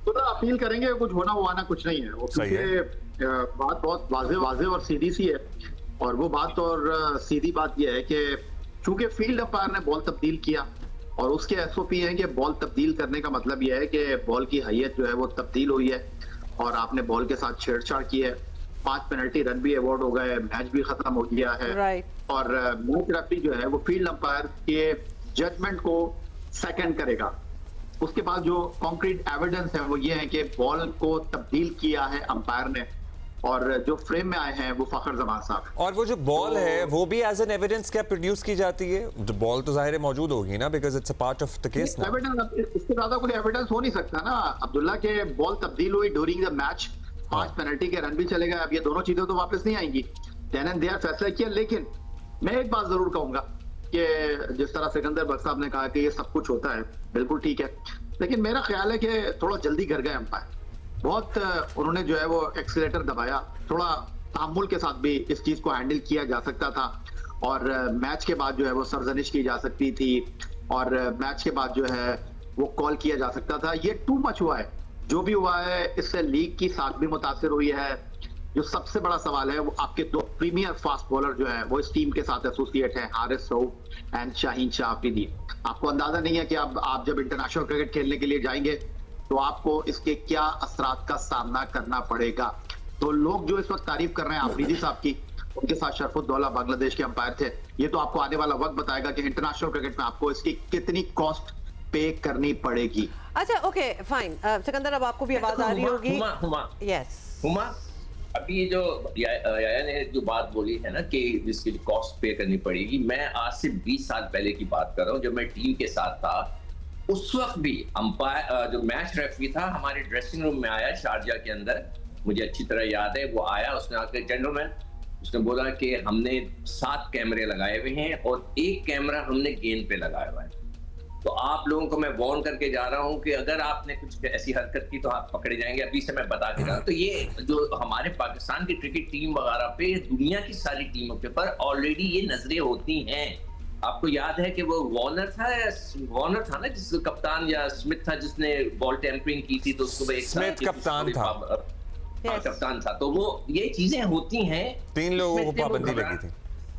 तो ना अपील करेंगे, कुछ होना हुआ ना कुछ नहीं है वो, क्योंकि बात बहुत वाजे और सीधी सी है। और वो बात और सीधी बात यह है कि चूंकि फील्ड अंपायर ने बॉल तब्दील किया और उसके एसओपी है कि बॉल तब्दील करने का मतलब यह है कि बॉल की हैयत जो है वो तब्दील हुई है और आपने बॉल के साथ छेड़छाड़ की है। 5 पेनल्टी रन भी अवार्ड हो गए, मैच भी खत्म हो गया है। और मैच रेफरी जो है वो फील्ड अंपायर के जजमेंट को सेकंड करेगा। उसके बाद जो कॉन्क्रीट एविडेंस है वो ये है कि बॉल को तब्दील किया है अंपायर ने, और जो फ्रेम में आए हैं वो फखर जमान साहब। और वो जो बॉल है वो भी एज एन एविडेंस क्या प्रोड्यूस की जाती है? तो बॉल तो जाहिर है मौजूद होगी ना, because it's a part of the case ना। एविडेंस इससे ज्यादा कोई एविडेंस हो नहीं सकता ना अब्दुल्ला, के बॉल तब्दील हुई ड्यूरिंग द मैच, 5 पेनल्टी के रन भी चले गए। अब ये दोनों चीजें तो वापस नहीं आएंगी, देन एंड देयर फैसला किया। लेकिन मैं एक बात जरूर कहूंगा कि जिस तरह सिकंदर बख्श साहब ने कहा कि ये सब कुछ होता है, बिल्कुल ठीक है, लेकिन मेरा ख्याल है कि थोड़ा जल्दी कर गए अंपायर। बहुत उन्होंने जो है वो एक्सीलेटर दबाया, थोड़ा तामुल के साथ भी इस चीज को हैंडल किया जा सकता था और मैच के बाद जो है वो सरजनिश की जा सकती थी और मैच के बाद जो है वो कॉल किया जा सकता था। ये टू मच हुआ है जो भी हुआ है, इससे लीग की साख भी मुतासिर हुई है। जो सबसे बड़ा सवाल है वो आपके 2 प्रीमियर फास्ट बॉलर जो है वो इस टीम के साथ एसोसिएट हैं, हारिस रऊफ एंड शाहीन शाह अफरीदी। आपको अंदाजा नहीं है कि अब आप जब इंटरनेशनल क्रिकेट खेलने के लिए जाएंगे तो आपको इसके क्या असरात का सामना करना पड़ेगा। तो लोग जो इस वक्त तारीफ कर रहे हैं अफरीदी साहब की, उनके साथ शरफुद्दौला बांग्लादेश के अंपायर थे, ये तो आपको आने वाला वक्त बताएगा कि इंटरनेशनल क्रिकेट में आपको इसकी कितनी कॉस्ट पे करनी पड़ेगी। अच्छा, ओके, फाइन। सिकंदर, अब आपको भी आवाज आ रही होगी। यस हुमा, अभी ये जो याया ने जो बात बोली है ना कि जिसकी कॉस्ट पे करनी पड़ेगी, मैं आज से 20 साल पहले की बात कर रहा हूँ, जब मैं टीम के साथ था। उस वक्त भी अंपायर जो मैच रेफरी था हमारे ड्रेसिंग रूम में आया शारजा के अंदर, मुझे अच्छी तरह याद है। वो आया, उसने आकर जेंटलमैन, उसने बोला कि हमने 7 कैमरे लगाए हुए हैं और 1 कैमरा हमने गेंद पे लगाया हुआ है, तो आप लोगों को मैं वार्न करके जा रहा हूं कि अगर आपने कुछ ऐसी हरकत की तो आप पकड़े जाएंगे। अभी से मैं बता के जा रहा हूं। तो ये जो हमारे पाकिस्तान की क्रिकेट टीम वगैरह पे, दुनिया की सारी टीमों के पर ऑलरेडी ये नजरें होती हैं। आपको याद है कि वो वार्नर था ना, जिस कप्तान या स्मिथ था जिसने बॉल टेम्परिंग की थी, तो उसको स्मिथ कप्तान था। कप्तान था। तो वो ये चीजें होती हैं, 3 लोगों को पाबंदी लगी थी।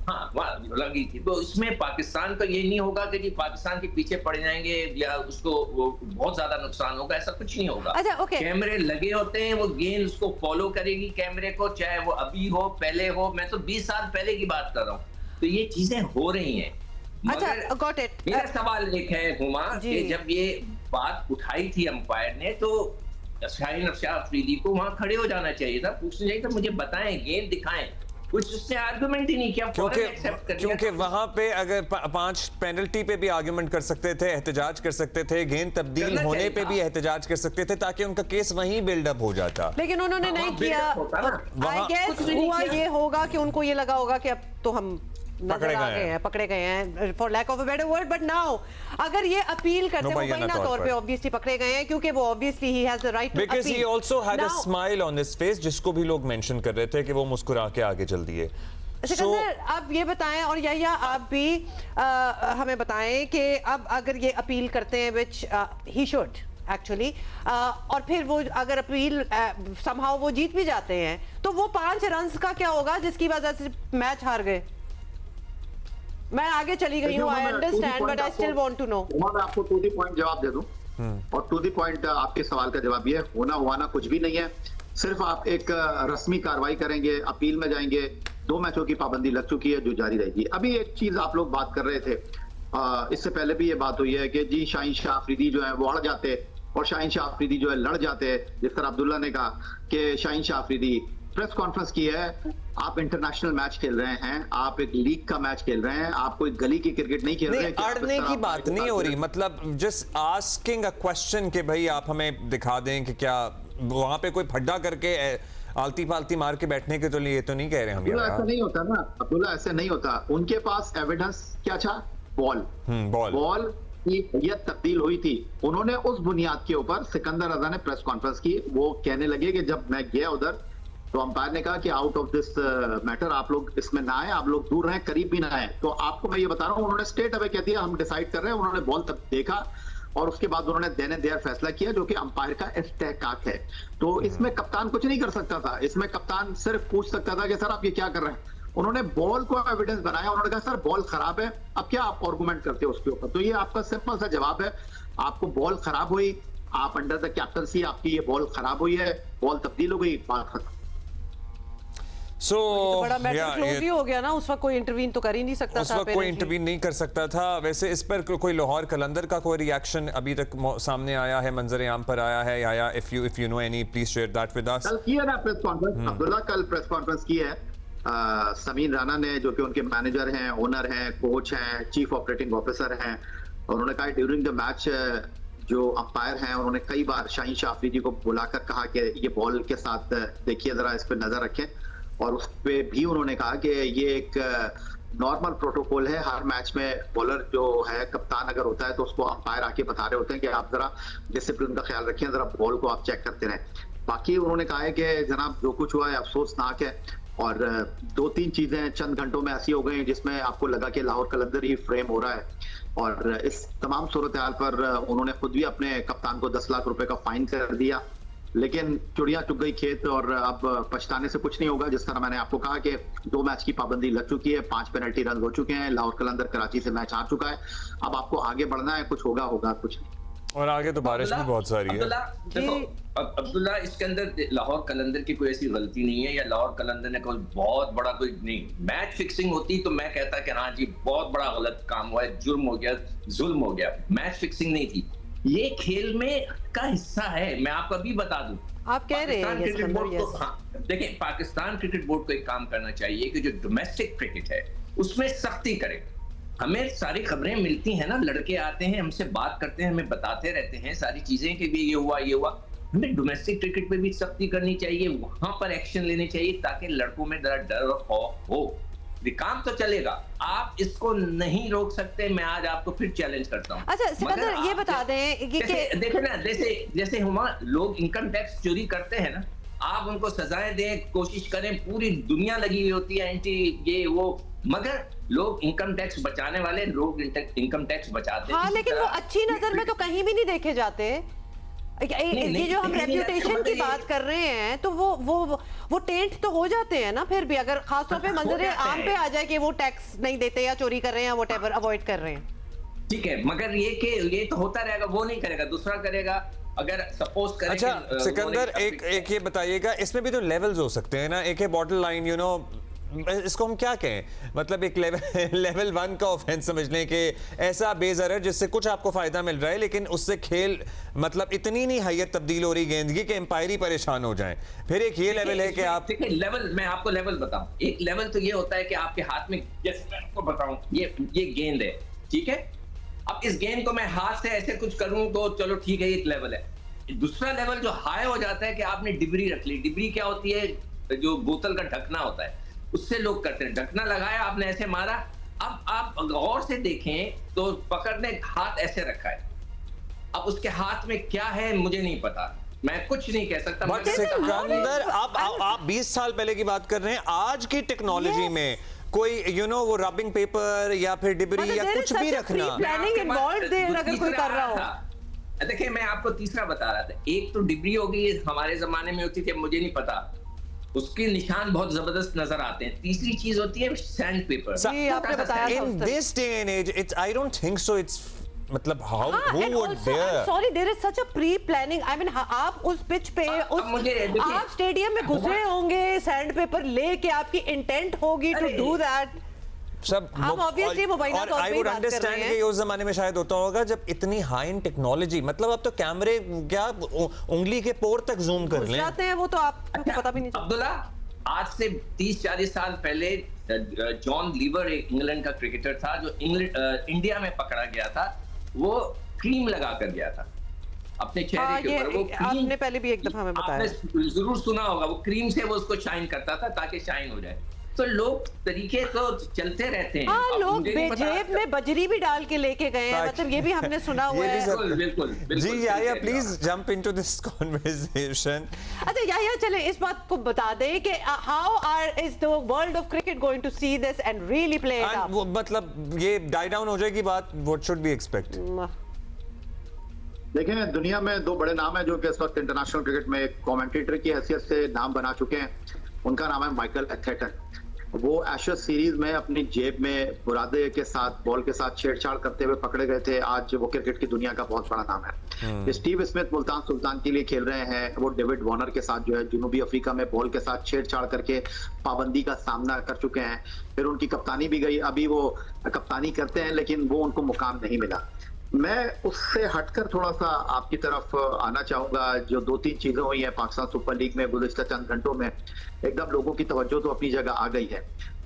हाँ, लगी थी। तो इसमें पाकिस्तान का ये नहीं होगा कि जी पाकिस्तान के पीछे पड़ जाएंगे या उसको बहुत ज्यादा नुकसान होगा, ऐसा कुछ नहीं होगा। अच्छा, okay. कैमरे लगे होते हैं, वो गेंद उसको फॉलो करेगी कैमरे को, चाहे वो अभी हो पहले हो। मैं तो 20 साल पहले की बात कर रहा हूँ। तो ये चीजें हो रही हैं। अच्छा, got it. मेरा सवाल एक है हुमा, कि जब ये बात उठाई थी अंपायर ने, तो शाहीन शाह अफरीदी को वहां खड़े हो जाना चाहिए था, पूछना चाहिए था, मुझे बताएं, गेंद दिखाएं। कुछ उससे आर्गुमेंट ही नहीं किया, क्योंकि वहां पे अगर 5 पेनल्टी पे भी आर्गुमेंट कर सकते थे, एहतजाज कर सकते थे, गेंद तब्दील होने पे भी एहतजाज कर सकते थे, ताकि उनका केस वहीं बिल्डअप हो जाता। लेकिन उन्होंने नहीं किया। आई गेस हुआ ये होगा कि उनको ये लगा होगा कि अब तो हम पकड़े गए हैं for lack of a better word. But now अगर ये अपील करते हैं मुबैना तौर पे, ऑब्वियसली पकड़े गए हैं क्योंकि वो obviously he has the right to appeal, because he also had a smile on his face, जिसको भी लोग मेंशन कर रहे थे कि वो मुस्कुरा के आगे चल दिए। सिकंदर, आप ये बताएं, और या आप भी हमें बताएं कि अब अगर ये अपील करते हैं, विच ही शुड एक्चुअली, और फिर वो अगर अपील समहाउ वो जीत भी जाते हैं, तो वो 5 रन्स का क्या होगा जिसकी वजह से मैच हार गए? मैं आगे चली गई हूँ, I understand, but I still want to know. मैं आपको टू द पॉइंट जवाब दे दूं, और टू द पॉइंट आपके सवाल का जवाब ये होना हुआना कुछ भी नहीं है। सिर्फ आप एक रस्मी कार्रवाई करेंगे, अपील में जाएंगे, 2 मैचों की पाबंदी लग चुकी है जो जारी रहेगी। अभी एक चीज आप लोग बात कर रहे थे इससे पहले भी ये बात हुई है कि जी शाहीन शाह अफरीदी जो है वो अड़ जाते और शाहीन शाह अफरीदी जो है लड़ जाते। जिस तरह अब्दुल्ला ने कहा कि शाहीन शाह अफरीदी प्रेस कॉन्फ्रेंस की है, आप इंटरनेशनल मैच खेल रहे हैं, आप एक लीग का मैच खेल रहे हैं, आप कोई गली की क्रिकेट नहीं खेल रहे हैं। अड़ने की बात नहीं हो रही, मतलब जस्ट आस्किंग अ क्वेश्चन कि भाई आप हमें दिखा दें कि क्या वहां पे कोई फड्डा करके आलती पालती मार के बैठने के तो लिए तो नहीं कह रहे हम। ऐसा नहीं होता ना अब्दुल्ला, ऐसे नहीं होता। उनके पास एविडेंस क्या था? बॉल की हैयत तब्दील हुई थी। उन्होंने उस बुनियाद के ऊपर सिकंदर रजा ने प्रेस कॉन्फ्रेंस की, वो कहने लगे कि जब मैं गया उधर तो अंपायर ने कहा कि आउट ऑफ दिस मैटर, आप लोग इसमें ना आए, आप लोग दूर रहें, करीब भी ना आए। तो आपको मैं ये बता रहा हूँ, उन्होंने स्ट्रेट अवे कह दिया हम डिसाइड कर रहे हैं। उन्होंने बॉल तक देखा और उसके बाद उन्होंने देने देर फैसला किया, जो कि अंपायर का इस्तेहकाक है। तो इसमें कप्तान कुछ नहीं कर सकता था, इसमें कप्तान सिर्फ पूछ सकता था कि सर आप ये क्या कर रहे हैं। उन्होंने बॉल को एविडेंस बनाया, उन्होंने कहा सर बॉल खराब है, अब क्या आप आर्गुमेंट करते हो उसके ऊपर। तो ये आपका सिंपल सा जवाब है, आपको बॉल खराब हुई, आप अंडर द कैप्टनसी आपकी ये बॉल खराब हुई है, बॉल तब्दील हो गई, बात खत्म। तो बड़ा मैटर क्लोज ही हो गया ना, उस वक्त कोई इंटरवीन तो कर ही नहीं सकता था। उस वक्त कोई इंटरवीन नहीं कर सकता था। वैसे इस पर कोई लाहौर कलंदर का कोई रिएक्शन अभी तक सामने आया है, मंजर आम पर आया है, या if you know any please share that with us. कल किया ना प्रेस कॉन्फ्रेंस, अब्दुल्ला कल प्रेस कॉन्फ्रेंस की है समीन राना ने, जो कि उनके मैनेजर हैं, ओनर हैं, कोच हैं, चीफ ऑपरेटिंग ऑफिसर हैं। और उन्होंने कहा ड्यूरिंग द मैच जो अंपायर हैं उन्होंने कई बार शाहीन शाह अफरीदी को बुलाकर कहा कि ये बॉल के साथ देखिए, जरा इस पर नजर रखें। और उस पे भी उन्होंने कहा कि ये एक नॉर्मल प्रोटोकॉल है, हर मैच में बॉलर जो है कप्तान अगर होता है तो उसको अंपायर आके बता रहे होते हैं कि आप जरा डिसिप्लिन का ख्याल रखें, जरा बॉल को आप चेक करते रहें। बाकी उन्होंने कहा है कि जनाब जो कुछ हुआ है अफसोसनाक है, और 2-3 चीजें चंद घंटों में ऐसी हो गई जिसमें आपको लगा कि लाहौर कलंदर ही फ्रेम हो रहा है। और इस तमाम सूरत हाल पर उन्होंने खुद भी अपने कप्तान को 10 लाख रुपए का फाइन कर दिया। लेकिन चिड़िया चुग गई खेत, और अब पछताने से कुछ नहीं होगा। जिस तरह मैंने आपको कहा कि 2 मैच की पाबंदी लग चुकी है, 5 पेनल्टी रन हो चुके हैं, लाहौर कलंदर कराची से मैच हार चुका है। अब आपको आगे बढ़ना है, कुछ होगा कुछ नहीं। और आगे तो बारिश भी बहुत सारी है। देखो अब्दुल्ला, इसके अंदर लाहौर कलंदर की कोई ऐसी गलती नहीं है, या लाहौर कलंदर ने कोई बहुत बड़ा कोई नहीं। मैच फिक्सिंग होती तो मैं कहता कि हाँ जी बहुत बड़ा गलत काम हुआ है, जुर्म हो गया, जुल्म हो गया। मैच फिक्सिंग नहीं थी, ये खेल में का हिस्सा है। मैं आपको अभी बता दूं, आप कह रहे हैं क्रिकेट बोर्ड को, हाँ देखिए, पाकिस्तान क्रिकेट बोर्ड को एक काम करना चाहिए कि जो डोमेस्टिक क्रिकेट है उसमें सख्ती करे। हमें सारी खबरें मिलती हैं ना, लड़के आते हैं हमसे बात करते हैं, हमें बताते रहते हैं सारी चीजें कि ये हुआ ये हुआ। हमें डोमेस्टिक क्रिकेट पे भी सख्ती करनी चाहिए, वहां पर एक्शन लेने चाहिए ताकि लड़कों में जरा डर और खौफ हो। काम तो चलेगा, आप इसको नहीं रोक सकते। मैं आज आपको फिर चैलेंज करता हूँ। अच्छा सिकंदर, ये बता दें कि देखो ना, जैसे हुआ लोग इनकम टैक्स चोरी करते हैं ना, आप उनको सजाएं दें, कोशिश करें, पूरी दुनिया लगी हुई होती है एंटी ये वो, मगर लोग इनकम टैक्स बचाने वाले लोग इनकम टैक्स बचाते हैं। हाँ, लेकिन वो अच्छी नजर में तो कहीं भी नहीं देखे जाते। ये जो हम रेप्यूटेशन की बात कर रहे हैं तो वो टेंट तो हो जाते हैं ना फिर भी, अगर खासतौर पे मंजर आम पे आ जाए कि वो टैक्स नहीं देते या चोरी कर रहे हैं या व्हाटएवर अवॉइड कर रहे हैं। ठीक है, मगर ये तो होता रहेगा, वो नहीं करेगा, दूसरा करेगा। अगर सपोज करें। अच्छा सिकंदर, एक ये बताइएगा, इसमें भी तो लेवल्स हो सकते हैं ना। एक है बॉटल लाइन, यू नो, इसको हम क्या कहें, मतलब एक लेवल 1 का ऑफेंस समझ लें कि ऐसा बेजरर जिससे कुछ आपको फायदा मिल रहा है लेकिन उससे खेल मतलब इतनी नहीं हैयत तब्दील हो रही गेंदगी के एम्पायर ही परेशान हो जाएं। फिर एक ये लेवल है कि आप लेवल, मैं आपको लेवल बताऊं, एक लेवल तो ये होता है कि आपके हाथ में, जैसे मैं आपको बताऊं, ये गेंद है, ठीक है। अब इस गेंद को मैं हाथ से ऐसे कुछ करूं तो चलो ठीक है, एक लेवल है। दूसरा लेवल जो हाई हो जाता है कि आपने डिबरी रख ली। डिबरी क्या होती है, जो बोतल का ढकना होता है, उससे लोग करते हैं, ढकना लगाया आपने ऐसे मारा। अब आप गौर से देखें तो पकड़ने हाथ ऐसे रखा है, अब उसके हाथ में क्या है मुझे नहीं पता, मैं कुछ नहीं कह सकता। सिकंदर, आप 20 साल पहले की बात कर रहे हैं, आज की टेक्नोलॉजी में कोई वो रबिंग पेपर या फिर डिबरी या कुछ भी रखना, अगर कोई कर रहा हो। देखिए मैं आपको तीसरा बता रहा था, एक तो डिबरी हो गई, हमारे जमाने में होती थी, मुझे नहीं पता, उसके निशान बहुत जबरदस्त नजर आते हैं। तीसरी चीज होती है सैंड पेपर। आपने बताया in this day and age it's, I don't think so, it's मतलब how who would there, sorry there is such a pre planning. I mean आप उस पिच पे आप स्टेडियम में घुसे होंगे, सैंड पेपर लेके आपकी इंटेंट होगी टू डू दैट। सब हम obviously मोबाइल और तौर पे आई ही वुड बात कर रहे अंडरस्टैंड हैं। कि उस जमाने में शायद होता होगा जब इतनी हाई एंड टेक्नोलॉजी, मतलब अब तो कैमरे क्या उंगली के पोर तक जूम कर लें। जाते हैं वो तो आपको पता भी नहीं चलता। अब्दुल्ला, आज से 30-40 साल पहले जॉन लीवर एक इंग्लैंड का क्रिकेटर था जो इंडिया में पकड़ा गया था। वो क्रीम लगा कर गया था अपने चेहरे के ऊपर। वो आपने पहले भी एक दफा हमें बताया, आपने जरूर सुना होगा। वो क्रीम से वो उसको शाइन करता था ताकि शाइन हो जाए। तो लोग तरीके तो चलते रहते हैं। हाँ, अब लोग मुझे नहीं पता- जेब में बजरी भी डाल के लेके गए हैं, मतलब ये भी हमने सुना हुआ है। बिल्कुल बिल्कुल बिल्कुल जी सही याया, कह रहे हो प्लीज आप। Jump into this conversation. अच्छा याया, चले इस बात को बता दें कि how is the world of cricket going to see this and really play it up? मतलब ये डाई डाउन हो जाएगी बात, व्हाट शुड बी एक्सपेक्ट? देखें, दुनिया में दो बड़े नाम हैं जो कि इस वक्त इंटरनेशनल क्रिकेट में एक कमेंटेटर की हैसियत से नाम बना चुके हैं। उनका नाम है माइकल एथेटन। वो एशेज सीरीज में अपनी जेब में बुरादे के साथ बॉल के साथ छेड़छाड़ करते हुए पकड़े गए थे। आज वो क्रिकेट की दुनिया का बहुत बड़ा नाम है। स्टीव स्मिथ मुल्तान सुल्तान के लिए खेल रहे हैं। वो डेविड वार्नर के साथ जो है जनूबी अफ्रीका में बॉल के साथ छेड़छाड़ करके पाबंदी का सामना कर चुके हैं। फिर उनकी कप्तानी भी गई। अभी वो कप्तानी करते हैं लेकिन वो उनको मुकाम नहीं मिला। मैं उससे हटकर थोड़ा सा आपकी तरफ आना चाहूंगा। जो 2-3 चीजें हुई हैं पाकिस्तान सुपर लीग में गुज़िश्ता चंद घंटों में, एकदम लोगों की तवज्जो तो अपनी जगह आ गई है,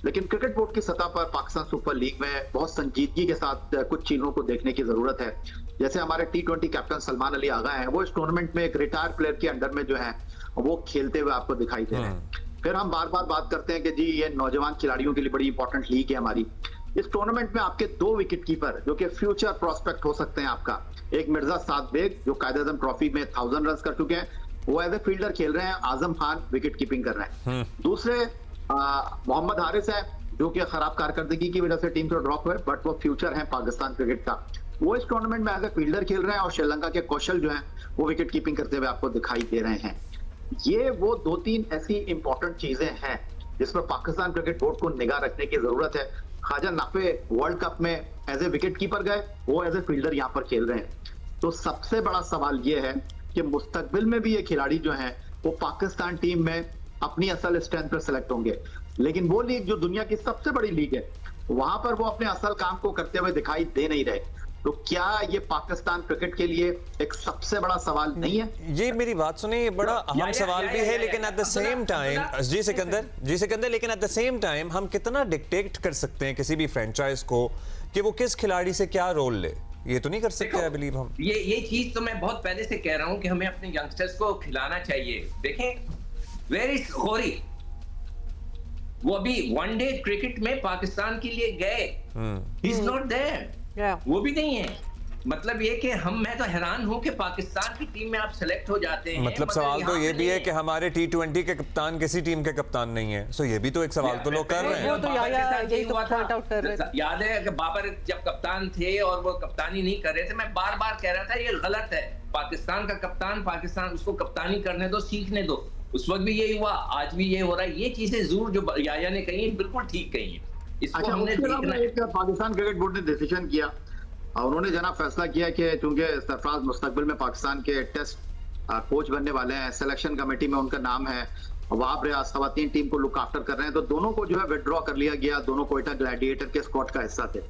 लेकिन क्रिकेट बोर्ड की सतह पर पाकिस्तान सुपर लीग में बहुत संजीदगी के साथ कुछ चीजों को देखने की जरूरत है। जैसे हमारे T20 कैप्टन सलमान अली आगा हैं, वो इस टूर्नामेंट में एक रिटायर प्लेयर के अंडर में जो है वो खेलते हुए आपको दिखाई दे रहे हैं। फिर हम बार बार बात करते हैं कि जी ये नौजवान खिलाड़ियों के लिए बड़ी इंपॉर्टेंट लीग है हमारी। इस टूर्नामेंट में आपके 2 विकेट कीपर जो कि फ्यूचर प्रोस्पेक्ट हो सकते हैं आपका, एक मिर्जा साद बेग जो कायद-ए-आज़म ट्रॉफी में 1000 रन कर चुके हैं, वो एज ए फील्डर खेल रहे हैं। आजम खान विकेट कीपिंग कर रहे हैं। दूसरे मोहम्मद हारिस है जो कि खराब कारकर्दगी की वजह से टीम से ड्रॉप हुए, बट वो फ्यूचर है पाकिस्तान क्रिकेट का। वो इस टूर्नामेंट में एज ए फील्डर खेल रहे हैं और श्रीलंका के कौशल जो है वो विकेट कीपिंग करते हुए आपको दिखाई दे रहे हैं। ये वो 2-3 ऐसी इंपॉर्टेंट चीजें हैं जिस पर पाकिस्तान क्रिकेट बोर्ड को निगाह रखने की जरूरत है। ख्वाजा नाफे वर्ल्ड कप में एज ए विकेट कीपर गए, वो एज ए फील्डर यहाँ पर खेल रहे हैं। तो सबसे बड़ा सवाल ये है कि मुस्तकबिल में भी ये खिलाड़ी जो हैं वो पाकिस्तान टीम में अपनी असल स्ट्रेंथ पर सिलेक्ट होंगे, लेकिन वो लीग जो दुनिया की सबसे बड़ी लीग है वहां पर वो अपने असल काम को करते हुए दिखाई दे नहीं रहे। तो क्या ये पाकिस्तान क्रिकेट के लिए एक सबसे बड़ा सवाल नहीं है? ये मेरी बात सुनिए, ये बड़ा अहम सवाल भी है, लेकिन एट द सेम टाइम जी सिकंदर, लेकिन एट द सेम टाइम हम कितना डिक्टेट कर सकते हैं किसी भी फ्रेंचाइज को कि वो किस खिलाड़ी से क्या रोल ले? ये तो नहीं कर सकते आई बिलीव हम। ये चीज तो मैं बहुत पहले से कह रहा हूं कि हमें अपने यंगस्टर्स को खिलाना चाहिए। देखें, वेयर इज खोरी, वो अभी वनडे क्रिकेट में पाकिस्तान के लिए गए, ही इज नॉट देयर, वो भी नहीं है। मतलब ये कि मैं तो हैरान हूं कि पाकिस्तान की टीम में आप सेलेक्ट हो जाते हैं। मतलब सवाल तो ये भी है कि हमारे T20 के कप्तान किसी टीम के कप्तान नहीं है। सो ये भी तो एक सवाल तो लोग कर रहे हैं। वो तो यही तो पॉइंट आउट कर रहे थे। याद है कि बाबर जब कप्तान थे और वो कप्तानी नहीं कर रहे थे, मैं बार बार कह रहा था ये गलत है। पाकिस्तान का कप्तान, पाकिस्तान उसको कप्तानी करने दो, सीखने दो। उस वक्त भी यही हुआ, आज भी ये हो रहा है। ये चीजें जरूर जो याया ने कही बिल्कुल ठीक कही है। इसको हमने देखना। पाकिस्तान क्रिकेट बोर्ड ने डिसीजन किया और उन्होंने जना फैसला किया कि चूंकि सरफराज मुस्तकबिल में पाकिस्तान के टेस्ट कोच बनने वाले हैं, सिलेक्शन कमेटी में उनका नाम है, वहाब रियाज खवातीन टीम को लुक आफ्टर कर रहे हैं, तो दोनों को जो है विड्रॉ कर लिया गया। दोनों कोयटा ग्लैडिएटर के स्क्वाड का हिस्सा थे।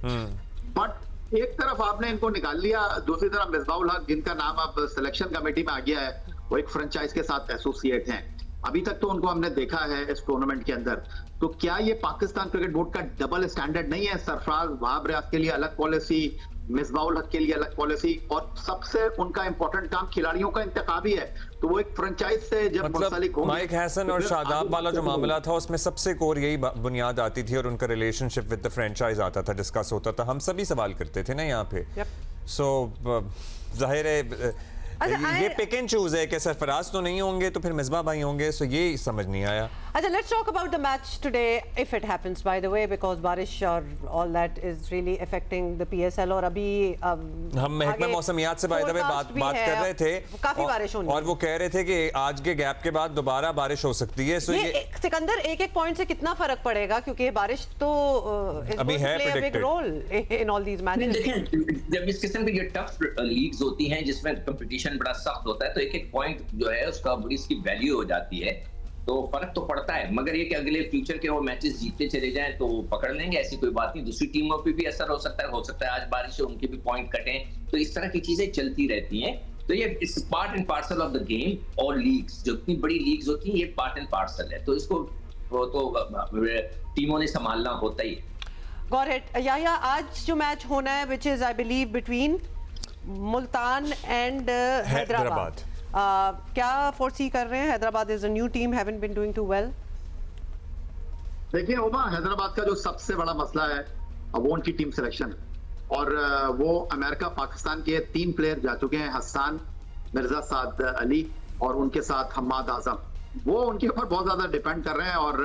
बट एक तरफ आपने इनको निकाल लिया, दूसरी तरफ मिसबाउल हक जिनका नाम अब सिलेक्शन कमेटी में आ गया है, वो एक फ्रेंचाइज के साथ एसोसिएट हैं। अभी तक तो उनको हमने देखा है इस टूर्नामेंट के अंदर। तो क्या ये पाकिस्तान क्रिकेट बोर्ड का डबल स्टैंडर्ड नहीं है? सरफराज वहाब रियाज के लिए अलग पॉलिसी, मिसबाउल हक के लिए अलग पॉलिसी, और सबसे उनका इंपॉर्टेंट काम खिलाड़ियों का इंतखाब ही है। तो वो एक फ्रेंचाइज से जब मुंसलिक होंगे, माइक हैसन और शादाब वाला जो मामला था उसमें सबसे कोर यही बुनियाद आती थी और उनका रिलेशनशिप विद द फ्रेंचाइज आता था, डिस्कस होता था। हम सभी सवाल करते थे ना यहाँ पे। सो जाहिर है ये पिक एंड चूज है कि सरफराज तो नहीं होंगे तो फिर मिसबा भाई होंगे। सो ये समझ नहीं आया। अच्छा, let's talk about the match today if it happens, by the way, because बारिश और all that is really affecting the PSL। और अभी हम महकमा मौसमियात से बाय द वे बात कर रहे थे, काफी बारिश होनी और वो कह रहे थे कि आज के गैप के बाद दोबारा बारिश हो सकती है। सो ये सिकंदर एक पॉइंट से कितना फर्क पड़ेगा, क्योंकि बारिश तो अभी है predicted role in all these matches. देखें, जब इस किस्म की टफ लीग्स होती हैं जिसमें कंपटीशन बड़ा सख्त होता है, तो एक पॉइंट जो है उसका बड़ी इसकी वैल्यू हो जाती है। तो फर्क तो पड़ता है, मगर ये कि अगले फ्यूचर के वो मैचेस जीतते चले जाएं तो पकड़ लेंगे, ऐसी कोई बात नहीं। दूसरी टीमों पे भी असर हो सकता है आज बारिश से उनके भी पॉइंट कटें, तो इस तरह की चीजें चलती रहती हैं। तो ये it's part and parcel of the game. और लीग्स, जो इतनी बड़ी लीग्स होती हैं, ये पार्ट एंड पार्सल है, तो इसको टीमों ने संभालना होता ही है। Got it. या आज जो मैच होना है which is I believe between Multan and Hyderabad, क्या फोर्सी कर रहे हैं? Hyderabad is a new team, haven't been doing too well. देखिए उमा, हैदराबाद का जो सबसे बड़ा मसला है वो उनकी टीम सिलेक्शन, और वो अमेरिका पाकिस्तान के 3 प्लेयर जा चुके हैं, हसन, मिर्जा साद अली और उनके साथ हम्माद आजम। वो उनके ऊपर बहुत ज्यादा डिपेंड कर रहे हैं और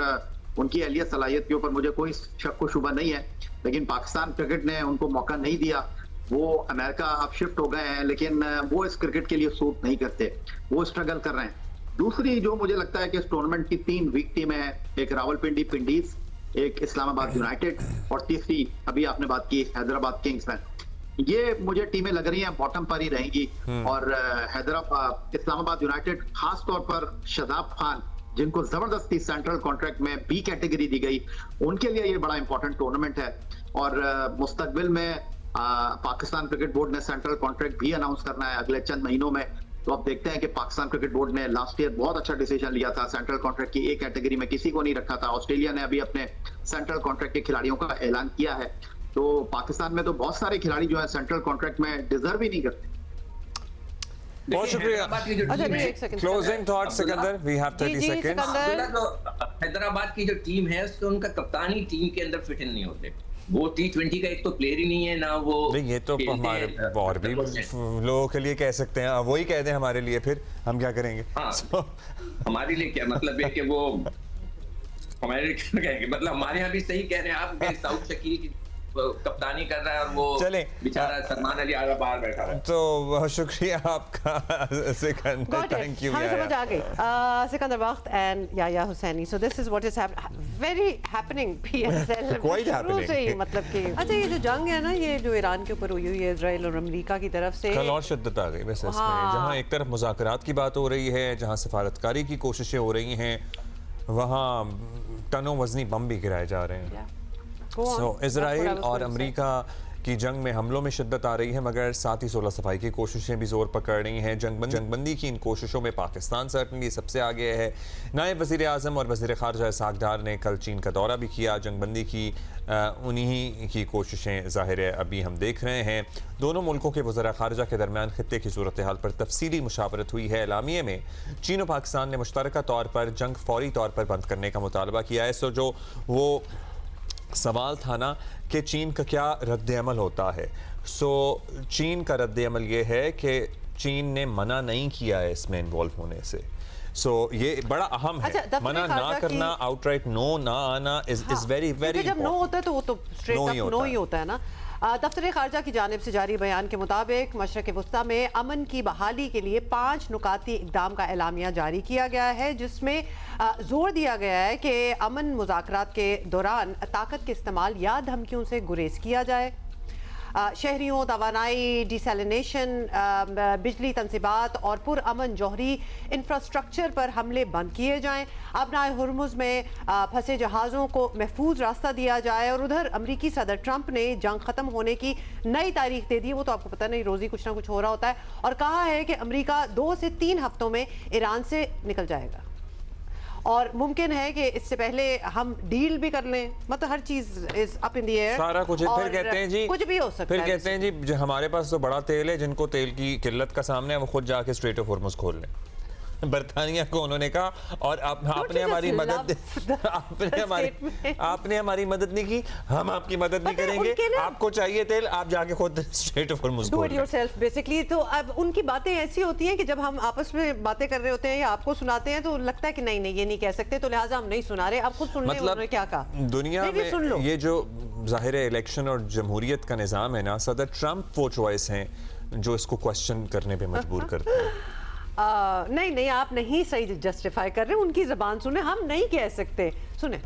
उनकी अहलियत सलाहियत के ऊपर मुझे कोई शक व शुबा नहीं है, लेकिन पाकिस्तान क्रिकेट ने उनको मौका नहीं दिया। वो अमेरिका अब शिफ्ट हो गए हैं, लेकिन वो इस क्रिकेट के लिए सूट नहीं करते, वो स्ट्रगल कर रहे हैं। दूसरी जो मुझे लगता है कि इस टूर्नामेंट की 3 वीक टीम है, एक रावलपिंडी पिंडीज, एक इस्लामाबाद यूनाइटेड और तीसरी अभी आपने बात की हैदराबाद किंग्समैन। ये मुझे टीमें लग रही हैं बॉटम पर ही रहेंगी। और हैदराबाद इस्लामाबाद यूनाइटेड खास तौर पर शदाब खान, जिनको जबरदस्ती सेंट्रल कॉन्ट्रैक्ट में बी कैटेगरी दी गई, उनके लिए ये बड़ा इंपॉर्टेंट टूर्नामेंट है। और मुस्तकबिल में पाकिस्तान क्रिकेट बोर्ड ने सेंट्रल कॉन्ट्रैक्ट भी अनाउंस करना है अगले चंद महीनों में, तो अब देखते हैं कि पाकिस्तान क्रिकेट बोर्ड ने लास्ट ईयर बहुत अच्छा डिसीजन लिया था, सेंट्रल कॉन्ट्रैक्ट की एक कैटेगरी में किसी को नहीं रखा था। ऑस्ट्रेलिया ने अभी अपने सेंट्रल कॉन्ट्रैक्ट के खिलाड़ियों का ऐलान किया है, तो पाकिस्तान में तो बहुत सारे खिलाड़ी जो है सेंट्रल कॉन्ट्रैक्ट में डिजर्व ही नहीं करते। बहुत शुक्रिया। Closing thought Sikandar, we have 30 seconds. Hyderabad की जो टीम है उसको उनका कप्तान ही टीम के अंदर फिट इन नहीं होते। वो T20 का एक तो प्लेयर ही नहीं है ना, वो नहीं, ये तो हमारे और भी लोगों के लिए कह सकते हैं, वही कह दें हमारे लिए, फिर हम क्या करेंगे? हमारे लिए क्या मतलब है कि वो हमारे लिए क्या कहेंगे, मतलब हमारे यहाँ भी सही कह रहे हैं आप, साउथ शकील की कप्तानी कर रहा है और वो चले बेचारा सलमान अली आगा बाहर बैठा है। तो बहुत शुक्रिया आपका सिकंदर, थैंक यू। हमें समझ आ गई Sikandar Bakht and Yahya Hussaini. So this is what is very happening PSL शुरू से ही, मतलब कि अच्छा ये जो जंग है ना, ये जो ईरान के ऊपर हुई है इजराइल और अमेरिका की तरफ से, कल और शिद्दत आ गई वैसे इसमें, जहां एक तरफ मुज़ाकरात की बात हो रही है, जहां सफारतकारी की कोशिशें हो रही हैं, वहां टनों वजनी बम भी गिराए जा रहे हैं। इजराइल और अमेरिका की जंग में हमलों में शिद्दत आ रही है, मगर साथ ही 16 सफाई की कोशिशें भी जोर पकड़ रही हैं। जंगबंदी की इन कोशिशों में पाकिस्तान सर्टनली सबसे आगे है। नायब वज़ीर आज़म और वज़ीर ख़ारजा इसहाक़ डार ने कल चीन का दौरा भी किया। जंगबंदी की उन्हीं की कोशिशें ज़ाहिर है अभी हम देख रहे हैं। दोनों मुल्कों के वज़ीर ख़ारजा के दरमियान खित्ते की सूरत हाल पर तफसीली मुशावरत हुई है। एलामिये में चीन और पाकिस्तान ने मुश्तरका तौर पर जंग फौरी तौर पर बंद करने का मुतालबा किया है। सो जो वो सवाल था ना कि चीन का क्या रद्द-ए-अमल होता है, सो चीन का रद्द-ए-अमल ये है कि चीन ने मना नहीं किया है इसमें इन्वॉल्व होने से। सो ये बड़ा अहम है। अच्छा, मना ना करना, आउटराइट नो ना आना इज वेरी वेरी, जब नो होता है तो वो तो स्ट्रेट अप नो ही होता है ना। दफ्तर खारजा की जानिब से जारी बयान के मुताबिक मशरक़ वस्ता में अमन की बहाली के लिए 5 नुकाती इक़दाम का एलामिया जारी किया गया है, जिसमें जोर दिया गया है कि अमन मुज़ाकरात के दौरान ताकत के इस्तेमाल या धमकियों से गुरेज किया जाए, शहरियों, तवानाई, डिसैलिनेशन, बिजली तनसीबात और पुरअमन जौहरी इंफ्रास्ट्रक्चर पर हमले बंद किए जाएँ, अपनाए हुर्मुज़ में फंसे जहाज़ों को महफूज रास्ता दिया जाए। और उधर अमरीकी सदर ट्रंप ने जंग ख़त्म होने की नई तारीख दे दी, वो तो आपको पता नहीं, रोज़ी कुछ ना कुछ हो रहा होता है, और कहा है कि अमरीका 2 से 3 हफ्तों में ईरान से निकल जाएगा और मुमकिन है कि इससे पहले हम डील भी कर लें। मतलब हर चीज is up in the air, सारा कुछ। फिर कहते हैं जी कुछ भी हो सकता है। फिर कहते हैं जी हमारे पास तो बड़ा तेल है, जिनको तेल की किल्लत का सामने है वो खुद जाके स्ट्रेट ऑफ हॉर्मुज़ खोल लें। बरतानिया को उन्होंने कहा, और आपने हमारी मदद आपने हमारी मदद नहीं की, हम आपकी मदद नहीं करेंगे। आपको चाहिए तेल, आप जाके खुद स्ट्रेट ऑफ हॉर्मुज़ खोल लें। Do it yourself basically. तो अब उनकी बातें ऐसी होती हैं कि जब हम आपस में बातें कर रहे होते हैं या आपको सुनाते हैं तो लगता है कि नहीं नहीं ये नहीं कह सकते, तो लिहाजा हम नहीं सुना रहे। आप खुद सुन लें उन्होंने क्या कहा। दुनिया में ये जो जाहिर है इलेक्शन और जमहूरियत का निज़ाम है ना, सदर ट्रंप वो चॉइस हैं जो इसको क्वेश्चन करने पे मजबूर करते हैं। नहीं आप नहीं सही जस्टिफाई कर रहे, उनकी जबान सुने, हम नहीं कह सकते। सुने,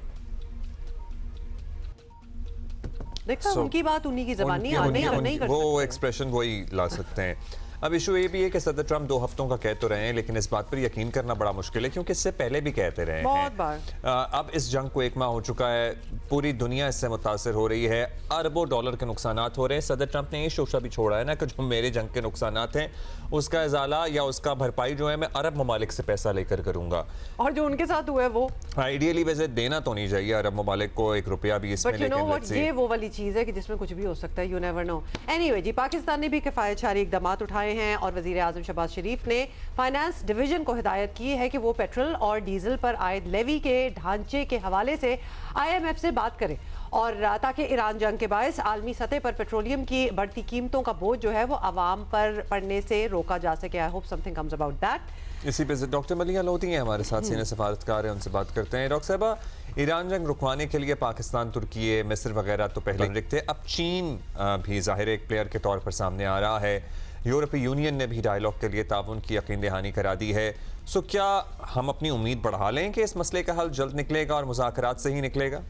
देखा उनकी बात, उन्हीं की जबान नहीं, नहीं कर वो एक्सप्रेशन वही ला सकते हैं। अब इशू ये भी है कि सदर ट्रंप 2 हफ्तों का कह तो रहे हैं, लेकिन इस बात पर यकीन करना बड़ा मुश्किल है क्योंकि इससे पहले भी कहते रहे बहुत हैं। बार। अब इस जंग को 1 माह हो चुका है, पूरी दुनिया इससे मुतासर हो रही है, अरबों डॉलर के नुकसानात हो रहे हैं। सदर ट्रंप ने ये शोशा भी छोड़ा है ना कि जो मेरे जंग के नुकसानात हैं उसका इजाला या उसका भरपाई जो है मैं अरब ममालिक से पैसा लेकर करूंगा, और जो उनके साथ हुआ है वो आइडियली वैसे देना तो नहीं चाहिए अरब ममालिक को 1 रुपया भी इसमें, बट यू नो लेकिन व्हाट, let's see। ये वो वाली चीज़ है कि जिसमें कुछ भी हो सकता है, यू नेवर नो। एनीवे जी, पाकिस्तान ने भी किफ़ायतशारी इक़दाम उठाए हैं और वज़ीर आज़म शहबाज शरीफ ने फाइनेंस डिवीजन को हिदायत की है कि वो पेट्रोल और डीजल पर आयद लेवी के ढांचे के हवाले से IMF से बात करें, और ताकि ईरान जंग के बायस आलमी सतह पर पेट्रोलियम की बढ़ती कीमतों का बोझ जो है वो आवाम पर पड़ने से रोका जा सके। I hope something comes about that. इसी पे डॉक्टर मलिया लोधी हैं हमारे साथ, सीनियर सफारतकार हैं, उनसे बात करते हैं। डॉक्टर साहबा, ईरान जंग रुकवाने के लिए पाकिस्तान, तुर्की, मिस्र वगैरह तो पहले लिखते, अब चीन भी ज़ाहिर एक प्लेयर के तौर पर सामने आ रहा है। यूरोपीय यूनियन ने भी डायलॉग के लिए ताउन की यकीन दहानी करा दी है। सो क्या हम अपनी उम्मीद बढ़ा लें कि इस मसले का हल जल्द निकलेगा और मुज़ाकरात से ही निकलेगा?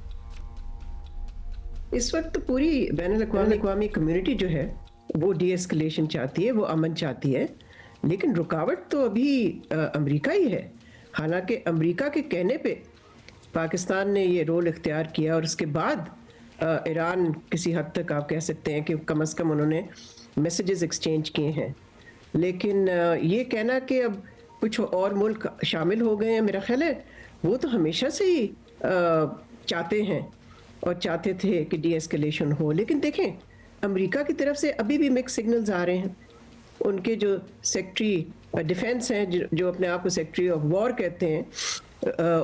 इस वक्त पूरी बैनुल-अक़वामी कम्युनिटी जो है वो डीएस्केलेशन चाहती है, वो अमन चाहती है, लेकिन रुकावट तो अभी अमेरिका ही है। हालांकि अमेरिका के कहने पे पाकिस्तान ने ये रोल इख्तियार किया और उसके बाद ईरान किसी हद तक आप कह सकते हैं कि कम से कम उन्होंने मैसेजेस एक्सचेंज किए हैं। लेकिन ये कहना कि अब कुछ और मुल्क शामिल हो गए हैं, मेरा ख्याल है वो तो हमेशा से ही चाहते हैं और चाहते थे कि डी एस्केलेशन हो। लेकिन देखें, अमेरिका की तरफ से अभी भी मिक्स सिग्नल्स आ रहे हैं। उनके जो सेक्रेटरी डिफेंस हैं, जो अपने आप को सेक्रेटरी ऑफ वॉर कहते हैं,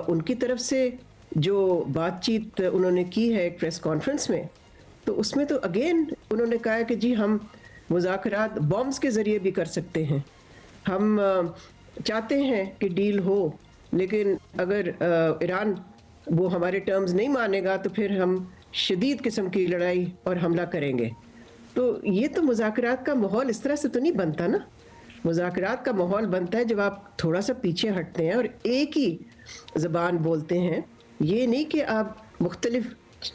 उनकी तरफ से जो बातचीत उन्होंने की है एक प्रेस कॉन्फ्रेंस में, तो उसमें तो अगेन उन्होंने कहा है कि जी हम मुज़ाकरात बॉम्ब्स के ज़रिए भी कर सकते हैं, हम चाहते हैं कि डील हो, लेकिन अगर ईरान वो हमारे टर्म्स नहीं मानेगा तो फिर हम शदीद किस्म की लड़ाई और हमला करेंगे। तो ये तो मुज़ाकरात का माहौल इस तरह से तो नहीं बनता ना। मुज़ाकरात का माहौल बनता है जब आप थोड़ा सा पीछे हटते हैं और एक ही ज़बान बोलते हैं, ये नहीं कि आप मुख्तलिफ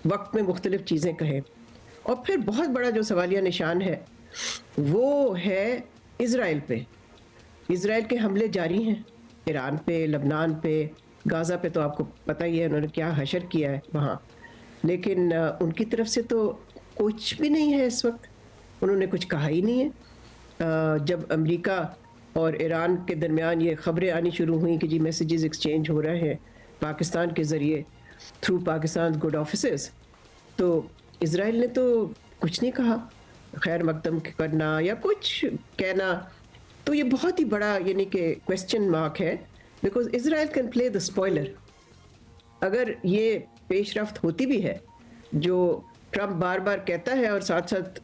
वक्त में मुख्तलिफ चीज़ें कहें। और फिर बहुत बड़ा जो सवालिया निशान है वो है इज़राइल पे। इज़राइल के हमले जारी हैं, ईरान पे, लबनान पे, गाज़ा पे तो आपको पता ही है उन्होंने क्या हशर किया है वहाँ। लेकिन उनकी तरफ से तो कुछ भी नहीं है इस वक्त, उन्होंने कुछ कहा ही नहीं है। जब अमेरिका और ईरान के दरमियान ये ख़बरें आनी शुरू हुई कि जी मैसेजेस एक्सचेंज हो रहे हैं पाकिस्तान के ज़रिए थ्रू पाकिस्तान गुड ऑफिसर्स, तो इज़राइल ने तो कुछ नहीं कहा, खैर मकदम करना या कुछ कहना। तो ये बहुत ही बड़ा यानी कि क्वेश्चन मार्क है, because Israel can play the spoiler. अगर ये पेशरफ्त होती भी है जो ट्रंप बार बार कहता है और साथ साथ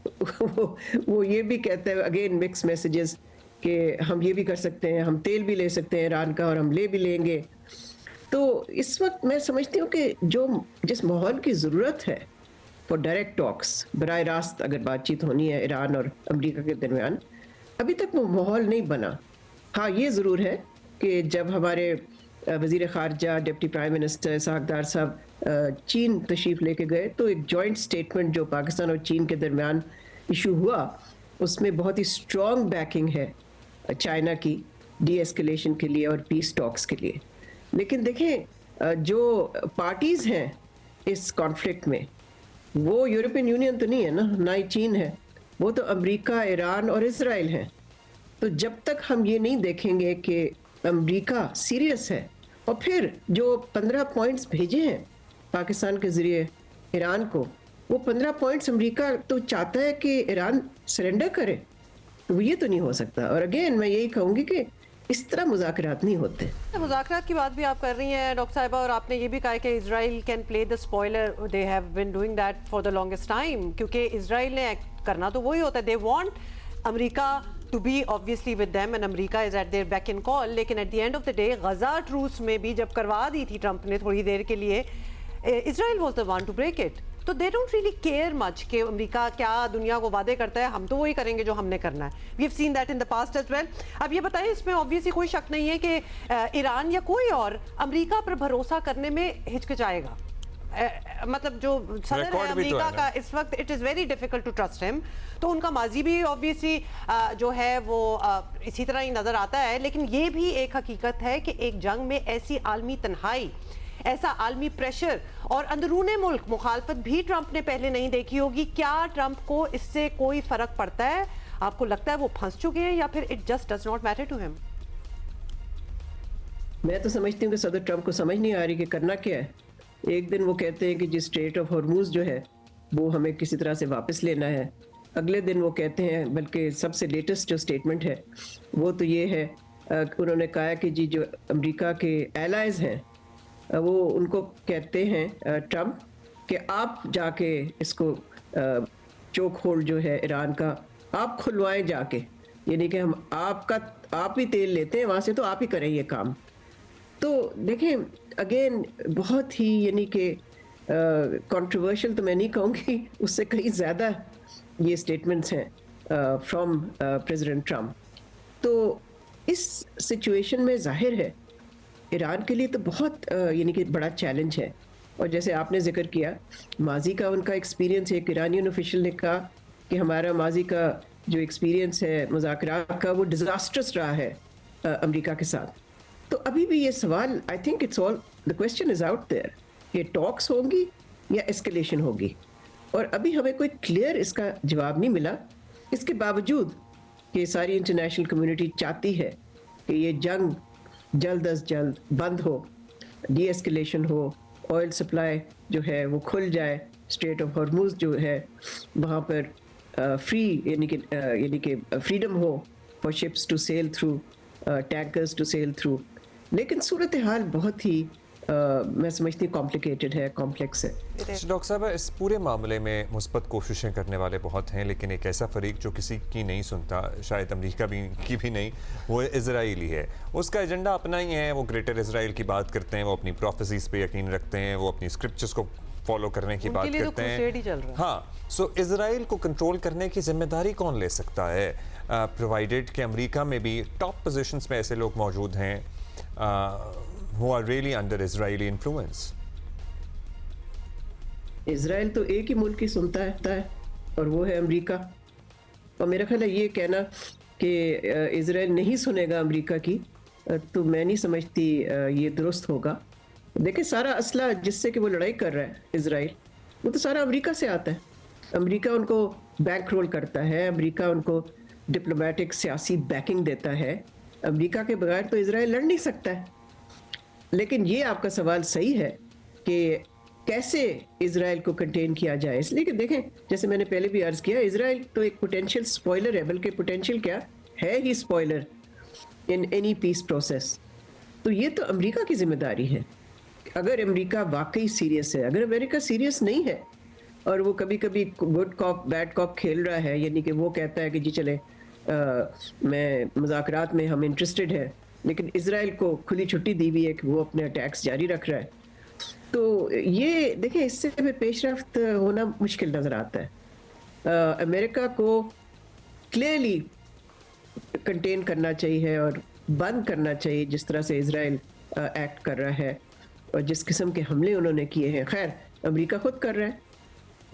वो ये भी कहता है अगेन मिक्स मैसेजेस कि हम ये भी कर सकते हैं, हम तेल भी ले सकते हैं ईरान का और हम ले भी लेंगे। तो इस वक्त मैं समझती हूँ कि जिस माहौल की ज़रूरत है फॉर डायरेक्ट टॉक्स, बराह रास्त अगर बातचीत होनी है ईरान और अमेरिका के दरमियान, अभी तक वो माहौल नहीं बना। हाँ, ये ज़रूर है कि जब हमारे वज़ीर ख़ारजा डिप्टी प्राइम मिनिस्टर इसहाक़ साहब चीन तशरीफ़ लेके गए, तो एक जॉइंट स्टेटमेंट जो पाकिस्तान और चीन के दरमियान इशू हुआ, उसमें बहुत ही स्ट्रॉन्ग बैकिंग है चाइना की डी एस्केलेशन के लिए और पीस टॉक्स के लिए। लेकिन देखें, जो पार्टीज़ हैं इस कॉन्फ्लिक्ट में वो यूरोपियन यूनियन तो नहीं है ना ही चीन है, वो तो अमेरिका, ईरान और इज़राइल हैं। तो जब तक हम ये नहीं देखेंगे कि अमेरिका सीरियस है, और फिर जो 15 पॉइंट्स भेजे हैं पाकिस्तान के ज़रिए ईरान को, वो 15 पॉइंट्स अमेरिका तो चाहता है कि ईरान सरेंडर करे, तो ये तो नहीं हो सकता। और अगेन मैं यही कहूँगी कि इस तरह मुज़ाकरात नहीं होते। मुज़ाकरात की बात भी आप कर रही हैं डॉक्टर साहिबा, और आपने ये भी कहा कि Israel can play the spoiler, they have been doing that for the longest time, क्योंकि इज़राइल ने करना तो वही होता है, they want America to be obviously with them and America is at their beck and call। लेकिन at the end of the day Gaza truce में भी जब करवा दी थी ट्रंप ने थोड़ी देर के लिए, Israel was the one to break it। तो they don't really care much कि अमेरिका क्या दुनिया को वादे करता है, हम तो वही करेंगे जो हमने करना है। We have seen that in the past as well। अब ये बताएं, इसमें ऑब्वियसली कोई शक नहीं है कि ईरान या कोई और अमेरिका पर भरोसा करने में हिचकिचाएगा। मतलब जो सदर है अमेरिका का इस वक्त it is very difficult to trust him. तो उनका माजी भी ऑब्वियसली जो है वो इसी तरह ही नज़र आता है, लेकिन ये भी एक हकीकत है कि एक जंग में ऐसी आलमी तन्हाई, ऐसा आलमी प्रेशर और अंदरूने मुल्क मुखालफत भी ट्रंप ने पहले नहीं देखी होगी। क्या ट्रंप को इससे कोई फर्क पड़ता है? आपको लगता है वो फंस चुके हैं या फिर it just does not matter to him? मैं तो समझती हूँ कि सदर ट्रंप को समझ नहीं आ रही कि करना क्या है। एक दिन वो कहते हैं कि जिस स्ट्रेट ऑफ हॉर्मूज जो है वो हमें किसी तरह से वापस लेना है, अगले दिन वो कहते हैं, बल्कि सबसे लेटेस्ट जो स्टेटमेंट है वो तो ये है, उन्होंने कहा कि जी जो अमेरिका के एलाइज हैं वो उनको कहते हैं ट्रंप कि आप जाके इसको चोक होल्ड जो है ईरान का आप खुलवाएं जाके, यानी कि हम आप ही तेल लेते हैं वहाँ से, तो आप ही करें ये काम। तो देखें अगेन बहुत ही यानी कि कंट्रोवर्शियल तो मैं नहीं कहूँगी, उससे कहीं ज़्यादा ये स्टेटमेंट्स हैं फ्रॉम प्रेसिडेंट ट्रंप। तो इस सिचुएशन में जाहिर है ईरान के लिए तो बहुत यानी कि बड़ा चैलेंज है। और जैसे आपने जिक्र किया माजी का उनका एक्सपीरियंस, एक ईरानियन ऑफिशियल ने कहा कि हमारा माजी का जो एक्सपीरियंस है मुज़ाकरात का वो डिज़ास्ट्रस रहा है अमेरिका के साथ। तो अभी भी ये सवाल, I think it's all the question is out there, ये टॉक्स होंगी या एस्केलेशन होगी, और अभी हमें कोई क्लियर इसका जवाब नहीं मिला। इसके बावजूद कि सारी इंटरनेशनल कम्युनिटी चाहती है कि ये जंग जल्द अज जल्द बंद हो, डी एस्केलेशन हो, ऑयल सप्लाई जो है वो खुल जाए, स्ट्रेट ऑफ हॉर्मूज जो है वहाँ पर फ्री यानी कि फ्रीडम हो for ships to sail through, tankers to sail through. लेकिन सूरत हाल बहुत ही मैं समझती हूँ कॉम्प्लिकेटेड है, कॉम्प्लेक्स है। डॉक्टर साहब, इस पूरे मामले में मुस्बत कोशिशें करने वाले बहुत हैं, लेकिन एक ऐसा फरीक जो किसी की नहीं सुनता, शायद अमेरिका की भी नहीं, वो इजराइली है। उसका एजेंडा अपना ही है, वो ग्रेटर इजराइल की बात करते हैं, वो अपनी प्रोफेसीज पे यकीन रखते हैं, वो अपनी स्क्रिप्चर्स को फॉलो करने की बात करते हैं। हाँ, सो इजराइल को कंट्रोल करने की जिम्मेदारी कौन ले सकता है, प्रोवाइडेड कि अमेरिका में भी टॉप पोजीशंस में ऐसे लोग मौजूद हैं who are really under Israeli influence? Israel तो एक ही मुल्क की सुनता है और वो है अमेरिका। और मेरा ख्याल है ये कहना कि इजराइल नहीं सुनेगा अमेरिका की, तो मैं नहीं समझती ये दुरुस्त होगा। देखिए सारा असला जिससे कि वो लड़ाई कर रहा है इजराइल, वो तो सारा अमेरिका से आता है। अमेरिका उनको बैंक रोल करता है, अमेरिका उनको डिप्लोमेटिक सियासी बैकिंग देता है। अमेरिका के बगैर तो इजराइल लड़ नहीं सकता है। लेकिन ये आपका सवाल सही है कि कैसे इजराइल को कंटेन किया जाए, इसलिए कि देखें जैसे मैंने पहले भी अर्ज़ किया, इजराइल तो एक पोटेंशियल स्पॉइलर है, बल्कि पोटेंशियल क्या है ही spoiler in any peace process. तो ये तो अमेरिका की जिम्मेदारी है। अगर अमेरिका वाकई सीरियस है, अगर अमेरिका सीरियस नहीं है और वो कभी कभी गुड कॉप बैड कॉप खेल रहा है, यानी कि वो कहता है कि जी चले मैं मुज़ाकरात में हम इंटरेस्टेड है, लेकिन इजराइल को खुली छुट्टी दी हुई है कि वो अपने अटैक्स जारी रख रहा है, तो ये देखें इससे फिर पेशरफ्त होना मुश्किल नज़र आता है। अमेरिका को क्लियरली कंटेन करना चाहिए और बंद करना चाहिए जिस तरह से इजराइल एक्ट कर रहा है और जिस किस्म के हमले उन्होंने किए हैं। खैर अमेरिका खुद कर रहा है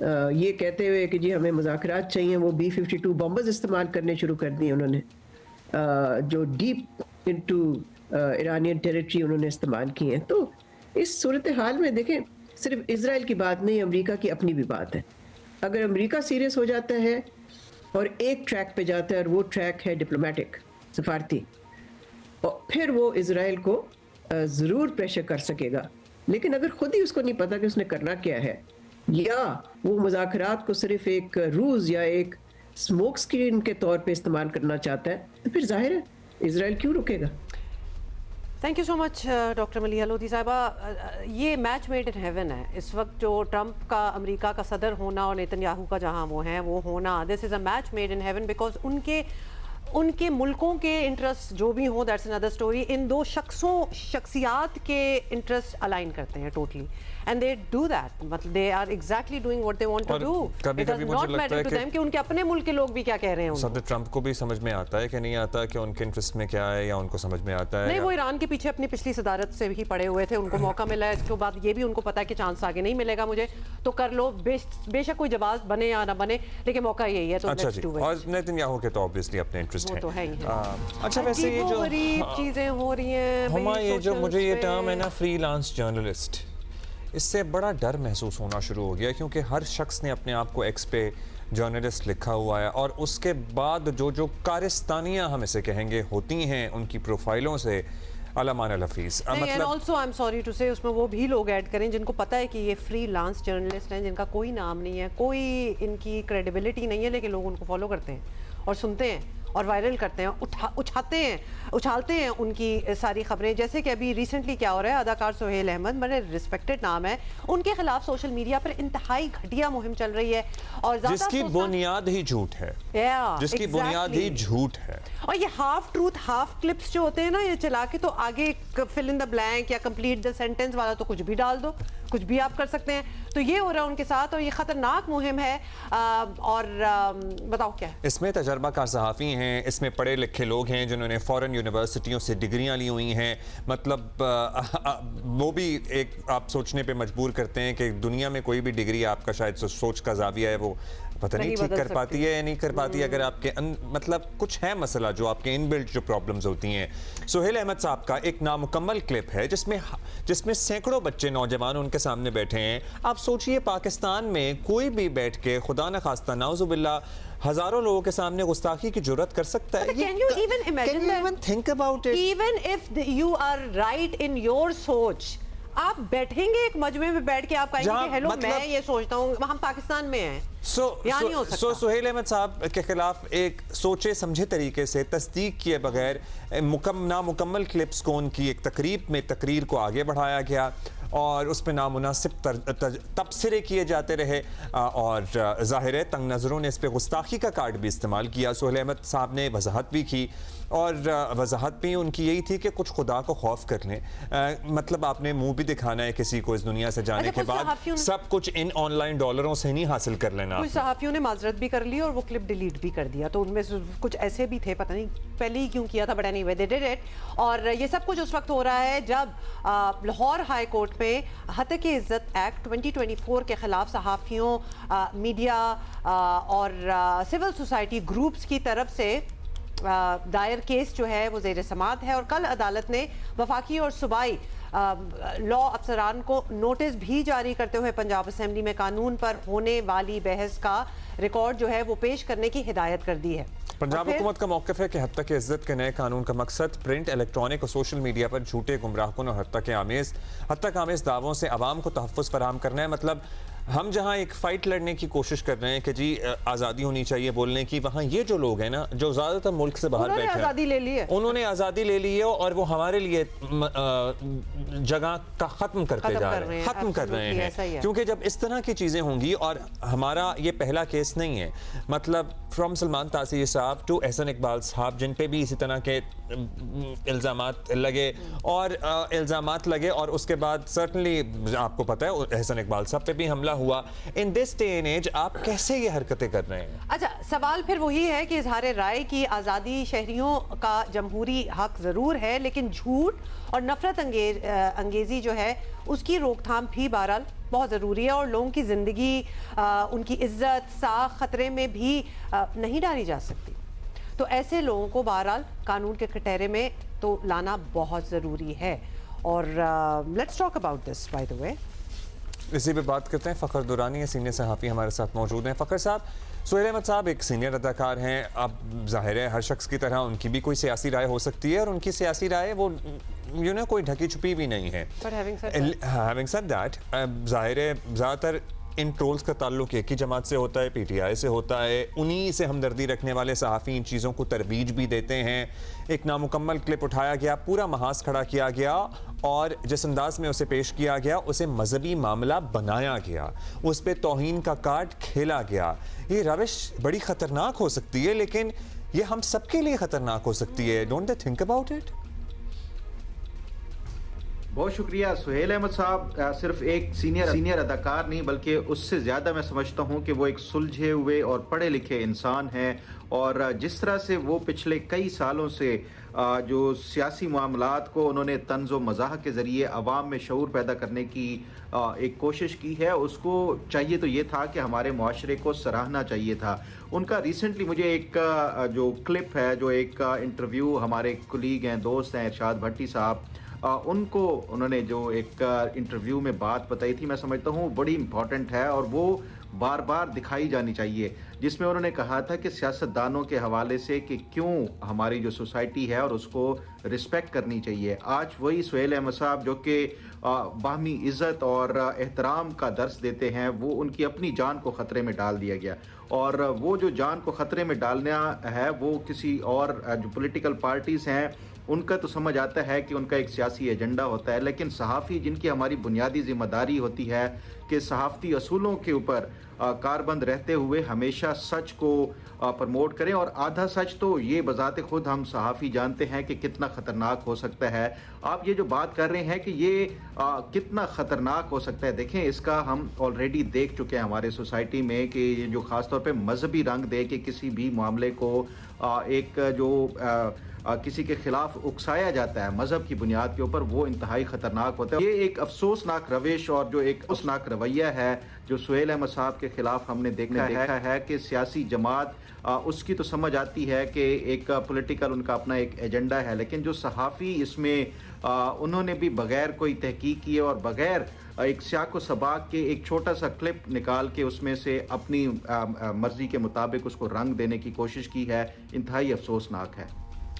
ये कहते हुए कि जी हमें मुज़ाकरात चाहिए, वो B-52 बॉम्बर्स इस्तेमाल करने शुरू कर दिए उन्होंने, जो डीप इनटू ईरानियन टेरिटरी उन्होंने इस्तेमाल किए हैं। तो इस सूरत हाल में देखें सिर्फ इजराइल की बात नहीं, अमेरिका की अपनी भी बात है। अगर अमेरिका सीरियस हो जाता है और एक ट्रैक पे जाता है और वो ट्रैक है डिप्लोमेटिक सफारती, और फिर वो इजराइल को ज़रूर प्रेशर कर सकेगा। लेकिन अगर खुद ही उसको नहीं पता कि उसने करना क्या है, या वो मुज़ाकरात को सिर्फ एक रूज़ या एक स्मोक स्क्रीन के तौर पे इस्तेमाल करना चाहता है, तो फिर जाहिर है इजराइल क्यों रुकेगा। Thank you so much doctor Maliha Lodhi साहिबा। ये मैच मेड इन हेवन है इस वक्त, जो ट्रंप का अमेरिका का सदर होना और नेतन्याहू का जहां वो होना, this is a match made in heaven, because उनके मुल्कों के इंटरेस्ट जो भी हों, दैट्स अनदर स्टोरी। इन दो शख्सियात के इंटरेस्ट अलाइन करते हैं totally. And they do that, मतलब they are exactly doing what they want to do. It does not matter to them कि उनके अपने मुल्क के लोग भी क्या कह रहे हैं। सदर ट्रंप को भी समझ में आता है कि नहीं आता कि उनके इंटरेस्ट में क्या है, या उनको समझ में आता है? नहीं, वो ईरान के पीछे अपनी पिछली सदारत से भी पड़े हुए थे, उनको मौका मिला है, इसके बाद ये भी उनको पता है कि चांस आगे नहीं मिलेगा मुझे, तो कर लो, बेशक कोई जवाब बने या ना बने, लेकिन मौका यही है। तो अच्छा जी, और नेतन्याहू के तो ऑब्वियसली अपने इंटरेस्ट है, तो है ही है। अच्छा, वैसे ये जो चीजें हो रही हैं, हमारा ये जो मुझे ये टर्म है ना फ्रीलांस जर्नलिस्ट, इससे बड़ा डर महसूस होना शुरू हो गया, क्योंकि हर शख्स ने अपने आप को एक्स पे जर्नलिस्ट लिखा हुआ है, और उसके बाद जो कारिस्तानियाँ हम इसे कहेंगे होती हैं उनकी प्रोफाइलों से, अलामान लफीज, मतलब also I am sorry to say उसमें वो भी लोग ऐड करें जिनको पता है कि ये फ्रीलांस जर्नलिस्ट हैं, जिनका कोई नाम नहीं है, कोई इनकी क्रेडिबिलिटी नहीं है, लेकिन लोग उनको फॉलो करते हैं और सुनते हैं और वायरल करते हैं, उछालते हैं उनकी सारी खबरें। जैसे कि अभी रिसेंटली क्या हो रहा है, अदाकार सोहेल अहमद, बड़े रिस्पेक्टेड नाम है, उनके खिलाफ सोशल मीडिया पर इंतहाई घटिया मुहिम चल रही है, और जिसकी बुनियाद ही झूठ है, जिसकी बुनियाद ही झूठ है। और ये हाफ ट्रूथ हाफ क्लिप्स जो होते हैं ना, ये चला के तो आगे फिल इन द ब्लैंक या कंप्लीट द सेंटेंस वाला तो कुछ भी डाल दो, कुछ भी आप कर सकते हैं। तो ये हो रहा है उनके साथ, और ये खतरनाक मुहिम है। और बताओ क्या है इसमें? तजर्बाकार सहाफ़ी हैं, इसमें पढ़े लिखे लोग हैं जिन्होंने फ़ॉरेन यूनिवर्सिटियों से डिग्रियां ली हुई हैं, मतलब वो भी एक आप सोचने पे मजबूर करते हैं कि दुनिया में कोई भी डिग्री आपका शायद सोच का जाविया है वो पता नहीं ठीक कर पाती है या नहीं कर पाती, अगर आपके मतलब कुछ है मसला जो आपके इनबिल्ट जो प्रॉब्लम्स होती हैं। सोहेल अहमद साहब का एक नामुकम्मल क्लिप है जिसमें सैकड़ों बच्चे नौजवान उनके सामने बैठे हैं। आप सोचिए, पाकिस्तान में कोई भी बैठ के खुदा न खास्ता नाउजुबिल्लाह हजारों लोगों के सामने गुस्ताखी की जुर्रत कर सकता है? Can you even imagine that? Even think about it? Even if you are right in your सोच, आप बैठेंगे एक मजमे में बैठ के आप कहेंगे कि हेलो मैं ये सोचता हूँ, हम पाकिस्तान में हैं। नहीं हो सकता। सोहेल अहमद साहब के खिलाफ एक सोचे समझे तरीके से तस्दीक किए बगैर नामुकम्मल क्लिप्स को उनकी एक तकरीर को आगे बढ़ाया गया, और उस पर नामुनासिब तबसरे किए जाते रहे, और ज़ाहिर है तंग नज़रों ने इस पर गुस्ताखी का कार्ड भी इस्तेमाल किया। सोहेल अहमद साहब ने वजाहत भी की, और वजाहत भी उनकी यही थी कि कुछ खुदा को खौफ कर लें, मतलब आपने मुंह भी दिखाना है किसी को इस दुनिया से जाने के बाद, सब कुछ इन ऑनलाइन डॉलरों से नहीं हासिल कर लेना। कुछ सहाफ़ियों ने माजरत भी कर ली और वो क्लिप डिलीट भी कर दिया, तो उनमें कुछ ऐसे भी थे, पता नहीं पहले ही क्यों किया था, but anyway they did it. और ये सब कुछ उस वक्त हो रहा है जब लाहौर हाई कोर्ट में हत्या की इज्जत एक्ट 2024 के खिलाफ सहाफ़ियों, मीडिया और सिविल सोसाइटी ग्रुप्स की तरफ से दायर केस जो है वो ज़ेर समाअत है। और कल अदालत ने वफाकी और सूबाई लॉ अफसरान को नोटिस भी जारी करते हुए पंजाब असेंबली में कानून पर होने वाली बहस का रिकॉर्ड जो है वो पेश करने की हिदायत कर दी है। पंजाब हुकूमत का मौक़िफ़ है कि हत्या की इज्जत के नए कानून का मकसद प्रिंट, इलेक्ट्रॉनिक और सोशल मीडिया पर झूठे, गुमराहकुन और हत्या के आमेज़ दावों से आवाम को तहफ़्फ़ुज़ फराहम करना है। मतलब हम जहाँ एक फ़ाइट लड़ने की कोशिश कर रहे हैं कि जी आज़ादी होनी चाहिए बोलने की, वहाँ ये जो लोग हैं ना जो ज़्यादातर मुल्क से बाहर बैठे हैं, आज़ादी ले ली है, उन्होंने आज़ादी ले ली है, और वो हमारे लिए जगह का ख़त्म करते जा रहे हैं, ख़त्म कर रहे हैं। क्योंकि जब इस तरह की चीज़ें होंगी, और हमारा ये पहला केस नहीं है, मतलब फ्रॉम सलमान तासीर साहब टू एहसन इकबाल साहब, जिन पे भी इसी तरह के इल्ज़ामात लगे, और इल्ज़ामात लगे, और उसके बाद सर्टनली आपको पता है एहसन इकबाल साहब पे भी हमला हुआ। In this day and age आप कैसे ये हरकतें कर रहे हैं? अच्छा, सवाल फिर वही है कि इजहार राय की आज़ादी शहरियों का जमहूरी हक ज़रूर है, लेकिन झूठ और नफरत अंगेज़ी जो है उसकी रोकथाम भी बहरहाल बहुत ज़रूरी है, और लोगों की ज़िंदगी, उनकी इज्जत साख खतरे में भी नहीं डाली जा सकती। तो ऐसे लोगों को बहरहाल कानून के कटहरे में तो लाना बहुत ज़रूरी है। और let's talk about this by the वे। इसी पे बात करते हैं। फ़खर दुरानी है, सीनियर सहाफ़ी हमारे साथ मौजूद हैं। फ़खर साहब, सोहेल अहमद साहब एक सीनियर अदाकार हैं, अब ज़ाहिर है हर शख्स की तरह उनकी भी कोई सियासी राय हो सकती है, और उनकी सियासी राय वो कोई ढकी छुपी भी नहीं है। हैविंग सेड दैट, ज़ाहिर है ज़्यादातर इन ट्रोल्स का ताल्लुक एक ही जमात से होता है, PTI से होता है, उन्हीं से हमदर्दी रखने वाले सहाफ़ी इन चीज़ों को तरबीज भी देते हैं। एक नामुकम्मल क्लिप उठाया गया, पूरा महाज खड़ा किया गया, और जिस अंदाज में उसे पेश किया गया उसे मजहबी मामला बनाया गया, उस पर तौहीन का कार्ड खेला गया। ये रविश बड़ी ख़तरनाक हो सकती है, लेकिन ये हम सबके लिए ख़तरनाक हो सकती है। Don't they think about it? बहुत शुक्रिया सुहेल अहमद साहब। सिर्फ एक सीनियर अदाकार नहीं बल्कि उससे ज़्यादा मैं समझता हूँ कि वो एक सुलझे हुए और पढ़े लिखे इंसान हैं, और जिस तरह से वो पिछले कई सालों से जो सियासी मामलात को उन्होंने तंज़ व मज़ाह के ज़रिए अवाम में शऊर पैदा करने की एक कोशिश की है, उसको चाहिए तो ये था कि हमारे मुआशरे को सराहना चाहिए था। उनका रिसेंटली मुझे एक जो क्लिप है, जो एक इंटरव्यू हमारे कुलीग हैं, दोस्त हैं इरशाद भट्टी साहब, उनको उन्होंने जो एक इंटरव्यू में बात बताई थी, मैं समझता हूँ बड़ी इम्पॉर्टेंट है और वो बार बार दिखाई जानी चाहिए, जिसमें उन्होंने कहा था कि सियासतदानों के हवाले से कि क्यों हमारी जो सोसाइटी है और उसको रिस्पेक्ट करनी चाहिए। आज वही सुहेल अहमद साहब जो कि बाहमी इज़्ज़त और एहतराम का दर्स देते हैं, वो उनकी अपनी जान को ख़तरे में डाल दिया गया, और वो जो जान को ख़तरे में डालना है वो किसी और जो पॉलिटिकल पार्टीज़ हैं उनका तो समझ आता है कि उनका एक सियासी एजेंडा होता है, लेकिन सहाफ़ी जिनकी हमारी बुनियादी ज़िम्मेदारी होती है कि सहाफ़ती असूलों के ऊपर कारबंद रहते हुए हमेशा सच को प्रमोट करें, और आधा सच तो ये बज़ाते ख़ुद हम सहाफ़ी जानते हैं कि कितना ख़तरनाक हो सकता है। आप ये जो बात कर रहे हैं कि ये कितना ख़तरनाक हो सकता है, देखें इसका हम ऑलरेडी देख चुके हैं हमारे सोसाइटी में कि ये जो ख़ास तौर पे मजहबी रंग दे के किसी भी मामले को एक जो किसी के खिलाफ उकसाया जाता है मजहब की बुनियाद के ऊपर, वो इंतहाई ख़तरनाक होता है। ये एक अफसोसनाक रविश और जो एक अफसोसनाक रवैया है जो सुहेल अहमद साहब के खिलाफ हमने देखा है कि सियासी जमात उसकी तो समझ आती है कि एक पॉलिटिकल उनका अपना एक एजेंडा है, लेकिन जो सहाफ़ी इसमें उन्होंने भी बग़ैर कोई तहकीक किए और बग़ैर एक सियाक व सबाक के एक छोटा सा क्लिप निकाल के उसमें से अपनी मर्ज़ी के मुताबिक उसको रंग देने की कोशिश की है, इंतहाई अफसोसनाक है।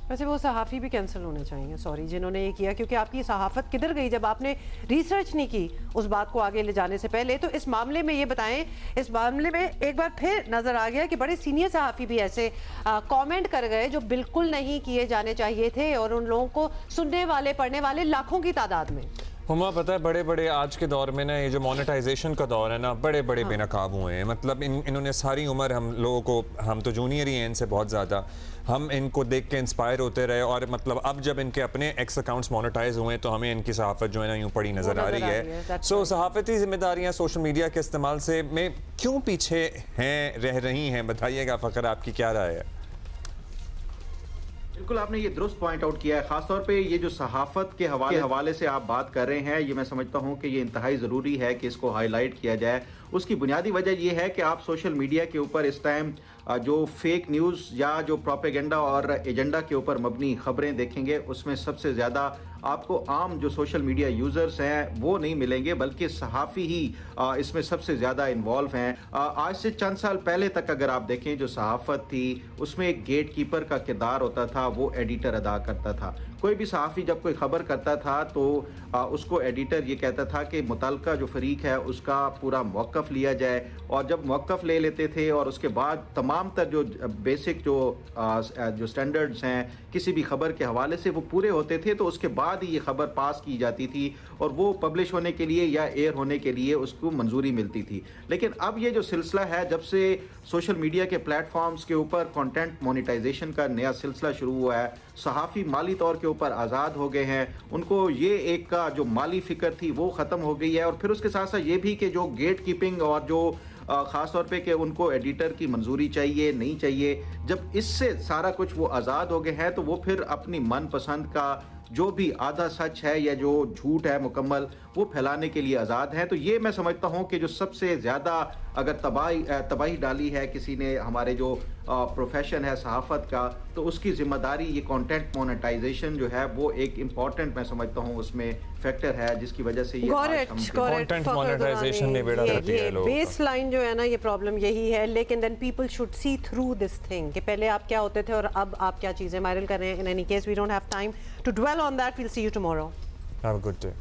वैसे वो सहाफ़ी भी कैंसिल होने चाहिए, सॉरी, जिन्होंने ये किया, क्योंकि आपकी सहाफ़त किधर गई जब आपने रिसर्च नहीं की उस बात को आगे ले जाने से पहले। तो इस मामले में ये बताएं, इस मामले में एक बार फिर नज़र आ गया कि बड़े सीनियर सहाफ़ी भी ऐसे कमेंट कर गए जो बिल्कुल नहीं किए जाने चाहिए थे, और उन लोगों को सुनने वाले पढ़ने वाले लाखों की तादाद में। हुमा, पता है बड़े बड़े आज के दौर में ना ये जो मोनेटाइजेशन का दौर है ना, बड़े बड़े बेनकाब हुए हैं। मतलब इन्होंने सारी उम्र हम लोगों को, हम तो जूनियर ही हैं इनसे बहुत ज़्यादा, हम इनको देख के इंस्पायर होते रहे, और मतलब अब जब इनके अपने एक्स अकाउंट्स मोनेटाइज हुए तो हमें इनकी सहाफ़त जो है ना यूँ पड़ी नज़र आ रही है। सो सहाफ़ती ज़िम्मेदारियाँ सोशल मीडिया के इस्तेमाल से में क्यों पीछे हैं, रह रही हैं, बताइएगा फ़खर, आपकी क्या राय है? बिल्कुल आपने ये दुरुस्त पॉइंट आउट किया है, खासतौर पे ये जो सहाफ़त के हवाले से आप बात कर रहे हैं, ये मैं समझता हूँ कि ये इंतहाई ज़रूरी है कि इसको हाईलाइट किया जाए। उसकी बुनियादी वजह ये है कि आप सोशल मीडिया के ऊपर इस टाइम जो फेक न्यूज़ या जो प्रोपेगेंडा और एजेंडा के ऊपर मबनी ख़बरें देखेंगे, उसमें सबसे ज़्यादा आपको आम जो सोशल मीडिया यूज़र्स हैं वो नहीं मिलेंगे, बल्कि सहाफ़ी ही इसमें सबसे ज़्यादा इन्वॉल्व हैं। आज से चंद साल पहले तक अगर आप देखें, जो सहाफ़त थी उसमें एक गेट कीपर का किरदार होता था, वो एडिटर अदा करता था। कोई भी सहाफ़ी जब कोई ख़बर करता था तो उसको एडिटर ये कहता था कि मुतल्लिका जो फ़रीक है उसका पूरा मौक़िफ़ लिया जाए, और जब मौक़िफ़ ले लेते थे और उसके बाद तमाम तर जो बेसिक जो स्टैंडर्ड्स हैं किसी भी ख़बर के हवाले से वो पूरे होते थे, तो उसके बाद ही ये ख़बर पास की जाती थी और वो पब्लिश होने के लिए या एयर होने के लिए उसको मंजूरी मिलती थी। लेकिन अब ये जो सिलसिला है, जब से सोशल मीडिया के प्लेटफॉर्म्स के ऊपर कंटेंट मोनेटाइजेशन का नया सिलसिला शुरू हुआ है, सहाफ़ी माली तौर के ऊपर आज़ाद हो गए हैं, उनको ये एक का जो माली फ़िक्र थी वो ख़त्म हो गई है, और फिर उसके साथ साथ ये भी कि जो गेट कीपिंग और जो ख़ास तौर पे कि उनको एडिटर की मंजूरी चाहिए नहीं चाहिए, जब इससे सारा कुछ वो आज़ाद हो गए हैं तो वो फिर अपनी मनपसंद का जो भी आधा सच है या जो झूठ है मुकम्मल वो फैलाने के लिए आज़ाद हैं। तो ये मैं समझता हूँ कि जो सबसे ज़्यादा अगर तबाही डाली है किसी ने हमारे जो प्रोफेशन है सहाफ़त का, तो उसकी ज़िम्मेदारी ये कंटेंट मोनेटाइजेशन जो है वो एक इम्पॉर्टेंट मैं समझता हूँ उसमें फैक्टर है, जिसकी वजह से ये कंटेंट मोनेटाइजेशन ने बेड़ा गर्क किया है लोगों का। बेस लाइन जो है ना, ये प्रॉब्लम यही है। लेकिन then people should see through this thing कि पहले आप क्या होते थे और अब आप क्या चीज़ें वायरल कर रहे हैं। In any case we don't have time to dwell on that. We'll see you tomorrow. Have a good day.